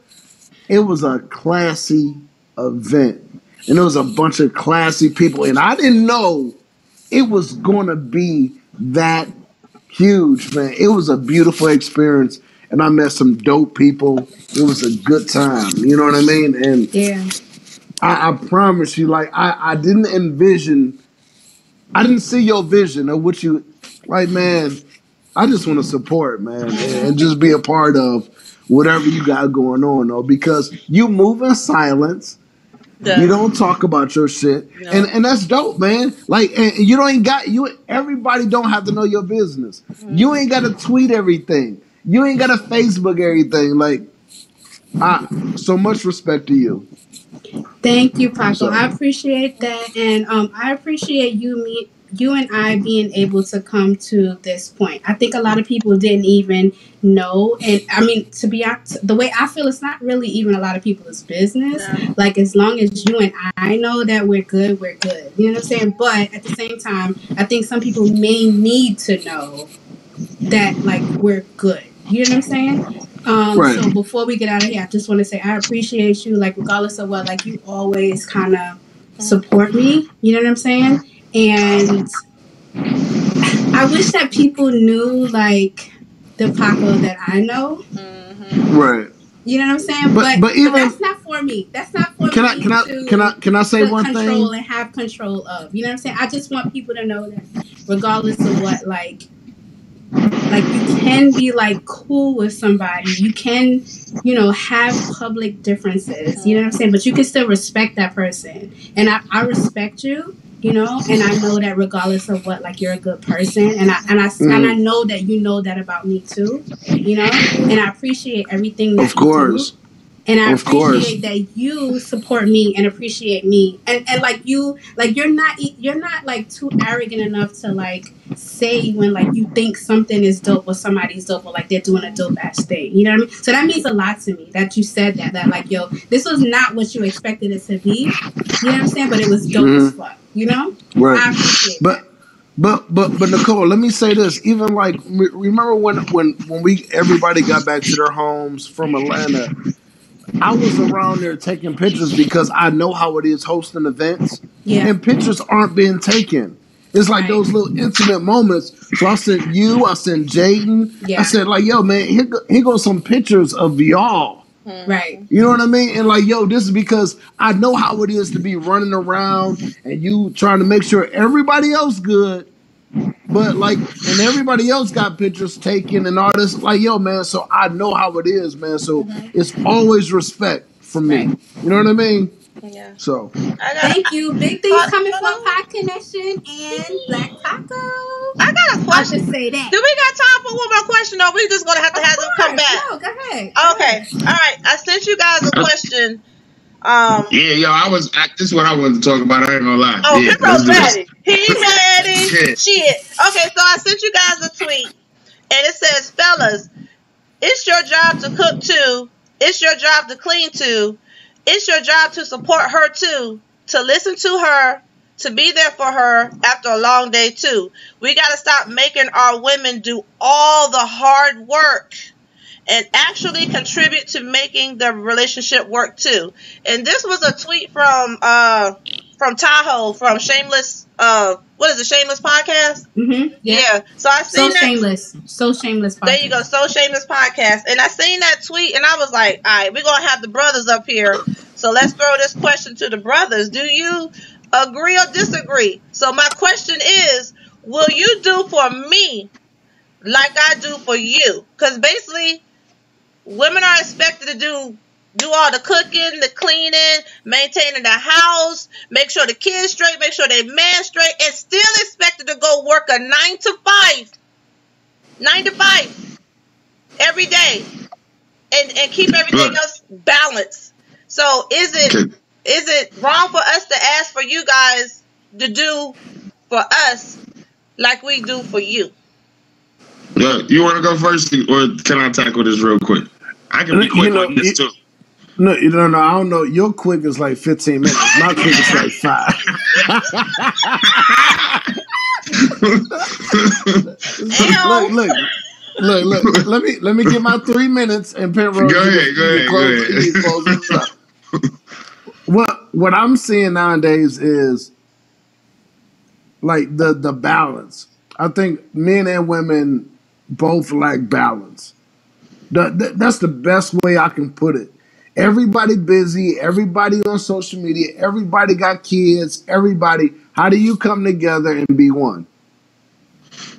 it was a classy event. And there was a bunch of classy people. And I didn't know it was going to be that huge, man. It was a beautiful experience. And I met some dope people. It was a good time. You know what I mean? And Yeah. I promise you, like, I didn't envision, I didn't see your vision of what you, like, man, I just want to support, man, and just be a part of whatever you got going on, though, because you move in silence. Yeah. You don't talk about your shit, No. and that's dope, man. Like, and you don't got you. Everybody don't have to know your business. You ain't got to tweet everything. You ain't got to Facebook everything. Like, so much respect to you. Thank you, Paco. So- I appreciate that, and I appreciate you and I being able to come to this point. I think a lot of people didn't even know, and I mean, to be honest, the way I feel, it's not really even a lot of people's business. No. Like, as long as you and I know that we're good, we're good. You know what I'm saying? But at the same time, I think some people may need to know that, like, we're good. You know what I'm saying? Right. So before we get out of here, I just want to say I appreciate you, like, regardless of what, like, you always kind of support me. You know what I'm saying? And I wish that people knew, like, the Paco that I know. Right. You know what I'm saying? But even that's not for me. That's not for can me I say to one control thing? and have control of. You know what I'm saying? I just want people to know that regardless of what, like you can be, like, cool with somebody. You can, you know, have public differences. You know what I'm saying? But you can still respect that person. And I respect you, you know, and I know that regardless of what, like, you're a good person. And I know that you know that about me too, you know? And I appreciate everything that Of course. you do. And I Of course. appreciate that you support me and appreciate me. And like you, like, you're not like too arrogant enough to, like, say when, like, you think something is dope or somebody's dope or, like, they're doing a dope ass thing. You know what I mean? So that means a lot to me that you said that like, yo, this was not what you expected it to be. You know what I'm saying? But it was dope as fuck. You know? Right. I appreciate But Nicole, let me say this. Even like remember when everybody got back to their homes from Atlanta, I was around there taking pictures because I know how it is hosting events. Yeah. And pictures aren't being taken. It's like Right. those little intimate moments. So I sent you, I sent Jaden. Yeah. I said, like, yo, man, here goes some pictures of y'all. Right. You know what I mean? And like, yo, this is because I know how it is to be running around and you trying to make sure everybody else good. But like, and everybody else got pictures taken and all this. Like, yo, man, so I know how it is, man. So it's always respect from me. Right. You know what I mean? Yeah. So Thank you. Big things coming for Pod Connection and Black Paco. I got a question. I'll just say that. Do we got time for one more question, or we just gonna have to have them come back? No, go ahead. Okay. All right. I sent you guys a question. Yeah, yo, this is what I wanted to talk about. I ain't gonna lie. Oh, Yeah, Pimro's let's do this. ready. He ready. Shit. Shit. Okay, so I sent you guys a tweet, and it says, fellas, it's your job to cook too. It's your job to clean too. It's your job to support her too. To listen to her. To be there for her after a long day too. We gotta stop making our women do all the hard work and actually contribute to making the relationship work too. And this was a tweet from Tahoe, from Shameless, what is it, Shameless Podcast? Mm-hmm. Yeah. So I seen that. So shameless. Podcast. There you go, So Shameless Podcast. And I seen that tweet and I was like, all right, we're going to have the brothers up here. So let's throw this question to the brothers. Do you agree or disagree? So my question is, will you do for me like I do for you? Because basically, women are expected to do all the cooking, the cleaning, maintaining the house, make sure the kids straight, make sure they man straight, and still expected to go work a 9 to 5 9 to 5 every day, and keep everything else balanced. So is it wrong for us to ask for you guys to do for us like we do for you? Yeah, you want to go first, or can I tackle this real quick? I can be quick on this too. No, I don't know. Your quick is like 15 minutes. My quick is like 5. Look. Let me get my 3 minutes and Penrose. Go ahead. What I'm seeing nowadays is like the balance. I think men and women both lack balance. That's the best way I can put it. Everybody busy, everybody on social media, everybody got kids, everybody. How do you come together and be one?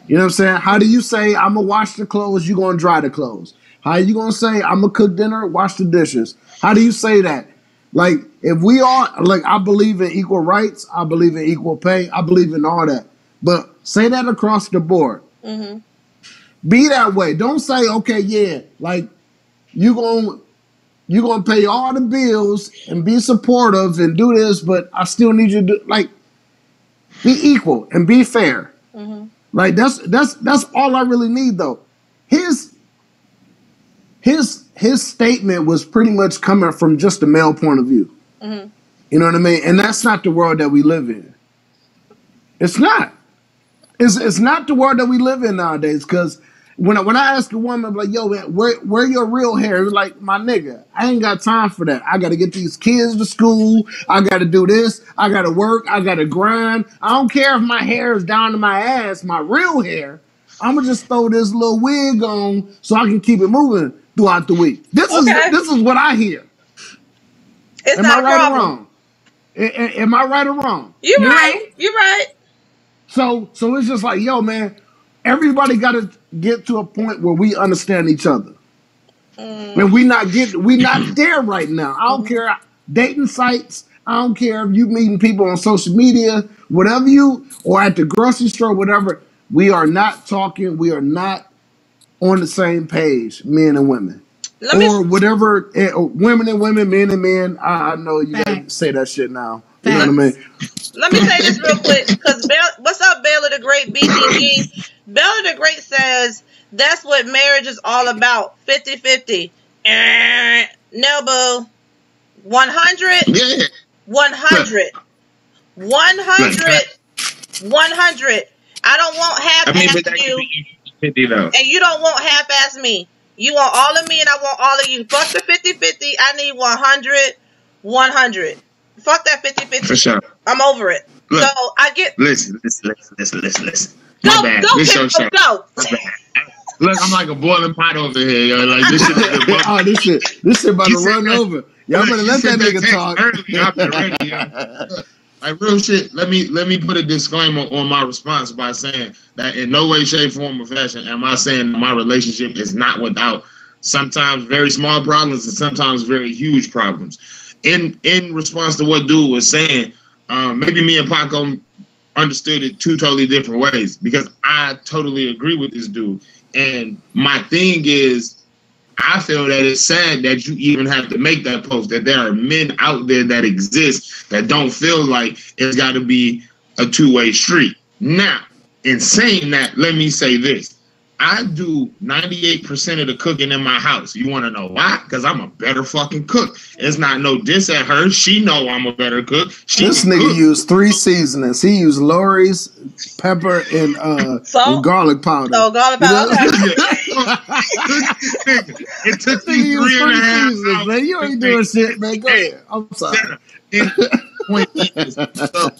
You know what I'm saying? How do you say, I'm going to wash the clothes, you're going to dry the clothes? How are you going to say, I'm going to cook dinner, wash the dishes? How do you say that? Like, if we all, like, I believe in equal rights, I believe in equal pay, I believe in all that. But say that across the board. Mm-hmm. Be that way. Don't say, okay, yeah, like, you're going to pay all the bills and be supportive and do this, but I still need you to do, like, be equal and be fair. Mm-hmm. Like, that's all I really need, though. His statement was pretty much coming from just a male point of view. Mm-hmm. You know what I mean? And that's not the world that we live in. It's not. It's not the world that we live in nowadays, because when I ask a woman, I'm like, yo, man, where your real hair? It's like, my nigga, I ain't got time for that. I got to get these kids to school. I got to do this. I got to work. I got to grind. I don't care if my hair is down to my ass, my real hair. I'm going to just throw this little wig on so I can keep it moving throughout the week. This is what I hear. It's Am not I right a problem. or wrong? Am I right or wrong? You're right. You're right. So it's just like, yo, man, everybody got to get to a point where we understand each other. And we not there right now. I don't care dating sites. I don't care if you meeting people on social media, whatever or at the grocery store, whatever. We are not talking. We are not on the same page, men and women. Whatever, women and women, men and men. I know you gotta say that shit now. You know what I mean? Let me say this real quick, because what's up, Baylor the Great, BTG? Baylor the Great says that's what marriage is all about, 50-50. No, boo. 100? Yeah. 100. 100. I don't want half-ass you, 50 though. and you don't want half-ass me. You want all of me, and I want all of you. Fuck the 50-50. I need 100. Fuck that 50-50. For sure. I'm over it. Look, so I get. Listen. Go, go. Look, I'm like a boiling pot over here, yo. Like this shit. This shit about to run over. Y'all better let that nigga talk. Like real shit. Let me put a disclaimer on my response by saying that in no way, shape, form, or fashion am I saying that my relationship is not without sometimes very small problems and sometimes very huge problems. In response to what dude was saying, maybe me and Paco understood it two totally different ways, because I totally agree with this dude. And my thing is, I feel that it's sad that you even have to make that post, that there are men out there that exist that don't feel like it's got to be a two-way street. Now, in saying that, let me say this. I do 98% of the cooking in my house. You want to know why? Because I'm a better fucking cook. It's not no diss at her. She know I'm a better cook. This nigga used 3 seasonings. He used Lori's, pepper, and garlic powder. Oh, garlic powder. It took me 3.5 hours. Man, you ain't doing shit, man. Go ahead. I'm sorry. So,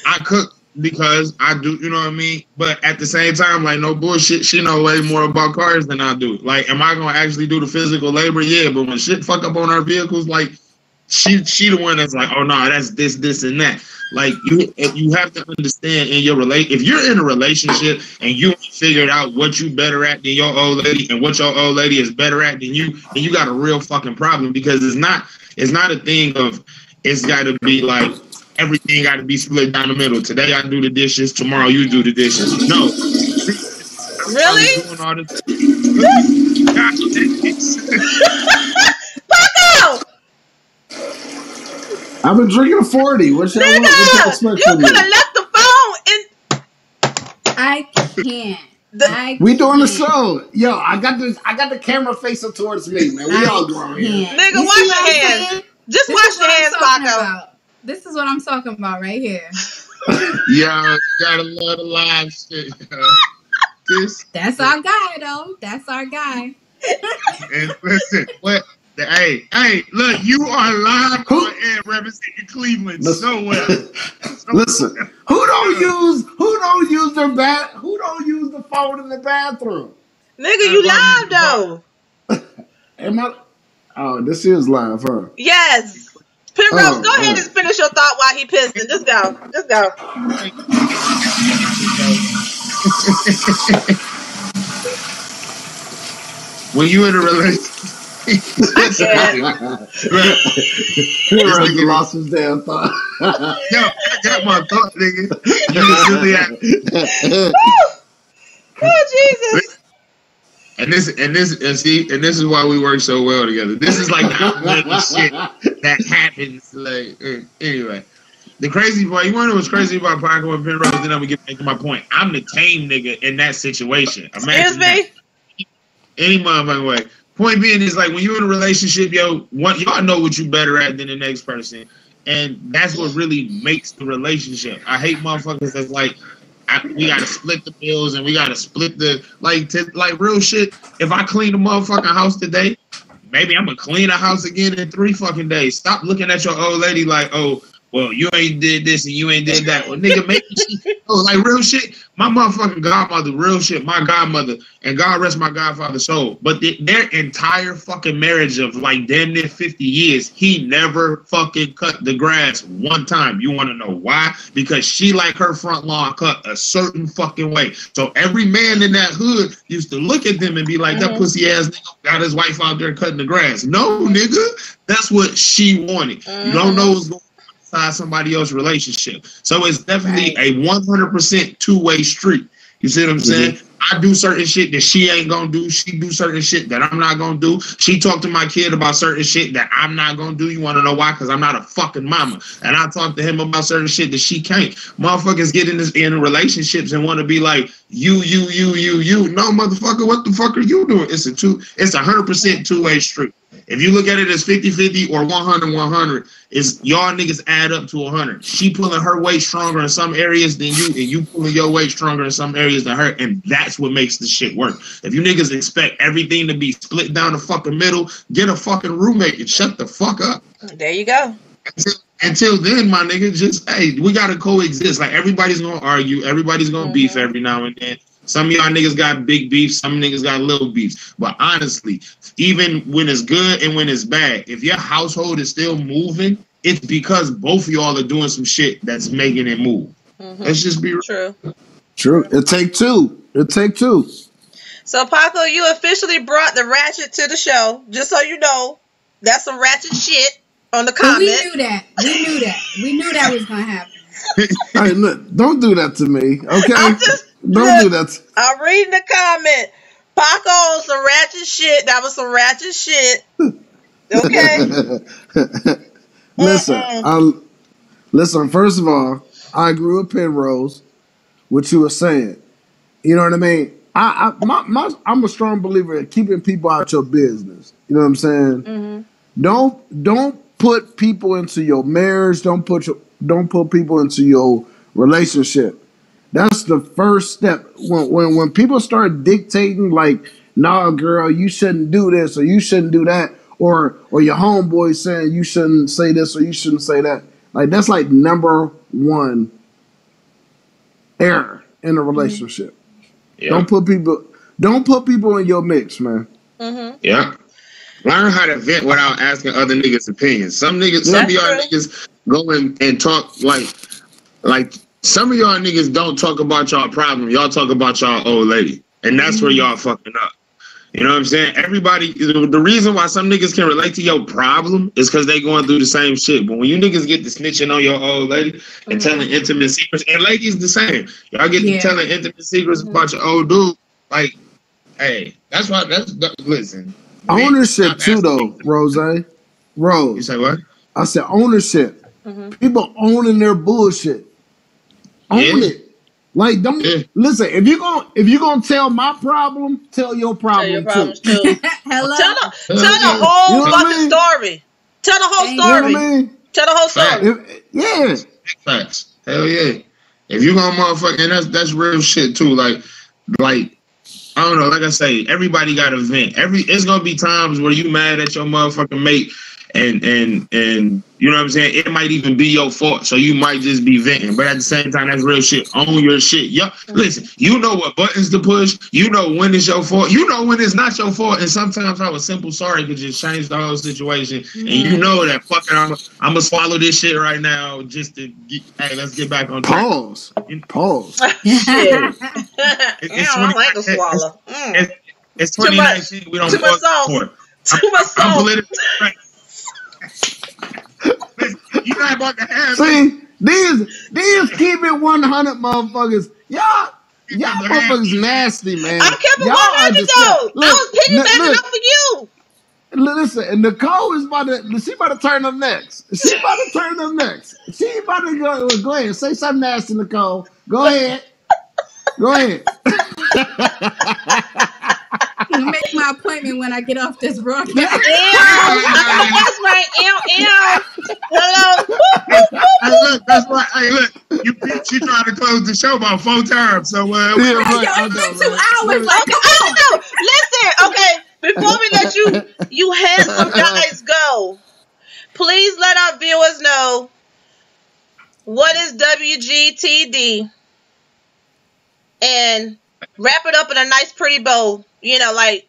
I cook because I do, you know what I mean? But at the same time, like, no bullshit, she know way more about cars than I do. Like, am I going to actually do the physical labor? Yeah, but when shit fuck up on our vehicles, like, she the one that's like, oh, no, that's this, and that. Like, you have to understand in your if you're in a relationship and you figured out what you better at than your old lady and what your old lady is better at than you, then you got a real fucking problem, because it's not a thing of it's got to be like, everything got to be split down the middle. Today I do the dishes. Tomorrow you do the dishes. No. Really? Doing all this. Paco! I've been drinking a 40. What y'all expect you from me? could have left the phone in. I can't. We doing the show. Yo, I got the camera facing towards me, man. We all going here. Nigga, wash your hands. Just wash your hands, Paco. This is what I'm talking about right here. Yo, you gotta love the live shit, yo. That's our guy, though. That's our guy. And listen, what? Hey, look, you are live on air representing Cleveland so well. Listen, who don't use the phone in the bathroom? Nigga, you live though. Am I? Oh, this is live, huh? Yes. Penrose, go ahead and finish your thought while he pissing. Just go. When you in a relationship. He lost his damn thought. Yo, I got my thought, nigga. Oh, Jesus. And this is why we work so well together. This is like the shit that happens. Like, anyway, the crazy part. You want to know what's crazy about Paco and Penrose? Then I'm gonna get back to my point. I'm the tame nigga in that situation. Imagine that. Any motherfucking way. Point being is like when you're in a relationship, y'all know what you better at than the next person, and that's what really makes the relationship. I hate motherfuckers that's like, we gotta split the bills and we gotta split the like real shit. If I clean the motherfucking house today, maybe I'm gonna clean the house again in 3 fucking days. Stop looking at your old lady like, oh, well, you ain't did this and you ain't did that. Well, nigga, maybe like real shit. My motherfucking godmother, real shit, my godmother, and God rest my godfather's soul. But their entire fucking marriage of like damn near 50 years, he never fucking cut the grass one time. You want to know why? Because she like her front lawn cut a certain fucking way. So every man in that hood used to look at them and be like, that pussy ass nigga got his wife out there cutting the grass. No, nigga, that's what she wanted. You don't know what's going on inside somebody else's relationship. So it's definitely a 100% two-way street. You see what I'm saying? I do certain shit that she ain't gonna do. She do certain shit that I'm not gonna do. She talk to my kid about certain shit that I'm not gonna do. You want to know why? Because I'm not a fucking mama. And I talk to him about certain shit that she can't. Motherfuckers get in relationships and want to be like, you. No, motherfucker, what the fuck are you doing? It's a 100% two-way street. If you look at it as 50-50 or 100-100, is y'all niggas add up to 100. She pulling her weight stronger in some areas than you, and you pulling your weight stronger in some areas than her, and that's what makes the shit work. If you niggas expect everything to be split down the fucking middle, get a fucking roommate and shut the fuck up. There you go. Until then, my nigga, just, hey, we gotta coexist. Like, everybody's gonna argue, everybody's gonna beef every now and then. Some of y'all niggas got big beef, some niggas got little beefs. But honestly, even when it's good and when it's bad, if your household is still moving, it's because both of y'all are doing some shit that's making it move. Let's just be real. True. It take two. So, Paco, you officially brought the ratchet to the show. Just so you know, that's some ratchet shit on the comment. We knew that. We knew that was going to happen. Hey, look, don't do that to me, okay? Don't do that. I'm reading the comment. Paco on some ratchet shit. That was some ratchet shit. Okay? Listen, first of all, I agree with Penrose, what you were saying. You know what I mean? I'm a strong believer in keeping people out your business. You know what I'm saying? Don't put people into your marriage. Don't put people into your relationship. That's the first step. When people start dictating, like, nah, girl, you shouldn't do this or you shouldn't do that, or your homeboy saying you shouldn't say this or you shouldn't say that, like, that's like number one error in a relationship. Don't put people in your mix, man. Yeah. Learn how to vent without asking other niggas' opinions. Some of y'all niggas go and talk like some of y'all niggas don't talk about y'all problem. Y'all talk about y'all old lady. And that's where y'all fucking up. You know what I'm saying? Everybody, the reason why some niggas can relate to your problem is because they going through the same shit. But when you niggas get to snitching on your old lady and telling intimate secrets, and ladies the same. Y'all get to telling intimate secrets about your old dude. like, hey, that's why. Listen. Ownership too, though, Rose. You say what? I said ownership. People owning their bullshit. Own it. Like, don't listen. If you gonna tell my problem, tell your problem too. Hello. Tell the whole fucking story. Tell the whole story. You know what I mean? Tell the whole story. Yeah. Facts. Hell yeah. If you gonna motherfucker, and that's real shit too. Like I don't know. Like I say, everybody got a vent. It's gonna be times where you mad at your motherfucking mate, and you know what I'm saying. It might even be your fault, so you might just be venting. But at the same time, that's real shit. Own your shit. Yo, listen. You know what buttons to push. You know when it's your fault. You know when it's not your fault. And sometimes a simple sorry could just change the whole situation. And you know that fucking I'm gonna swallow this shit right now just to hey, let's get back on track. Pause. Shit. I like to swallow. It's 2019. We don't too much salt. Too much salt. I'm politically correct. You not about to have See, these keep it 100 motherfuckers. Y'all motherfuckers nasty, man. I kept it 100 though. I was piggybacking up for you. Listen, and Nicole is about to turn up next. She about to go ahead. Say something nasty, Nicole. Go ahead. Make my appointment when I get off this broadcast. That's right. Hello. That's right. Hey, look. She tried to close the show about 4 times. So it's been 2 hours. Listen. Okay. Before we let you handsome guys go, please let our viewers know what is WGTD and wrap it up in a nice, pretty bow. You know, like,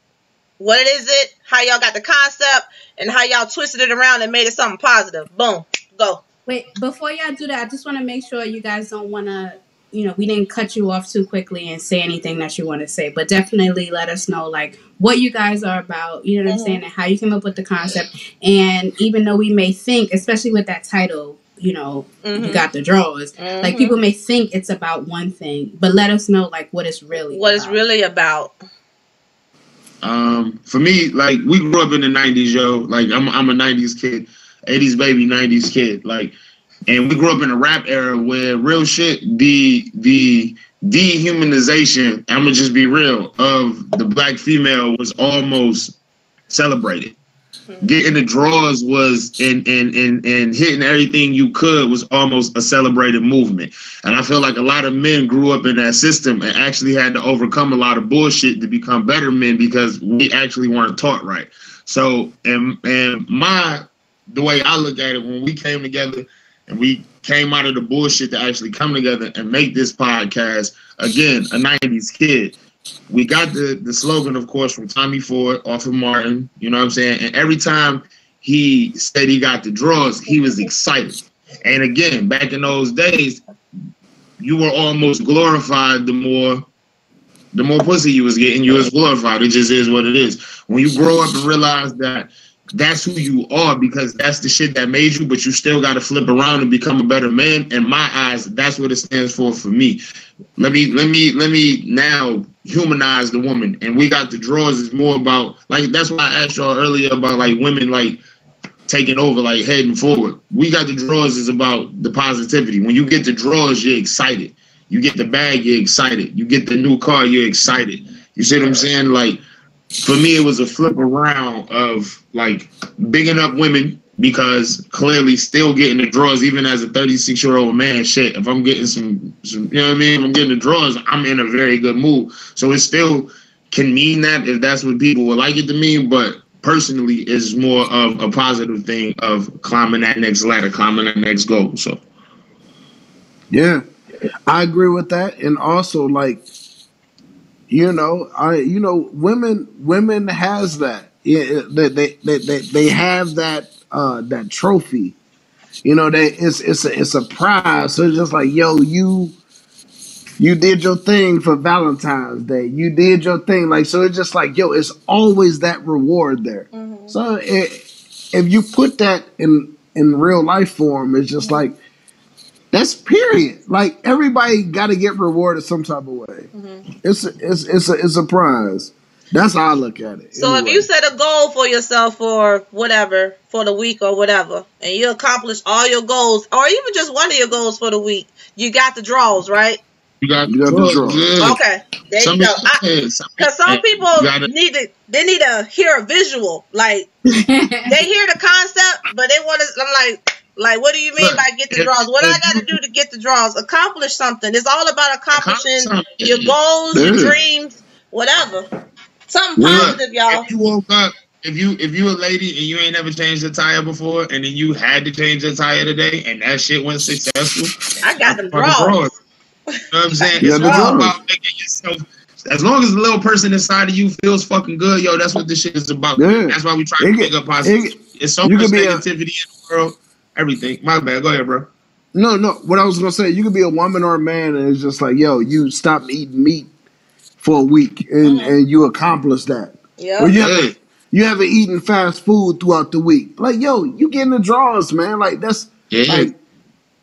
what is it, how y'all got the concept, and how y'all twisted it around and made it something positive. Boom. Go. Wait, before y'all do that, I just want to make sure you guys don't want to, we didn't cut you off too quickly and say anything that you want to say, but definitely let us know, like, what you guys are about, you know what I'm saying, and how you came up with the concept. And even though we may think, especially with that title, you got the drawers, like, people may think it's about one thing, but let us know, like, what it's really about. For me, like, we grew up in the 90s, yo. Like, I'm a 90s kid, 80s baby, 90s kid. Like, and we grew up in a rap era where real shit, the dehumanization, I'm gonna just be real, of the black female was almost celebrated. Getting the drawers was and hitting everything you could was almost a celebrated movement. And I feel like a lot of men grew up in that system and actually had to overcome a lot of bullshit to become better men because we actually weren't taught right. So and the way I look at it, when we came together and we came out of the bullshit to actually come together and make this podcast, again, a 90s kid. We got the slogan, of course, from Tommy Ford off of Martin, you know what I'm saying? And every time he said he got the drawers, he was excited. And again, back in those days, you were almost glorified. The more pussy you was getting, you was glorified. It just is what it is. When you grow up and realize that that's who you are because that's the shit that made you, but you still got to flip around and become a better man. In my eyes, that's what it stands for me. Let me now humanize the woman. And we got the drawers is more about, like, that's why I asked y'all earlier about, like, women, like, taking over, like, heading forward. We got the drawers is about the positivity. When you get the drawers, you're excited. You get the bag, you're excited. You get the new car, you're excited. You see what I'm saying? Like, for me, it was a flip around of, like, bigging up women because clearly still getting the drawers, even as a 36-year-old man, shit, if I'm getting some, you know what I mean? If I'm getting the drawers, I'm in a very good mood. So it still can mean that if that's what people would like it to mean, but personally it's more of a positive thing of climbing that next ladder, climbing that next goal. So, yeah, I agree with that. And also, like, women has that. Yeah, they have that that trophy. It's a prize. So it's just like, yo, you did your thing for Valentine's Day. You did your thing. Like, so it's just like, yo, it's always that reward there. So if you put that in real life form, it's just like, That's period. Like everybody got to get rewarded some type of way. It's a prize. That's how I look at it. So if you set a goal for yourself for whatever, for the week or whatever, and you accomplish all your goals, or even just one of your goals for the week, you got the draws, right? You got the draws. Yeah. Okay, there you go. Because some people need to hear a visual. Like they hear the concept, but they want to. I'm like, what do you mean by get the draws? What I got to do to get the draws? Accomplish something. It's all about accomplishing your goals, your dreams, whatever. Something positive, y'all. If you woke up, if you a lady and you ain't never changed your tire before, and then you had to change your tire today, and that shit went successful, I got them draws. You know what I'm saying? It's all about making yourself. As long as the little person inside of you feels fucking good, yo, that's what this shit is about. Yeah. That's why we try to pick up positive. It's so much negativity in the world. Everything. My bad. Go ahead, bro. No. What I was gonna say, you could be a woman or a man, and it's just like, yo, you stop eating meat for a week, and you accomplish that. Yeah. Or you haven't eaten fast food throughout the week. Like, yo, you getting the draws, man. Like that's like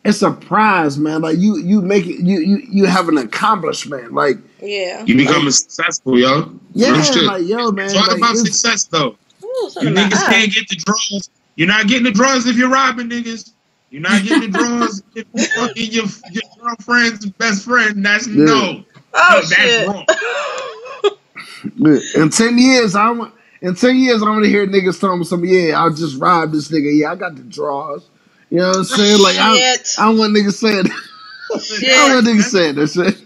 it's a prize, man. Like you make it. You have an accomplishment. Like you become successful, yo. Yeah, like yo, man. Talk about success though. Ooh, you niggas can't get the draws. You're not getting the draws if you're robbing niggas. You're not getting the draws if you're fucking your girlfriend's best friend. That's no. Oh, that's shit. wrong. In 10 years, I'm gonna hear niggas telling me something. Yeah, I just robbed this nigga. Yeah, I got the draws. You know what I'm saying? Like I want niggas saying that. I want niggas saying that shit.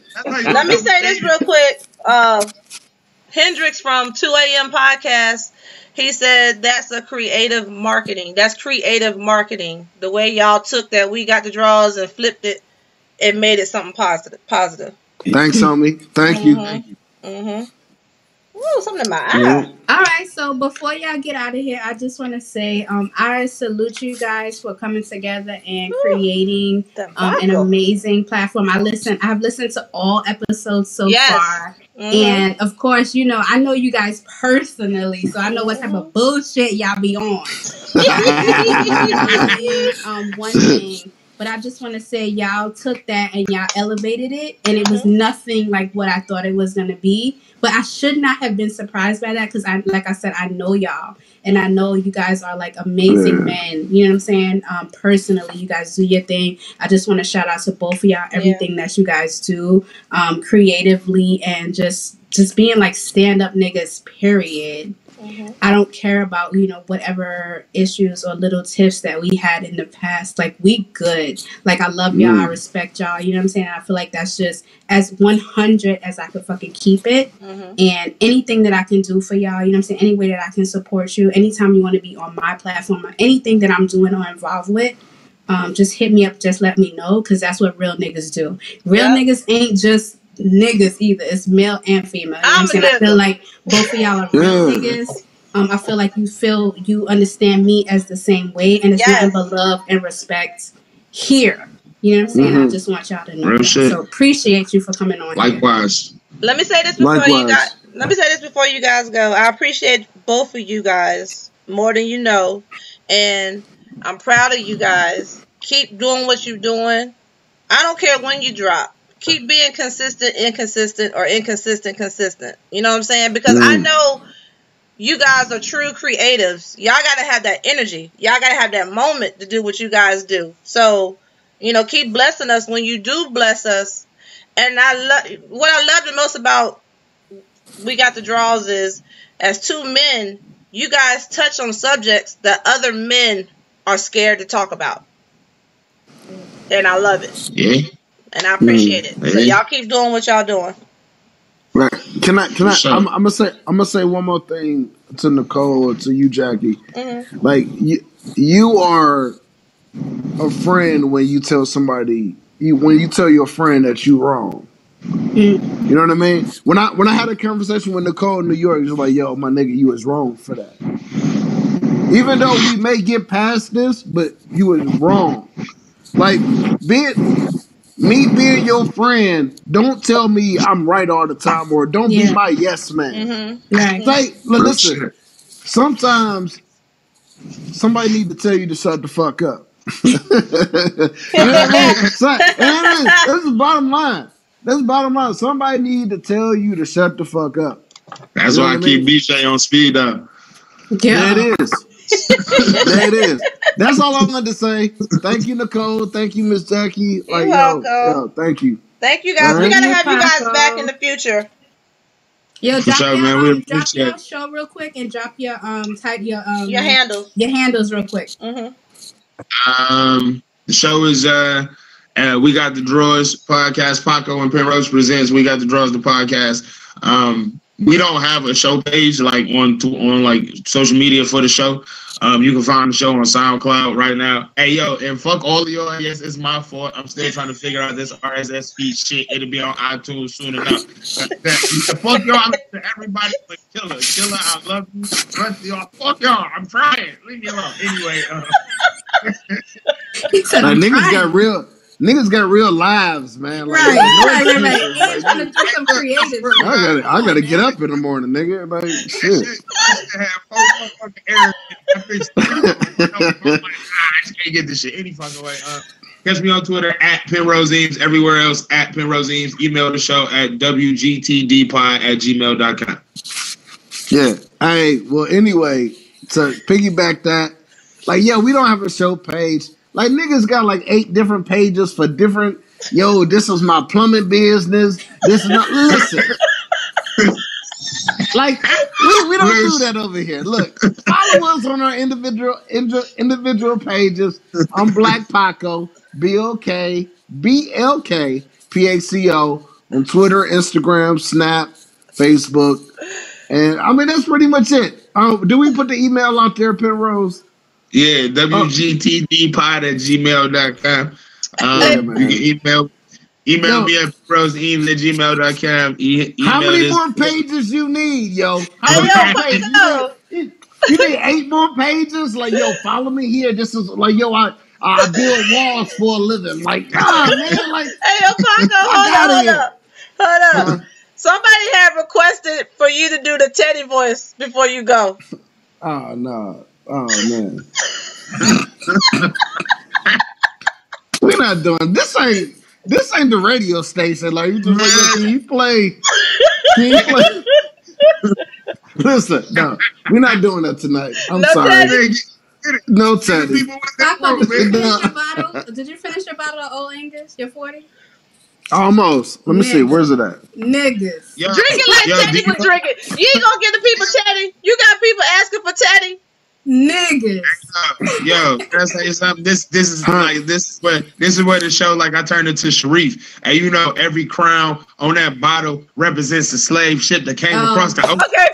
Let me say this real quick. Hendrix from 2 a.m. podcast. He said that's a creative marketing. That's creative marketing. The way y'all took that we got the draws and flipped it and made it something positive. Thanks, homie. Thank you. Ooh, something in my eye. All right, so before y'all get out of here, I just want to say I salute you guys for coming together and creating an amazing platform. I've listened to all episodes so far. And of course, you know, I know you guys personally, so I know what type of bullshit y'all be on. One thing. But I just want to say y'all took that and y'all elevated it, and it was nothing like what I thought it was going to be. But I should not have been surprised by that because, like I said, I know y'all, and I know you guys are like amazing men. You know what I'm saying? Personally, you guys do your thing. I just want to shout out to both of y'all, everything that you guys do creatively and just being like stand-up niggas, period. I don't care about, you know, whatever issues or little tips that we had in the past. Like, we good. Like, I love y'all. I respect y'all. You know what I'm saying? I feel like that's just as 100 as I could fucking keep it. And anything that I can do for y'all, you know what I'm saying? Any way that I can support you. Anytime you want to be on my platform or anything that I'm doing or involved with, just hit me up. Just let me know because that's what real niggas do. Real niggas ain't just niggas either. It's male and female. You know what I'm saying? I feel like both of y'all are real niggas. I feel like you understand me as the same way, and it's nothing but love and respect here. You know what I'm saying? I just want y'all to know that. So appreciate you for coming on. Likewise. Let me say this before you guys go. I appreciate both of you guys more than you know, and I'm proud of you guys. Keep doing what you're doing. I don't care when you drop. Keep being consistent, inconsistent, or inconsistent, consistent. You know what I'm saying? Because I know you guys are true creatives. Y'all got to have that energy. Y'all got to have that moment to do what you guys do. So, you know, keep blessing us when you do bless us. And what I love the most about We Got the Draws is, as two men, you guys touch on subjects that other men are scared to talk about. And I love it. Yeah. And I appreciate it. So y'all keep doing what y'all doing. Right. Can I I'm gonna say one more thing to Nicole or to you, Jackie. Like you are a friend when you tell somebody when you tell your friend that you wrong. You know what I mean? When I had a conversation with Nicole in New York, she was like, yo, my nigga, you was wrong for that. Even though we may get past this, but you was wrong. Like being your friend, don't tell me I'm right all the time, or don't be my yes man. Like, listen, sometimes somebody need to tell you to shut the fuck up. You know what I mean? So, this is bottom line. That's bottom line. Somebody need to tell you to shut the fuck up. That's why I keep BJ on speed dial. Yeah. There it is. There it is. That's all I'm going to say. Thank you, Nicole. Thank you, Miss Jackie. You're welcome. Yo, thank you. Thank you, guys. Right. We got to have you guys back in the future. Yo, drop your show real quick and drop your type your handles. Your handles real quick. Mm-hmm. The show is We Got the Drawers podcast. Paco and Penrose presents We Got the Drawers the podcast. We don't have a show page like on like social media for the show. You can find the show on SoundCloud right now. Hey yo, and fuck all of y'all. Yes, it's my fault. I'm still trying to figure out this RSS feed shit. It'll be on iTunes soon enough. Fuck y'all to everybody, but Killer, I love you. Rest of y'all, fuck y'all. I'm trying. Leave me alone. Anyway, Niggas got real lives, man. Like, right. Like, trying to do some creative. I gotta get up in the morning, nigga. Like, shit. I just can't get this shit any fucking way. Catch me on Twitter at Penrose Eames. Everywhere else at Penrose Eames. Email the show at wgtdpie@gmail.com. Yeah. Hey, well, anyway, to piggyback that, like, yeah, we don't have a show page. Like, niggas got like 8 different pages for different, yo, this is my plumbing business. This is not, listen. Like, we don't do that over here. Look, follow us on our individual pages. I'm Black Paco, BLK, PACO, on Twitter, Instagram, Snap, Facebook. And, I mean, that's pretty much it. Do we put the email out there, Penrose? Yeah, wgtdpod@gmail.com. You can email me at penroseeames@gmail.com. How many more pages you need, yo? How many pages? You need 8 more pages? Like, yo, follow me here. This is like, yo, I build walls for a living. Like, man, like, hey, yo, Paco, hold up. Somebody had requested for you to do the Teddy voice before you go. Oh no. Oh man. We're not doing this. Ain't the radio station. Like, you just like, can you play? Listen, no, we're not doing that tonight. I'm sorry. Teddy. No Teddy. Did you finish your bottle of Old English? Your 40? Almost. Let me see. Where's it at? Niggas. Drink it like Teddy would drink it. You ain't gonna give the people Teddy. You got people asking for Teddy. Niggas. Yo, can I say something? This is where the show, like, I turned into Sharif. And you know, every crown on that bottle represents the slave ship that came across the ocean. Okay,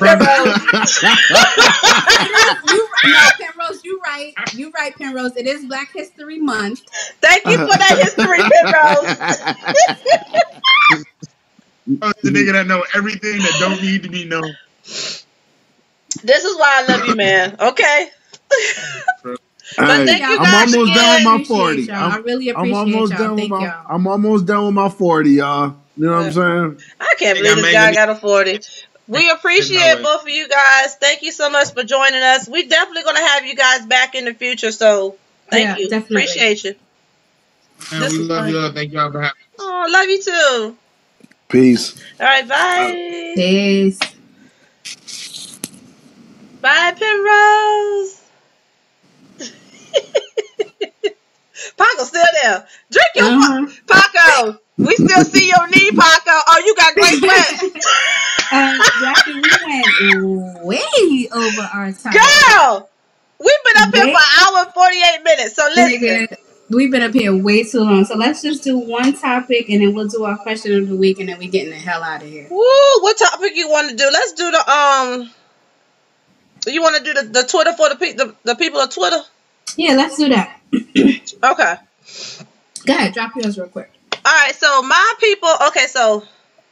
Penrose, you right, Penrose. It is Black History Month. Thank you for that history, Penrose. The nigga that know everything that don't need to be known. This is why I love you, man. Okay. But thank you guys. I'm almost done with my 40. I really appreciate y'all. Thank y'all. I'm almost done with my 40, y'all. You know what I'm saying? I can't believe this guy got a 40. We appreciate both of you guys. Thank you so much for joining us. We definitely going to have you guys back in the future. So thank you. Definitely. Appreciate you. Man, we love y'all. Thank y'all for having us. Oh, love you too. Peace. All right, bye. Peace. Bye, Penrose. Paco's still there. Drink your Paco. We still see your knee, Paco. Oh, you got great sweat. Jackie, we went way over our time. Girl, we've been up here for an hour and 48 minutes. So listen. Nigga, we've been up here way too long. So let's just do one topic and then we'll do our question of the week and then we getting the hell out of here. Woo, what topic you want to do? Let's do the you want to do the Twitter for the people of Twitter? Yeah, let's do that. Okay. Go ahead, drop yours real quick. All right, so my people, okay, so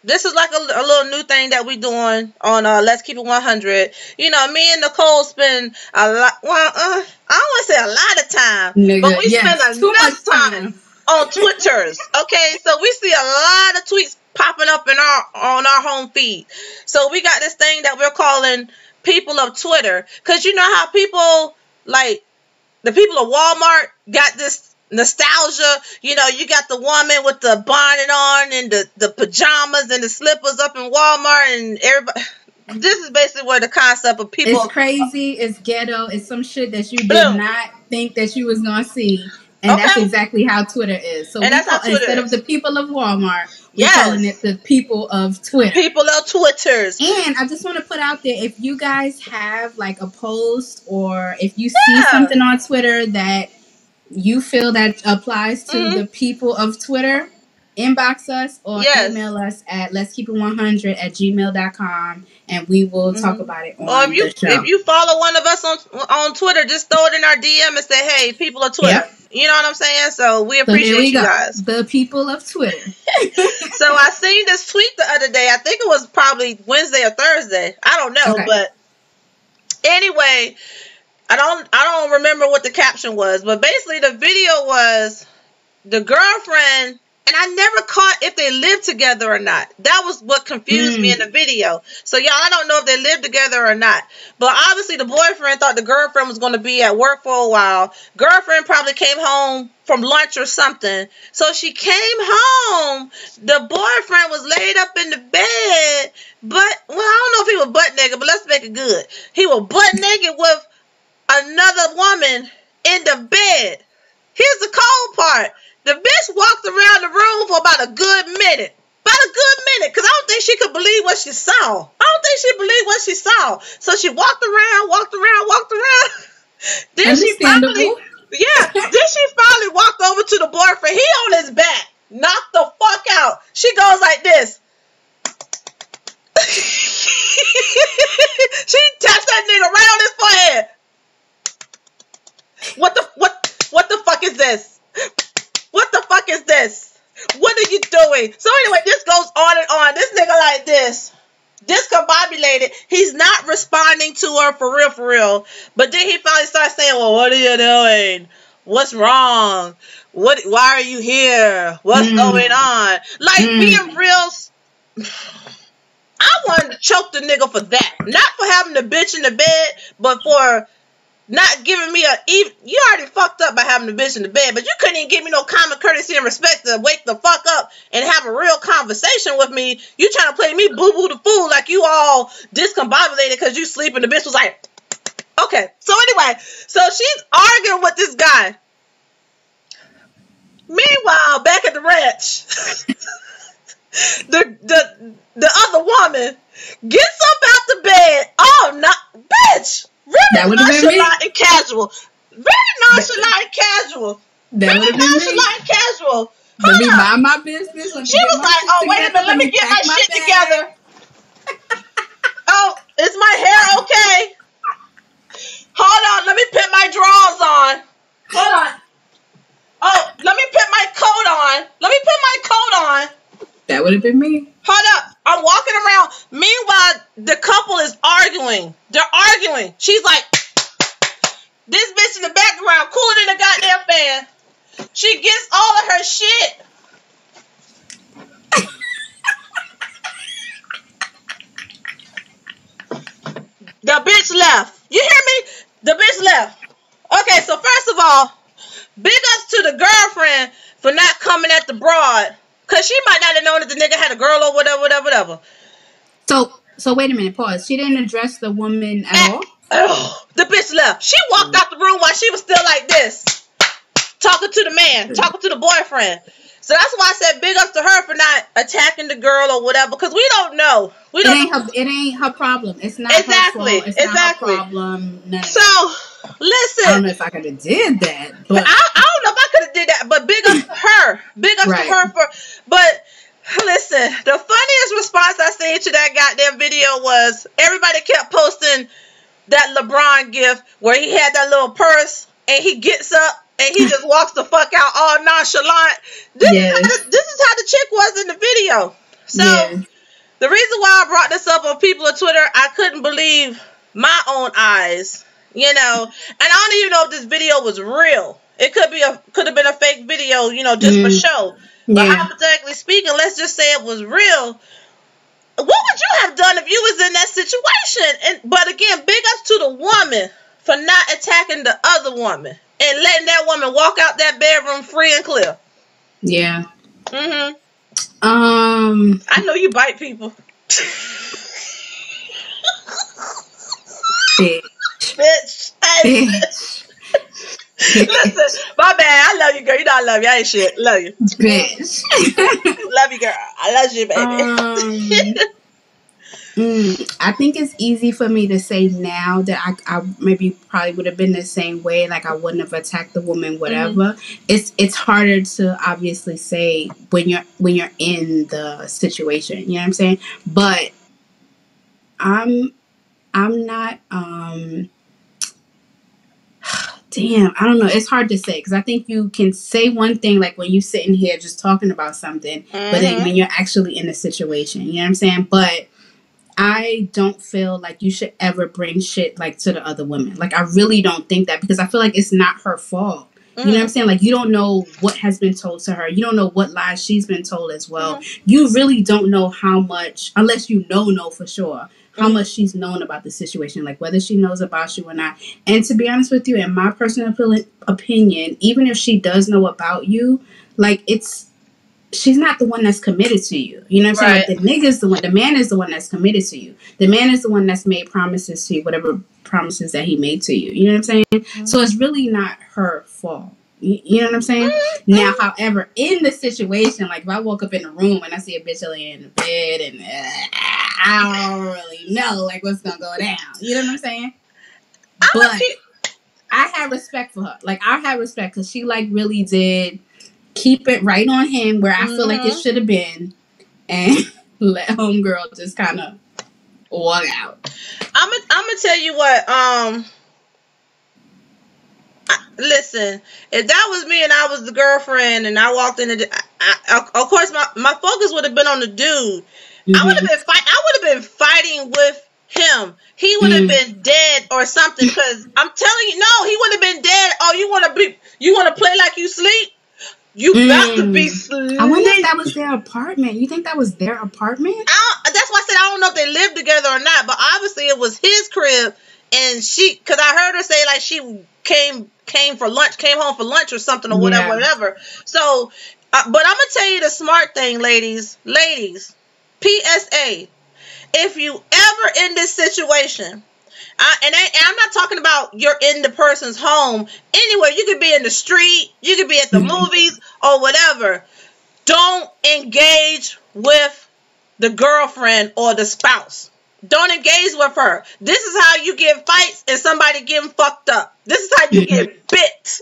this is like a little new thing that we doing on Let's Keep It 100. You know, me and Nicole spend a lot, I don't want to say a lot of time, but we spend enough time on Twitters, okay? So we see a lot of tweets popping up on our home feed. So we got this thing that we're calling People of Twitter, because you know how people, like, the people of Walmart got this nostalgia. You know, you got the woman with the bonnet on and the pajamas and the slippers up in Walmart, and everybody. This is basically where the concept of people. It's crazy. It's ghetto. It's some shit that you did not think that you was gonna see, and that's exactly how Twitter is. So instead of the people of Walmart, we're calling it the people of Twitter. People of Twitters. And I just want to put out there, if you guys have like a post or if you see something on Twitter that you feel that applies to the people of Twitter, inbox us or email us at letskeepit100@gmail.com, and we will talk about it on the show. If you follow one of us on Twitter, just throw it in our DM and say, hey, people of Twitter. Yep. You know what I'm saying? So we appreciate you guys. The people of Twitter. So I seen this tweet the other day. I think it was probably Wednesday or Thursday. I don't know. Okay. But anyway, I don't remember what the caption was. But basically the video was the girlfriend. And I never caught if they lived together or not. That was what confused me in the video. So, y'all, I don't know if they lived together or not. But obviously, the boyfriend thought the girlfriend was going to be at work for a while. Girlfriend probably came home from lunch or something. So, she came home. The boyfriend was laid up in the bed. But, well, I don't know if he was butt naked, but let's make it good. He was butt naked with another woman in the bed. Here's the cold part. The bitch walked around the room for about a good minute. Because I don't think she could believe what she saw. So she walked around. Then she finally walked over to the boyfriend. He on his back. Knocked the fuck out. She goes like this. She tapped that nigga right on his forehead. What the fuck is this? What the fuck is this? What are you doing? So anyway, this goes on and on. This nigga like this. Discombobulated. He's not responding to her for real. But then he finally starts saying, well, what are you doing? What's wrong? Why are you here? What's going on? Like being real. I wanted to choke the nigga for that. Not for having the bitch in the bed, but for not giving me you already fucked up by having the bitch in the bed, but you couldn't even give me no common courtesy and respect to wake the fuck up and have a real conversation with me. You trying to play me boo-boo the fool like you all discombobulated because you sleep, and the bitch was like, okay. So anyway, so she's arguing with this guy. Meanwhile, back at the ranch, the other woman gets up out the bed. Oh, no, bitch. Very nonchalant and casual. Very nonchalant and casual. Let me mind my business. She was like, oh, wait a minute. Let me get my shit together. Oh, is my hair okay? Hold on. Let me put my drawers on. Hold on. Oh, let me put my coat on. That would have been me. Hold up. I'm walking around. Meanwhile, the couple is arguing. They're arguing. She's like, this bitch in the background, cooler than a goddamn fan. She gets all of her shit. The bitch left. You hear me? The bitch left. Okay, so first of all, big ups to the girlfriend for not coming at the broad. Because she might not have known that the nigga had a girl or whatever. So wait a minute, pause. She didn't address the woman at all? The bitch left. She walked out the room while she was still like this. Talking to the man. Talking to the boyfriend. So that's why I said big ups to her for not attacking the girl or whatever. Because we don't know. It ain't her problem. It's not her fault. It's not her problem. No. So, listen. I don't know if I could have did that. But I don't know if I could have did that. But big ups to her. Big ups to her for... But... Listen, the funniest response I seen to that goddamn video was everybody kept posting that LeBron gif where he had that little purse and he gets up and he just walks the fuck out all nonchalant. This is how the chick was in the video. So the reason why I brought this up on people on Twitter, I couldn't believe my own eyes, you know. And I don't even know if this video was real. It could have been a fake video, you know, just for show. But hypothetically speaking, let's just say it was real. What would you have done if you was in that situation? But again, big ups to the woman for not attacking the other woman. and letting that woman walk out that bedroom free and clear. Yeah. Mm-hmm. I know you bite people. Bitch. Listen, my bad. I love you, girl. You know I love you. I ain't shit. Love you. Bitch. Love you, girl. I love you, baby. I think it's easy for me to say now that I maybe probably would have been the same way. Like I wouldn't have attacked the woman, whatever. It's harder to obviously say when you're in the situation. You know what I'm saying? But I'm not. Damn, I don't know. It's hard to say because I think you can say one thing like when you sitting here just talking about something, but then when you're actually in a situation, you know what I'm saying? But I don't feel like you should ever bring shit like to the other women. Like I really don't think that because I feel like it's not her fault. You know what I'm saying? Like you don't know what has been told to her. You don't know what lies she's been told as well. You really don't know how much, unless you know for sure, how much she's known about the situation, like whether she knows about you or not. And to be honest with you, in my personal opinion, even if she does know about you, like she's not the one that's committed to you. You know what I'm saying? Like the man is the one that's committed to you. The man is the one that's made promises to you, whatever promises that he made to you. You know what I'm saying? So it's really not her fault. You know what I'm saying? Now, however, in the situation, like if I woke up in a room and I see a bitch laying in the bed and I don't really know like what's gonna go down. You know what I'm saying? But I had respect for her. Like I had respect because she like really did keep it right on him where I feel like it should have been and let homegirl just kind of walk out. I'm gonna tell you what, listen, if that was me and I was the girlfriend and I walked in, of course my focus would have been on the dude. I would have been fighting with him. He would have been dead or something because I'm telling you, no, he would have been dead. Oh, you want to play like you sleep? You got to be sleep. I wonder if that was their apartment. You think that was their apartment? That's why I said I don't know if they lived together or not, but obviously it was his crib, and because I heard her say like she came home for lunch or something or whatever. So, but I'm gonna tell you the smart thing, ladies, PSA, if you ever in this situation. And I'm not talking about you're in the person's home. Anywhere, you could be in the street, you could be at the movies or whatever. Don't engage with the girlfriend or the spouse. Don't engage with her. This is how you get fights and somebody getting fucked up. This is how you get bit.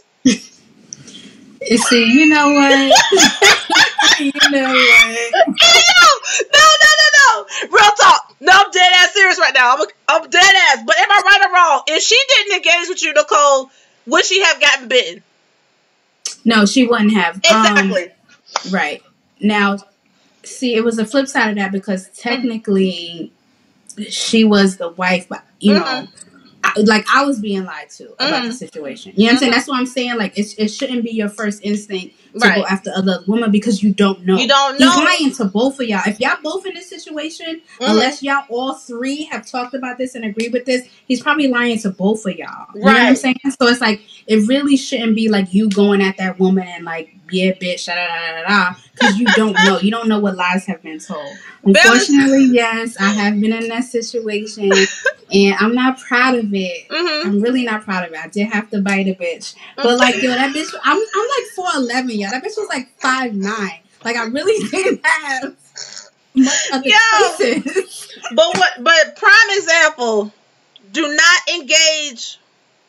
See, you know what? No. Real talk. No, I'm dead ass serious right now. I'm dead ass. But am I right or wrong? If she didn't engage with you, Nicole, would she have gotten bitten? No, she wouldn't have. Exactly. Right. Now, see, it was a flip side of that because technically she was the wife, but you know, I was being lied to about the situation. You know what I'm saying? That's what I'm saying. Like, it shouldn't be your first instinct to go after other women because you don't know. You don't know. He's lying to both of y'all. If y'all both in this situation, unless y'all all three have talked about this and agree with this, he's probably lying to both of y'all. You know what I'm saying? So it's like, it really shouldn't be like you going at that woman and like, yeah, bitch, da da da da da, because you don't know. You don't know what lies have been told. Unfortunately, yes, I have been in that situation, and I'm not proud of it. I'm really not proud of it. I did have to bite a bitch, but like, yo, that bitch, I'm like 4'11", y'all. That bitch was like 5'9". Like, I really didn't have much other choices. But prime example, do not engage.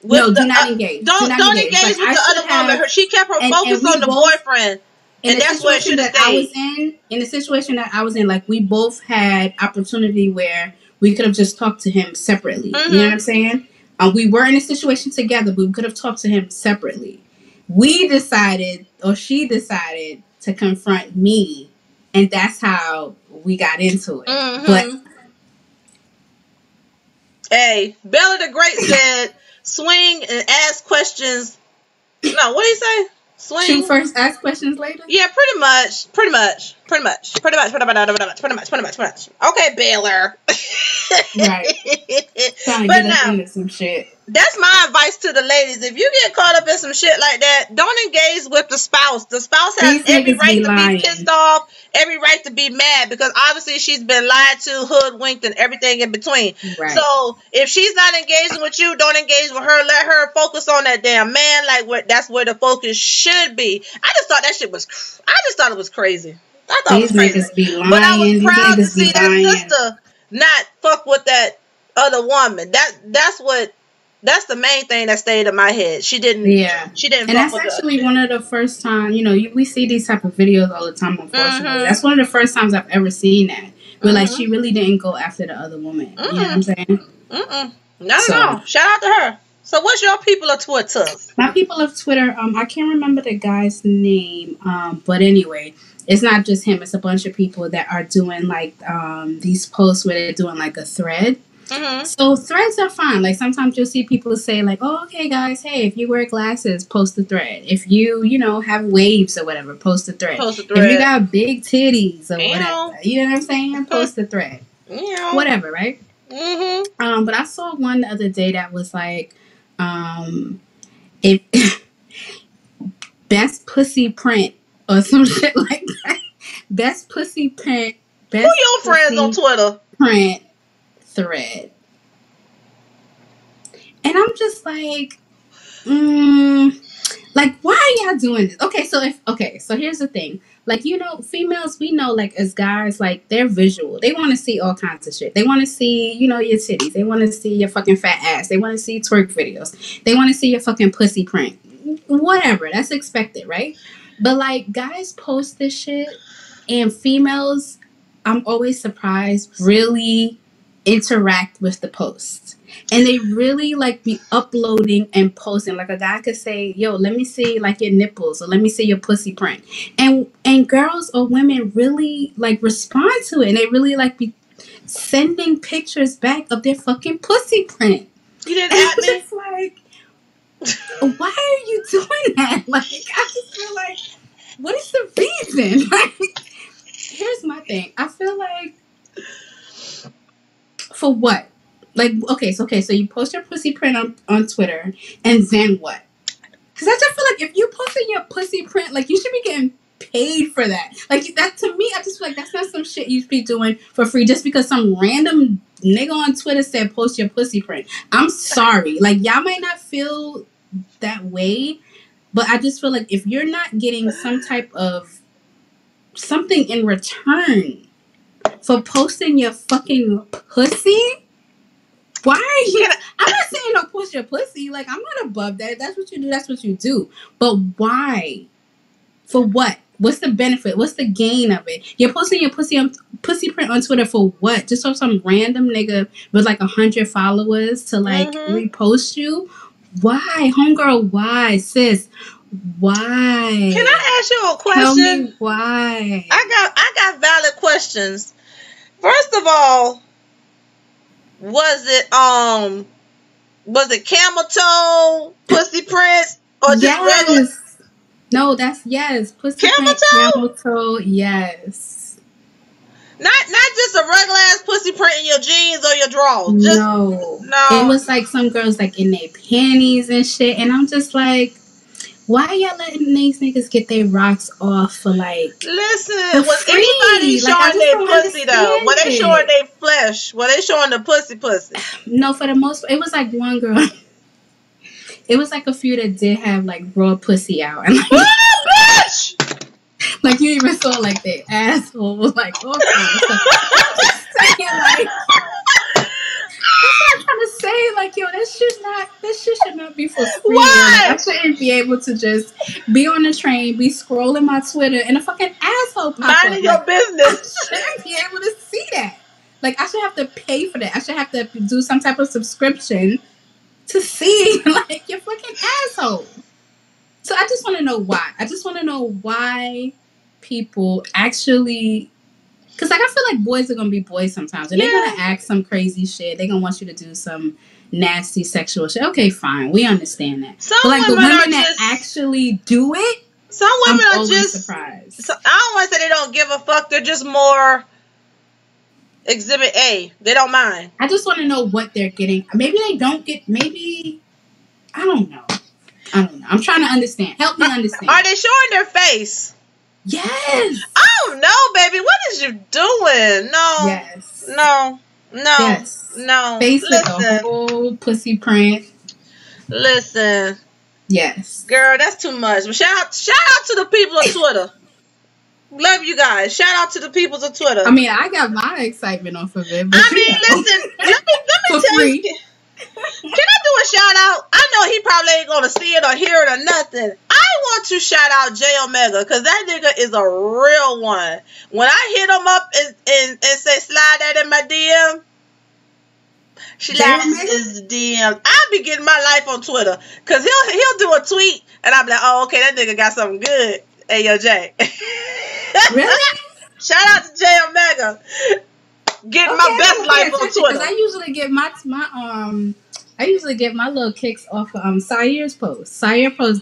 Do not engage. Don't engage with the other woman. She kept her focus on the boyfriend. And that's what she should have in the situation that I was in, like, we both had opportunity where we could have just talked to him separately. You know what I'm saying? We were in a situation together, but we could have talked to him separately. She decided to confront me, and that's how we got into it. But hey, Bella the Great said, swing and ask questions. No, what did he say? Swing. Shoot first, ask questions later. Yeah, pretty much. Okay, Baylor. Right. Trying to But get us now, into some shit. that's my advice to the ladies. If you get caught up in some shit like that, don't engage with the spouse. The spouse has These every niggas right be to lying. be pissed off, every right to be mad, because obviously she's been lied to, hoodwinked, and everything in between. Right. So if she's not engaging with you, don't engage with her. Let her focus on that damn man. Like, that's where the focus should be. I just thought it was crazy. I thought These it was crazy. niggas be lying. But I was These proud to niggas be see that lying. sister not fuck with that other woman. That's the main thing that stayed in my head. She didn't. Yeah. She didn't. And fuck that's with actually one of the first time, we see these type of videos all the time, unfortunately. That's one of the first times I've ever seen that. Where, like, she really didn't go after the other woman. You know what I'm saying? Not at all. Shout out to her. So what's your people of Twitter? My people of Twitter, I can't remember the guy's name, but anyway, it's not just him. It's a bunch of people that are doing, like, these posts where they're doing, like, a thread. So threads are fine. Like, sometimes you'll see people say, like, oh, okay, guys, hey, if you wear glasses, post a thread. If you, have waves or whatever, post a thread. If you got big titties or whatever, you know what I'm saying? Post a thread. Whatever, right? But I saw one the other day that was like, if best pussy print or some shit like that. Best pussy print. Who your friends on Twitter? Print thread. And I'm just like, like, why are y'all doing this? So here's the thing. Like, females, we know, like, as guys, like, they're visual. They want to see all kinds of shit. They want to see, your titties. They want to see your fucking fat ass. They want to see twerk videos. They want to see your fucking pussy print. Whatever. That's expected, right? But, like, guys post this shit, and females, I'm always surprised, really interact with the post. And they really, like, be uploading and posting. Like, a guy could say, yo, let me see, like, your nipples, or let me see your pussy print. And girls or women really, like, respond to it. And they really, like, be sending pictures back of their fucking pussy print. You didn't add me? Just like, why are you doing that? Like, I just feel like, what is the reason? Like, here's my thing. I feel like, for what? Like, okay, so you post your pussy print on Twitter, and then what? Because I just feel like if you posted your pussy print, like, you should be getting paid for that. Like, that, to me, I just feel like that's not some shit you should be doing for free just because some random nigga on Twitter said post your pussy print. I'm sorry. Like, y'all might not feel that way, but I just feel like if you're not getting some type of something in return for posting your fucking pussy, why are you? I'm not saying don't post your pussy. Like, I'm not above that. That's what you do. That's what you do. But why? For what? What's the benefit? What's the gain of it? You're posting your pussy print on Twitter for what? Just so some random nigga with like 100 followers to like repost you? Why, homegirl? Why, sis? Why? Can I ask you a question? Tell me why. I got valid questions. First of all, was it camel toe pussy prints or just regular? No, that's yes. Pussy print, camel toe, yes. Not just a regular ass pussy print in your jeans or your drawers. No. It was like some girls like in their panties and shit, and I'm just like, why y'all letting these niggas get their rocks off for like? Listen, was anybody showing their pussy though? Were they showing their flesh? Were they showing the pussy? No, for the most part, it was like one girl. It was like a few that did have like raw pussy out, and like, bitch! Like you even saw like their asshole was like all kinds. So I'm just saying, like, that's what I'm trying to say. Like, yo, this shit should not be for free. Why? Like, I shouldn't be able to just be on the train, be scrolling my Twitter, and a fucking asshole pop up. Minding your business. I shouldn't be able to see that. Like, I should have to pay for that. I should have to do some type of subscription to see, like, your fucking asshole. So I just want to know why. I just want to know why people actually... Because, like, I feel like boys are going to be boys sometimes. And they're going to act some crazy shit. They're going to want you to do some nasty sexual shit. Okay, fine. We understand that. But, like, the women that actually do it, Some women I'm are always just surprised. So, I don't want to say they don't give a fuck. They're just more exhibit A. They don't mind. I just want to know what they're getting. Maybe they don't get. Maybe I don't know. I'm trying to understand. Help me understand. Are they showing their face? Yes. I don't know, baby. What is you doing? No. Yes. No. Yes. No. Face Listen. the whole pussy print. Listen. Yes. Girl, that's too much. But shout out to the people of Twitter. Love you guys. Shout out to the people of Twitter. I mean, I got my excitement off of it. But listen. Let me tell free. you. Can I do a shout out? I know he probably ain't gonna see it or hear it or nothing. I want to shout out J Omega because that nigga is a real one. When I hit him up and say slide that in my DM, slide his DM. I be getting my life on Twitter because he'll do a tweet and I'll be like, oh, okay, that nigga got something good. Hey, yo, Jay. Really? Shout out to J Omega. Getting my best life on Twitter. I usually get my little kicks off of Sayeer's post. Sayeer does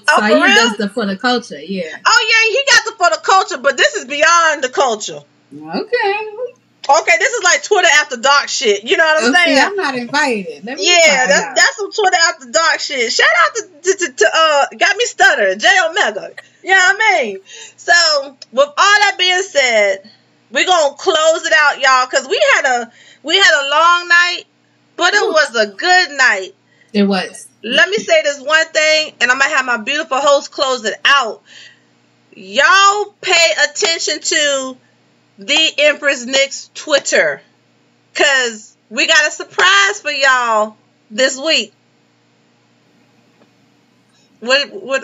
the for the culture, yeah. Oh yeah, he got the for the culture, but this is beyond the culture. Okay, this is like Twitter after dark shit. You know what I'm saying? I'm not invited. That's some Twitter after dark shit. Shout out to got me stuttering, J Omega. You know what I mean? So with all that being said, we're gonna close it out, y'all, because we had a long night, but it was a good night. It was. Let me say this one thing, and I'm gonna have my beautiful host close it out. Y'all pay attention to the Empress Nick's Twitter, because we got a surprise for y'all this week. What we're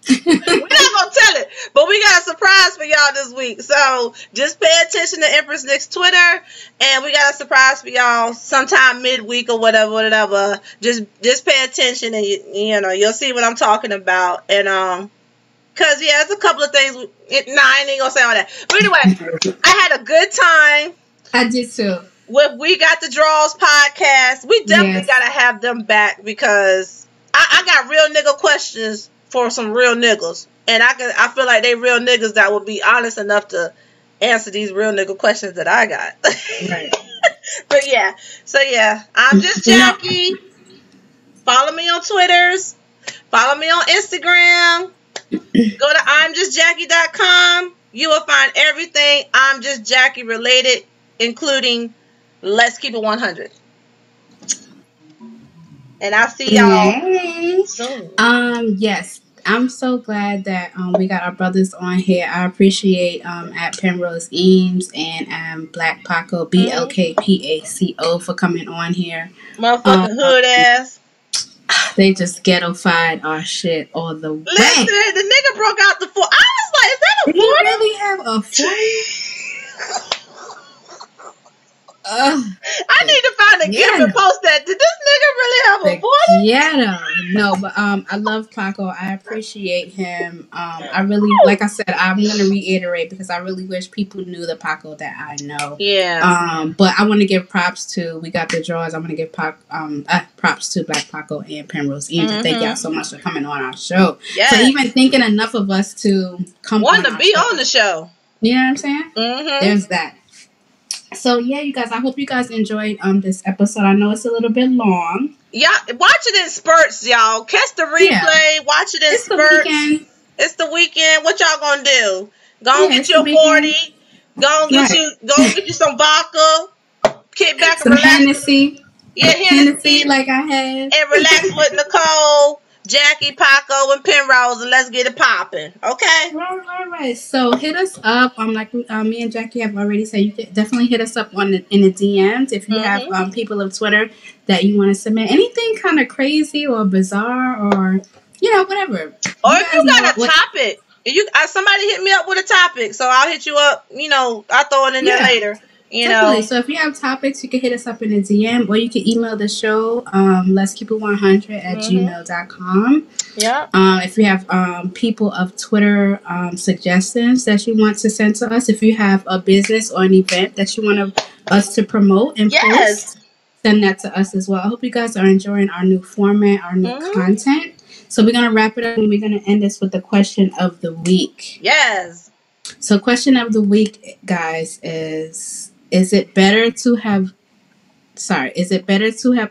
not gonna tell it, but we got a surprise for y'all this week. So just pay attention to Empress Nick's Twitter, and we got a surprise for y'all sometime midweek or whatever. Just pay attention, and you know you'll see what I'm talking about. And cause there's a couple of things. I ain't gonna say all that. But anyway, I had a good time. I did too. With We Got the Draws podcast, we definitely gotta have them back because I got real nigga questions for some real niggas, and I feel like they real niggas that would be honest enough to answer these real nigga questions that I got. Right. But yeah, so yeah, I'm just Jackie. Follow me on Twitters. Follow me on Instagram. Go to I'mJustJackie.com. You will find everything I'm Just Jackie related, including Let's Keep It 100. And I'll see y'all soon. Yes. I'm so glad that we got our brothers on here. I appreciate at Penrose Eames and Black Paco, BLKPACO, for coming on here. Motherfucking hood ass. They just ghetto-fied our shit all the way. Listen, the nigga broke out the 40. I was like, is that a 40? Did he really have a 40? I need to find a gift and post that. Did this nigga really have a 40? Yeah, no, but I love Paco. I appreciate him. I really, like I said, I'm gonna reiterate because I really wish people knew the Paco that I know. Yeah. But I want to give props to We Got the Draws. I'm gonna give props to Black Paco and Penrose Eames. Thank y'all so much for coming on our show. Yes. So even thinking enough of us to come on to be on the show. You know what I'm saying? There's that. So yeah, you guys, I hope you guys enjoyed this episode. I know it's a little bit long. Yeah, watch it in spurts, y'all. Catch the replay. Yeah. Watch it in spurts. It's the weekend. What y'all gonna do? Go get you a 40. Go get you some vodka. Kick back some and relax. Hennessy. Yeah, Hennessy like I had. And relax with Nicole, Jackie, Paco, and Penrose, and let's get it popping. Okay? Right. So hit us up. Like me and Jackie have already said, you can definitely hit us up in the DMs if you have people of Twitter that you want to submit anything kind of crazy or bizarre or whatever. Or if you got a topic, somebody hit me up with a topic, so I'll hit you up. I'll throw it in there later. Definitely. So if you have topics, you can hit us up in the DM, or you can email the show, let's keep it 100 at gmail.com. Yeah. If you have people of Twitter suggestions that you want to send to us, if you have a business or an event that you want us to promote and post, send that to us as well. I hope you guys are enjoying our new format, our new content. So we're gonna wrap it up, and we're gonna end this with the question of the week. Yes. So question of the week, guys, is it better to have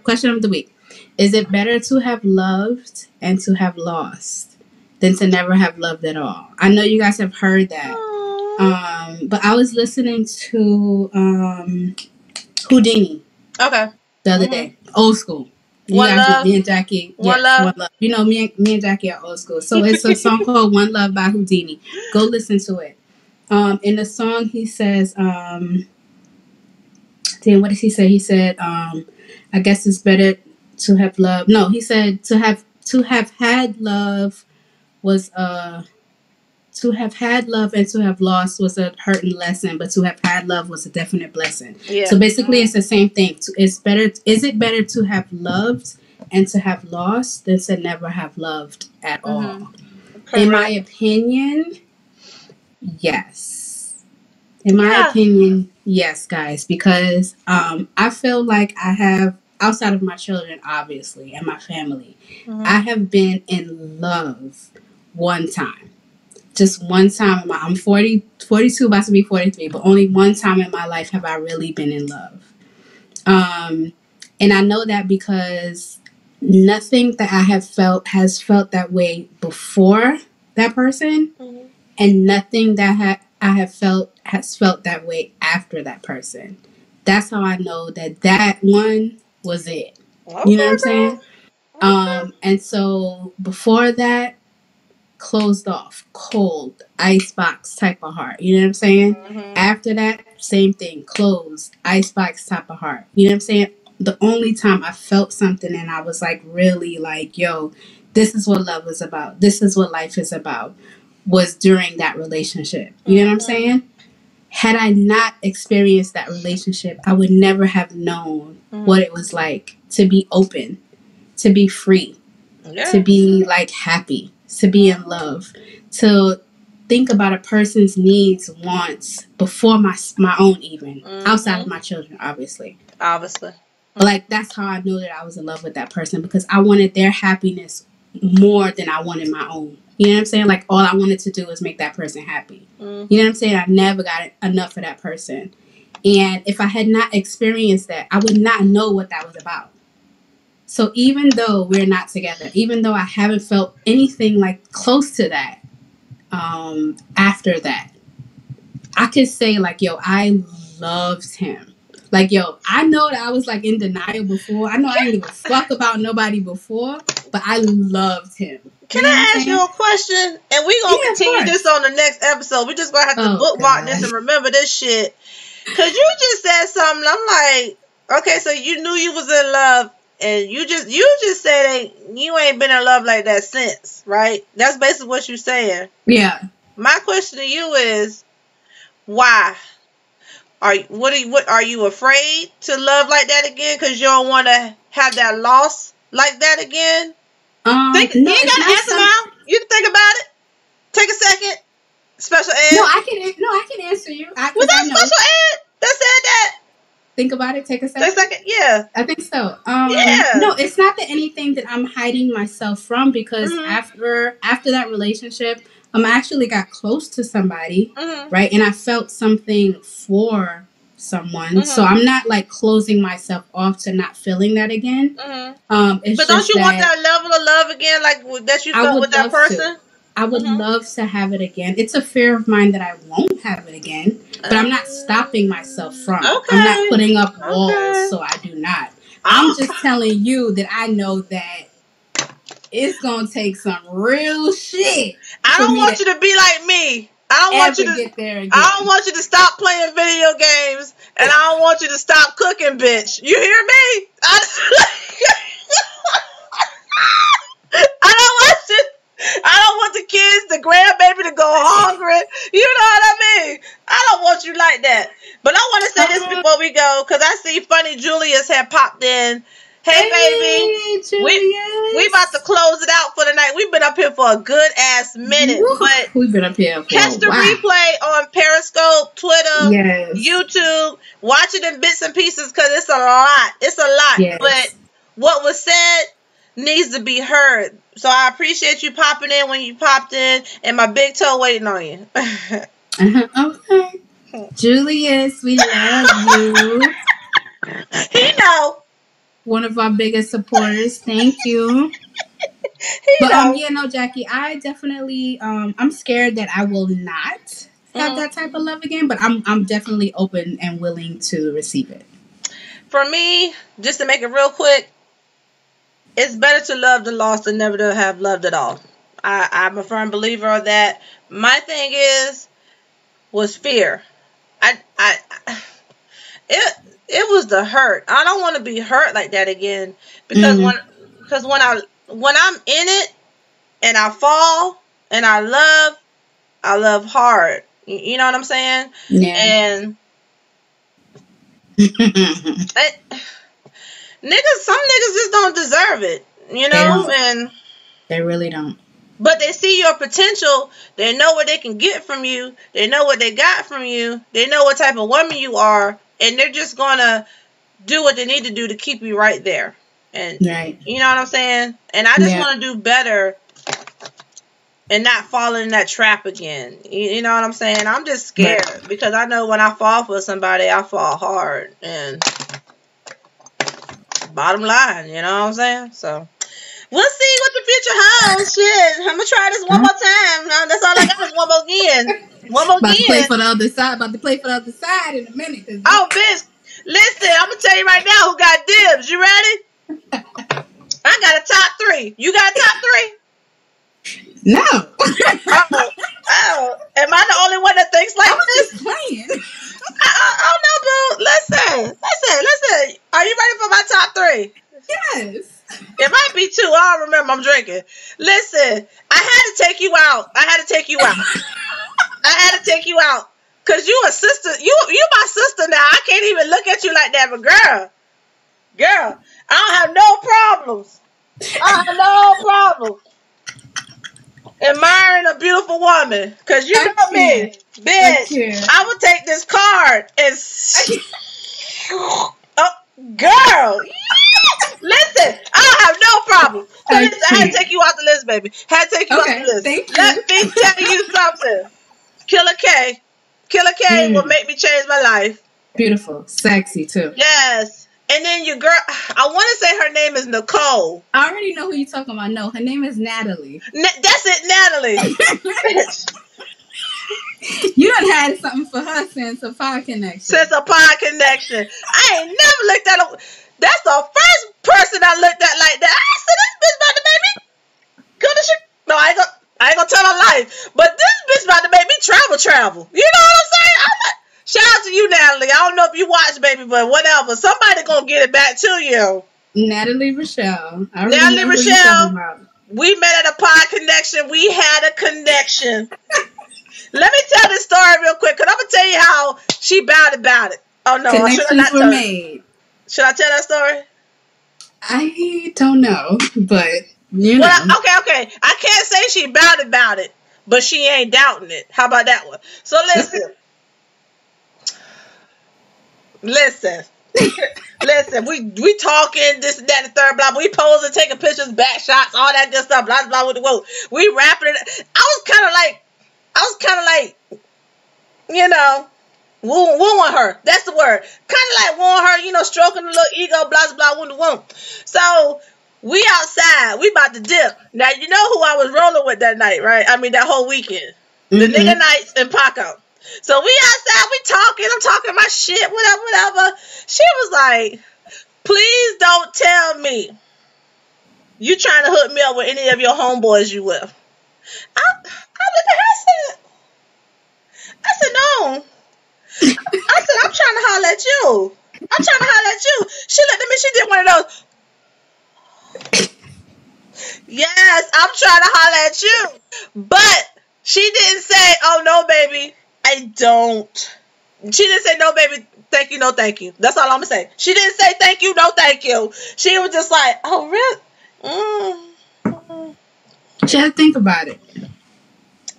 question of the week. Is it better to have loved and to have lost than to never have loved at all? I know you guys have heard that. But I was listening to Houdini. Okay. The other day. Old school. One Love. Me and Jackie. One Love. You know, me and Jackie are old school. So it's a song called One Love by Houdini. Go listen to it. In the song he says, what does he say? He said, I guess it's better to have love. No, he said to have had love was to have had love and to have lost was a hurting lesson, but to have had love was a definite blessing. Yeah. So basically, it's the same thing. Is it better to have loved and to have lost than to never have loved at all? Correct. In my opinion, yes. In my opinion, yes, guys, because I feel like I have, outside of my children, obviously, and my family, I have been in love one time. Just one time. I'm 42, about to be 43, but only one time in my life have I really been in love. And I know that because nothing that I have felt has felt that way before that person, and nothing that I have felt has felt that way after that person. That's how I know that one was it. Okay, you know what I'm saying? Okay. And so before that, closed off, cold, icebox type of heart. You know what I'm saying? After that, same thing, closed, icebox type of heart. You know what I'm saying? The only time I felt something and I was like really like, yo, this is what love is about. This is what life is about, was during that relationship. You know what I'm saying? Had I not experienced that relationship, I would never have known what it was like to be open, to be free, to be like happy, to be in love, to think about a person's needs, wants before my own, even outside of my children, obviously. But like, that's how I knew that I was in love with that person, because I wanted their happiness more than I wanted my own. You know what I'm saying? Like, all I wanted to do was make that person happy. You know what I'm saying? I never got enough of that person. And if I had not experienced that, I would not know what that was about. So even though we're not together, even though I haven't felt anything like close to that, after that, I could say like, yo, I loved him. Like, yo, I know that I was like in denial before. I know I didn't give a fuck about nobody before, but I loved him. Can I ask you a question? And we're going to continue this on the next episode. We're just going to have to bookmark this and remember this shit. Because you just said something. I'm like, okay, so you knew you was in love. And you just said you ain't been in love like that since, right? That's basically what you're saying. Yeah. My question to you is, why? Are you afraid to love like that again? Because you don't want to have that loss like that again? You ain't gotta answer now. You can think about it. Take a second. Special ed. No, I can answer you. Was that special ed that said that? Think about it. Take a second. Take a second. Yeah. I think so. No, it's not that anything that I'm hiding myself from, because after that relationship, I actually got close to somebody, right? And I felt something for someone. So I'm not like closing myself off to not feeling that again. But don't you want that level of love again, like that you felt with that person? I would love to have it again. It's a fear of mine that I won't have it again, but I'm not stopping myself from. Okay. I'm not putting up walls, so I do not. I'm just telling you that I know that it's gonna take some real shit. I don't want you to be like me. I don't want you to get there again. I don't want you to stop playing video games, and I don't want you to stop cooking, bitch. You hear me? I don't want the kids, the grandbaby to go hungry. You know what I mean? I don't want you like that. But I want to say this before we go, because I see Funny Julius had popped in. Hey baby, we about to close it out for the night. We've been up here for a good ass minute, but we've been up here. Catch the replay on Periscope, Twitter, YouTube. Watch it in bits and pieces, because it's a lot. It's a lot. Yes. But what was said needs to be heard. So I appreciate you popping in when you popped in, and my big toe waiting on you. Okay. Julius, we love you. He know. One of our biggest supporters. Thank you. But yeah, no, Jackie, I definitely I'm scared that I will not have that type of love again, but I'm definitely open and willing to receive it. For me, just to make it real quick, it's better to love the lost than never to have loved at all. I'm a firm believer of that. My thing was fear. It was the hurt. I don't want to be hurt like that again, because when I'm in it and I fall and I love hard. You know what I'm saying? Yeah. And some niggas just don't deserve it, you know? And they really don't. But they see your potential. They know what they can get from you. They know what they got from you. They know what type of woman you are. And they're just going to do what they need to do to keep you right there. And right. You know what I'm saying? And I just want to do better and not fall in that trap again. You know what I'm saying? I'm just scared because I know when I fall for somebody, I fall hard. And bottom line, you know what I'm saying? So we'll see what the future holds. Shit, I'm gonna try this one more time. That's all I got is one more again. About to play for the other side. About to play for the other side in a minute. Oh, bitch! Listen, I'm gonna tell you right now who got dibs. You ready? I got a top 3. You got a top 3? No. Oh, am I the only one that thinks like this? Just playing. Oh no, boo! Listen. Are you ready for my top 3? Yes. It might be 2. I don't remember. I'm drinking. Listen, I had to take you out. I had to take you out. Cause you a sister. You my sister now. I can't even look at you like that. But girl, I don't have no problems. Admiring a beautiful woman. Cause you know me, bitch. I will take this card and girl. Listen, I don't have no problem. So I had to take you off the list, baby. Had to take you off the list. Thank you. Let me tell you something. Killer K will make me change my life. Beautiful. Sexy, too. Yes. And then your girl, I want to say her name is Nicole. I already know who you're talking about. No, her name is Natalie. That's it, Natalie. You done had something for her since a pod connection. I ain't never looked at her. That's the first person I looked at like that. I said, this bitch about to make me go to shit. No, I ain't gonna tell her life. But this bitch about to make me travel. You know what I'm saying? Shout out to you, Natalie. I don't know if you watch, baby, but whatever. Somebody gonna get it back to you. Natalie Rochelle. Natalie Rochelle. We met at a pod connection. We had a connection. Let me tell this story real quick, because I'm going to tell you how she bowed about it. Oh, no. Connections were made. Should I tell that story? I don't know, but, you know. Well, okay. I can't say she bowed about it, but she ain't doubting it. How about that one? So, listen. Listen, we talking, this, that, and the third, blah, blah. We posing, taking pictures, back shots, all that good stuff, blah, blah, blah. We rapping it. I was kind of like, you know, wooing her. That's the word. Kind of like wooing her, you know, stroking the little ego, blah, blah, woo. So, we outside. We about to dip. Now, you know who I was rolling with that night, right? I mean, that whole weekend. The nigga nights in Paco. So, we outside. We talking. I'm talking my shit, whatever. She was like, please don't tell me you trying to hook me up with any of your homeboys you with. I looked at her, I said, no. I said, I'm trying to holler at you. She looked at me, she did one of those. Yes, I'm trying to holler at you. But she didn't say, oh, no, baby, I don't. She didn't say, no, baby, thank you, no, thank you. That's all I'm going to say. She didn't say, thank you, no, thank you. She was just like, oh, really? She had to think about it.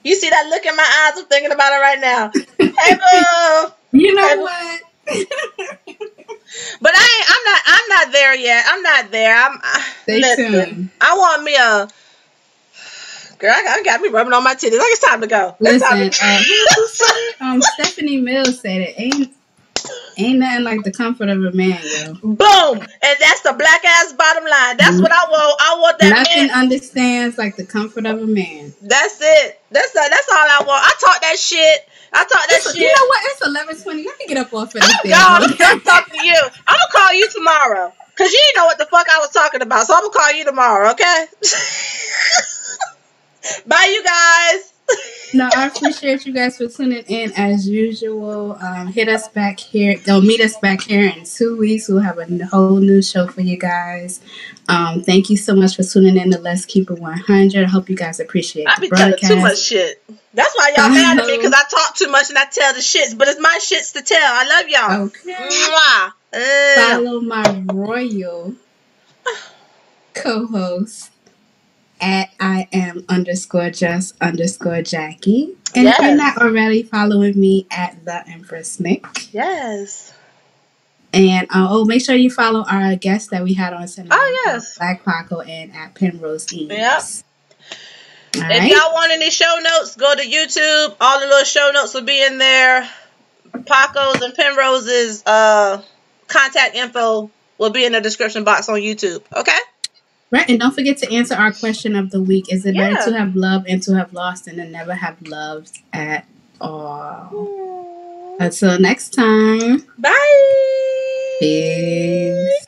You see that look in my eyes? I'm thinking about it right now. Hey, boo. You know what? But I'm not there yet. I'm not there. Stay tuned. I want me a Girl, I got me rubbing on my titties. Like, it's time to go. Listen, who said it? Stephanie Mills said it. Ain't nothing like the comfort of a man, yo. Boom! And that's the black ass bottom line. That's what I want. I want that Nothing man. understands like the comfort of a man. That's it. That's all I want. I talk that shit. You know what? It's 11:20. Let me get up off of this. I'm talking to you. I'm gonna call you tomorrow. Cause you didn't know what the fuck I was talking about. So I'm gonna call you tomorrow, okay? Bye, you guys. No, I appreciate you guys for tuning in as usual. Hit us back here. Meet us back here in 2 weeks. We'll have a whole new show for you guys. Thank you so much for tuning in to Let's Keep It 100. I hope you guys appreciate the broadcast. I be telling too much shit. That's why y'all mad at me, because I talk too much and I tell the shits. But it's my shits to tell. I love y'all. Okay. Mwah. Follow my royal co-host at @IM_just_Jackie. And if you're not already following me at the Empress Nick. Yes. And make sure you follow our guests that we had on tonight. Oh, yes. Black Paco and at Penrose Eames. Yep. If y'all want any show notes, go to YouTube. All the little show notes will be in there. Paco's and Penrose's contact info will be in the description box on YouTube. Okay? Right, and don't forget to answer our question of the week. Is it better to have loved and to have lost and to never have loved at all? Until next time. Bye. Peace.